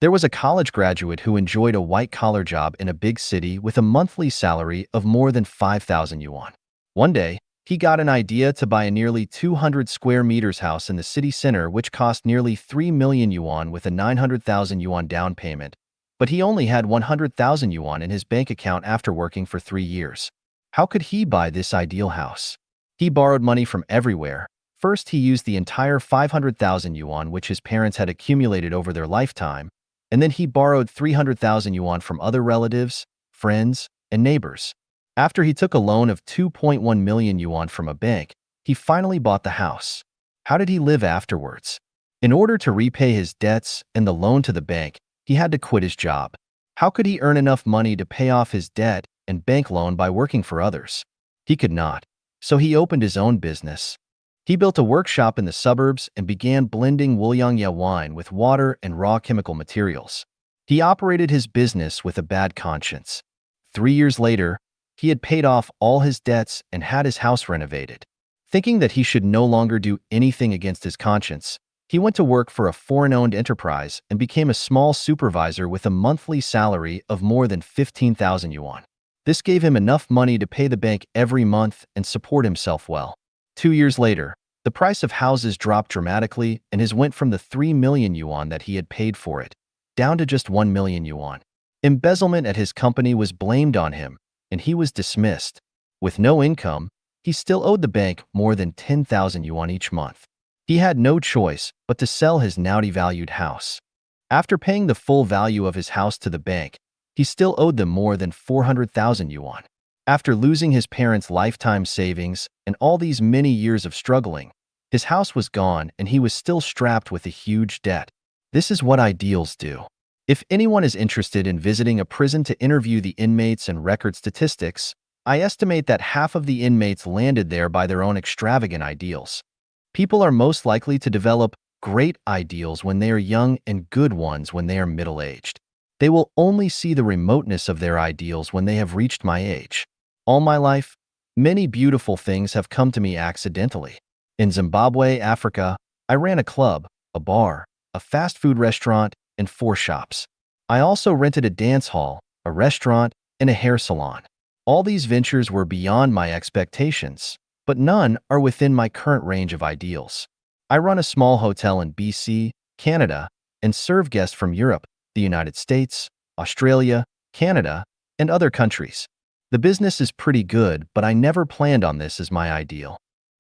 There was a college graduate who enjoyed a white-collar job in a big city with a monthly salary of more than 5,000 yuan. One day, he got an idea to buy a nearly 200 square meters house in the city center which cost nearly 3 million yuan with a 900,000 yuan down payment, but he only had 100,000 yuan in his bank account after working for 3 years. How could he buy this ideal house? He borrowed money from everywhere. First, he used the entire 500,000 yuan which his parents had accumulated over their lifetime, and then he borrowed 300,000 yuan from other relatives, friends, and neighbors. After he took a loan of 2.1 million yuan from a bank, he finally bought the house. How did he live afterwards? In order to repay his debts and the loan to the bank, he had to quit his job. How could he earn enough money to pay off his debt and bank loan by working for others? He could not, so he opened his own business. He built a workshop in the suburbs and began blending Wuliangye wine with water and raw chemical materials. He operated his business with a bad conscience. 3 years later, he had paid off all his debts and had his house renovated. Thinking that he should no longer do anything against his conscience, he went to work for a foreign-owned enterprise and became a small supervisor with a monthly salary of more than 15,000 yuan. This gave him enough money to pay the bank every month and support himself well. 2 years later, the price of houses dropped dramatically and his went from the 3 million yuan that he had paid for it, down to just 1 million yuan. Embezzlement at his company was blamed on him, and he was dismissed. With no income, he still owed the bank more than 10,000 yuan each month. He had no choice but to sell his now devalued house. After paying the full value of his house to the bank, he still owed them more than 400,000 yuan. After losing his parents' lifetime savings and all these many years of struggling, his house was gone and he was still strapped with a huge debt. This is what ideals do. If anyone is interested in visiting a prison to interview the inmates and record statistics, I estimate that half of the inmates landed there by their own extravagant ideals. People are most likely to develop great ideals when they are young and good ones when they are middle-aged. They will only see the remoteness of their ideals when they have reached my age. All my life, many beautiful things have come to me accidentally. In Zimbabwe, Africa, I ran a club, a bar, a fast food restaurant, and 4 shops. I also rented a dance hall, a restaurant, and a hair salon. All these ventures were beyond my expectations, but none are within my current range of ideals. I run a small hotel in BC, Canada, and serve guests from Europe, the United States, Australia, Canada, and other countries. The business is pretty good, but I never planned on this as my ideal.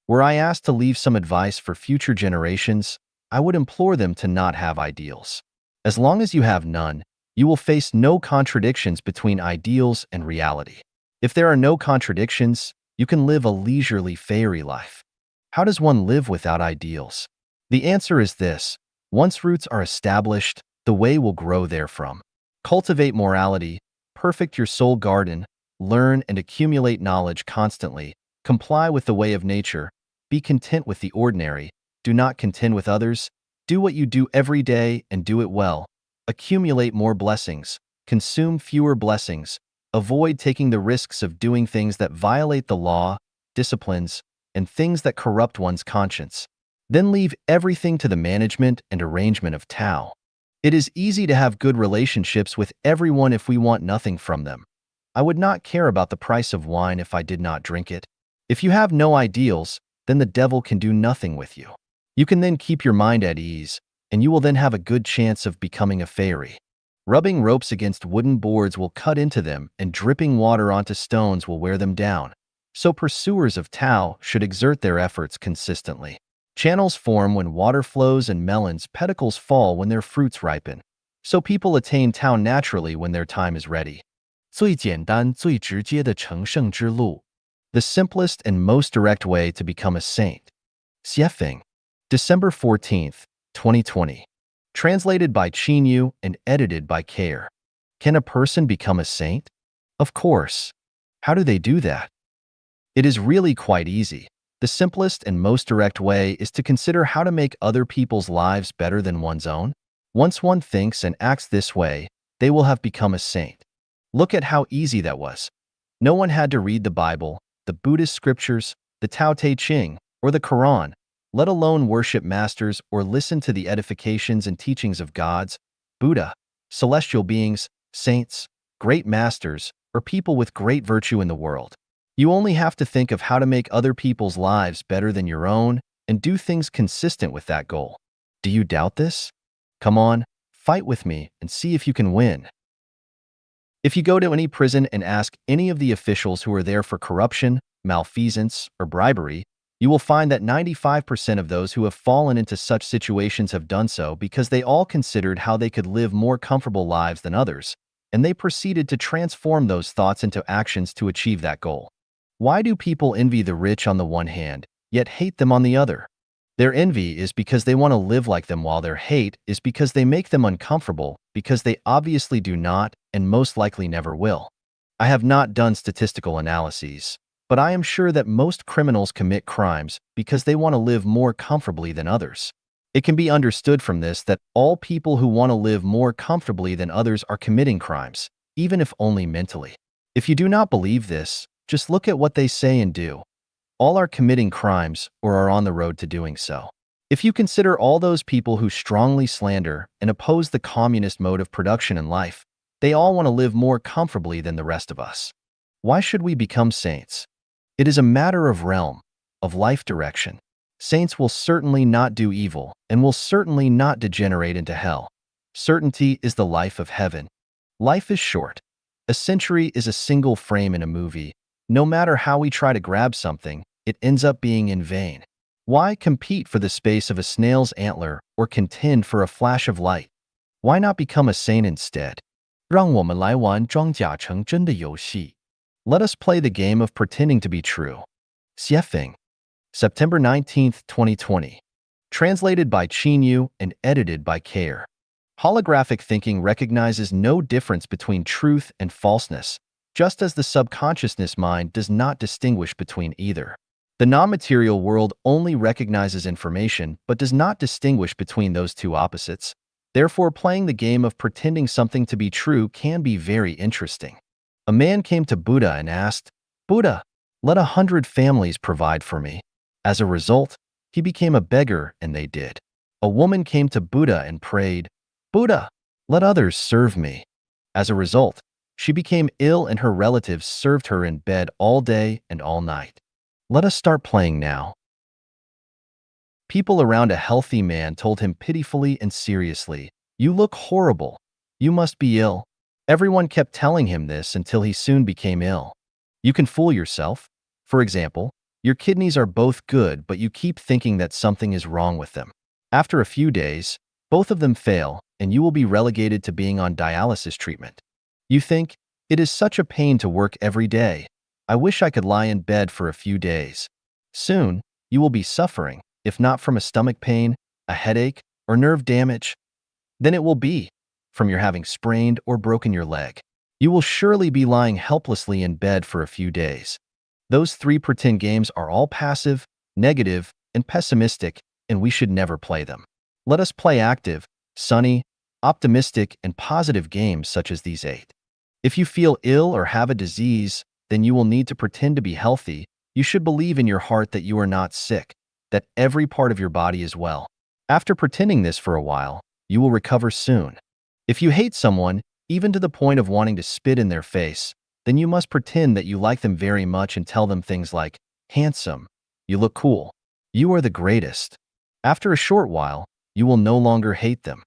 Were I asked to leave some advice for future generations, I would implore them to not have ideals. As long as you have none, you will face no contradictions between ideals and reality. If there are no contradictions, you can live a leisurely fairy life. How does one live without ideals? The answer is this: once roots are established, the way will grow therefrom. Cultivate morality, perfect your soul garden, learn and accumulate knowledge constantly, comply with the way of nature, be content with the ordinary, do not contend with others, do what you do every day and do it well, accumulate more blessings, consume fewer blessings, avoid taking the risks of doing things that violate the law, disciplines, and things that corrupt one's conscience. Then leave everything to the management and arrangement of Tao. It is easy to have good relationships with everyone if we want nothing from them. I would not care about the price of wine if I did not drink it. If you have no ideals, then the devil can do nothing with you. You can then keep your mind at ease, and you will then have a good chance of becoming a fairy. Rubbing ropes against wooden boards will cut into them, and dripping water onto stones will wear them down. So pursuers of Tao should exert their efforts consistently. Channels form when water flows and melons' pedicles fall when their fruits ripen. So people attain Tao naturally when their time is ready. 最简单、最直接的成圣之路. The simplest and most direct way to become a saint. Xiefeng. December 14th, 2020. Translated by Qin Yu and edited by Kair. Can a person become a saint? Of course. How do they do that? It is really quite easy. The simplest and most direct way is to consider how to make other people's lives better than one's own. Once one thinks and acts this way, they will have become a saint. Look at how easy that was. No one had to read the Bible, the Buddhist scriptures, the Tao Te Ching, or the Quran, let alone worship masters or listen to the edifications and teachings of gods, Buddha, celestial beings, saints, great masters, or people with great virtue in the world. You only have to think of how to make other people's lives better than your own and do things consistent with that goal. Do you doubt this? Come on, fight with me and see if you can win. If you go to any prison and ask any of the officials who are there for corruption, malfeasance, or bribery, you will find that 95% of those who have fallen into such situations have done so because they all considered how they could live more comfortable lives than others, and they proceeded to transform those thoughts into actions to achieve that goal. Why do people envy the rich on the one hand, yet hate them on the other? Their envy is because they want to live like them, while their hate is because they make them uncomfortable, because they obviously do not and most likely never will. I have not done statistical analyses, but I am sure that most criminals commit crimes because they want to live more comfortably than others. It can be understood from this that all people who want to live more comfortably than others are committing crimes, even if only mentally. If you do not believe this, just look at what they say and do. All are committing crimes or are on the road to doing so. If you consider all those people who strongly slander and oppose the communist mode of production in life, they all want to live more comfortably than the rest of us. Why should we become saints? It is a matter of realm, of life direction. Saints will certainly not do evil and will certainly not degenerate into hell. Certainty is the life of heaven. Life is short. A century is a single frame in a movie. No matter how we try to grab something, it ends up being in vain. Why compete for the space of a snail's antler or contend for a flash of light? Why not become a saint instead? 让我们来玩装假成真的游戏. Let us play the game of pretending to be true. Xiefeng. September 19, 2020. Translated by Qin Yu and edited by Kair. Holographic thinking recognizes no difference between truth and falseness, just as the subconsciousness mind does not distinguish between either. The non-material world only recognizes information but does not distinguish between those two opposites. Therefore, playing the game of pretending something to be true can be very interesting. A man came to Buddha and asked, "Buddha, let 100 families provide for me." As a result, he became a beggar, and they did. A woman came to Buddha and prayed, "Buddha, let others serve me." As a result, she became ill and her relatives served her in bed all day and all night. Let us start playing now. People around a healthy man told him pitifully and seriously, "You look horrible. You must be ill." Everyone kept telling him this until he soon became ill. You can fool yourself. For example, your kidneys are both good, but you keep thinking that something is wrong with them. After a few days, both of them fail, and you will be relegated to being on dialysis treatment. You think, "It is such a pain to work every day. I wish I could lie in bed for a few days." Soon, you will be suffering, if not from a stomach pain, a headache, or nerve damage, then it will be from your having sprained or broken your leg. You will surely be lying helplessly in bed for a few days. Those three pretend games are all passive, negative, and pessimistic, and we should never play them. Let us play active, sunny, optimistic, and positive games such as these 8. If you feel ill or have a disease, then you will need to pretend to be healthy. You should believe in your heart that you are not sick, that every part of your body is well. After pretending this for a while, you will recover soon. If you hate someone, even to the point of wanting to spit in their face, then you must pretend that you like them very much and tell them things like, "Handsome, you look cool, you are the greatest." After a short while, you will no longer hate them.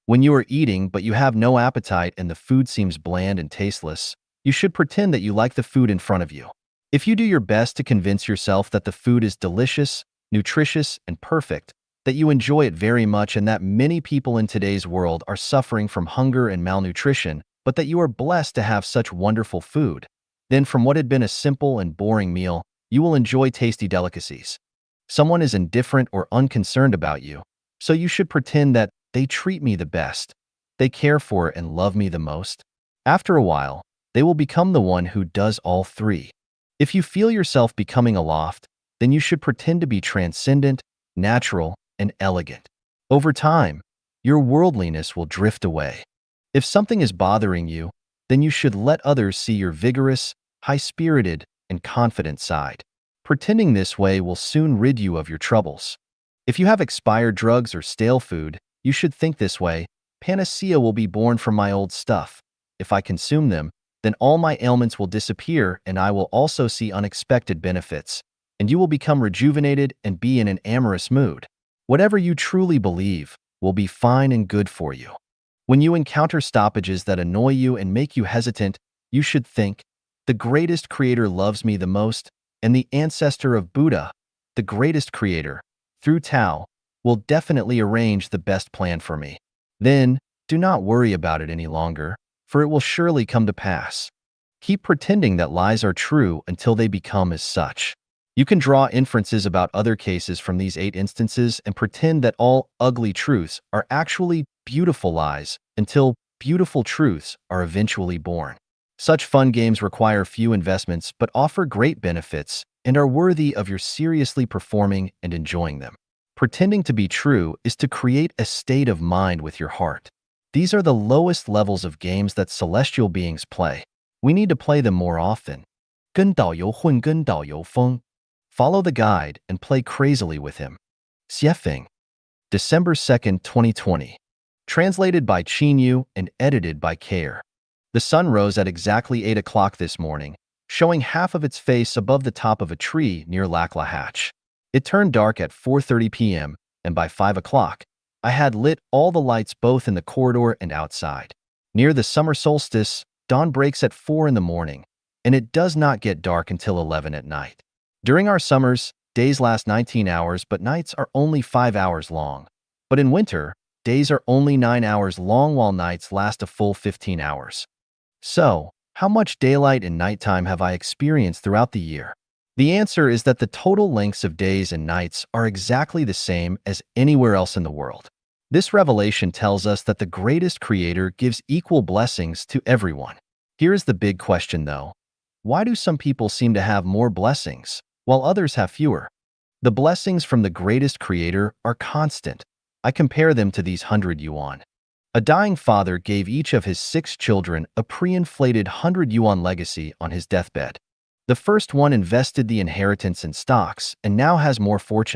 When you are eating but you have no appetite and the food seems bland and tasteless, you should pretend that you like the food in front of you. If you do your best to convince yourself that the food is delicious, nutritious, and perfect, that you enjoy it very much and that many people in today's world are suffering from hunger and malnutrition, but that you are blessed to have such wonderful food, then from what had been a simple and boring meal, you will enjoy tasty delicacies. Someone is indifferent or unconcerned about you, so you should pretend that they treat me the best, they care for and love me the most. After a while, they will become the one who does all three. If you feel yourself becoming aloft, then you should pretend to be transcendent, natural, and elegant. Over time, your worldliness will drift away. If something is bothering you, then you should let others see your vigorous, high-spirited, and confident side. Pretending this way will soon rid you of your troubles. If you have expired drugs or stale food, you should think this way: panacea will be born from my old stuff. If I consume them, then all my ailments will disappear and I will also see unexpected benefits, and you will become rejuvenated and be in an amorous mood. Whatever you truly believe will be fine and good for you. When you encounter stoppages that annoy you and make you hesitant, you should think, the greatest creator loves me the most, and the ancestor of Buddha, the greatest creator, through Tao, will definitely arrange the best plan for me. Then, do not worry about it any longer, for it will surely come to pass. Keep pretending that lies are true until they become as such. You can draw inferences about other cases from these 8 instances and pretend that all ugly truths are actually beautiful lies until beautiful truths are eventually born. Such fun games require few investments but offer great benefits and are worthy of your seriously performing and enjoying them. Pretending to be true is to create a state of mind with your heart. These are the lowest levels of games that celestial beings play. We need to play them more often. 跟导游混跟导游疯. Follow the guide and play crazily with him. Xiefeng. December 2nd, 2020. Translated by Qin Yu and edited by Kair. The sun rose at exactly 8 o'clock this morning, showing half of its face above the top of a tree near Lac La Hatch. It turned dark at 4:30 p.m., and by 5 o'clock, I had lit all the lights both in the corridor and outside. Near the summer solstice, dawn breaks at 4 in the morning, and it does not get dark until 11 at night. During our summers, days last 19 hours but nights are only 5 hours long. But in winter, days are only 9 hours long while nights last a full 15 hours. So, how much daylight and nighttime have I experienced throughout the year? The answer is that the total lengths of days and nights are exactly the same as anywhere else in the world. This revelation tells us that the greatest creator gives equal blessings to everyone. Here is the big question though. Why do some people seem to have more blessings, while others have fewer? The blessings from the greatest creator are constant. I compare them to these 100 yuan. A dying father gave each of his 6 children a pre-inflated 100 yuan legacy on his deathbed. The first one invested the inheritance in stocks and now has more fortune.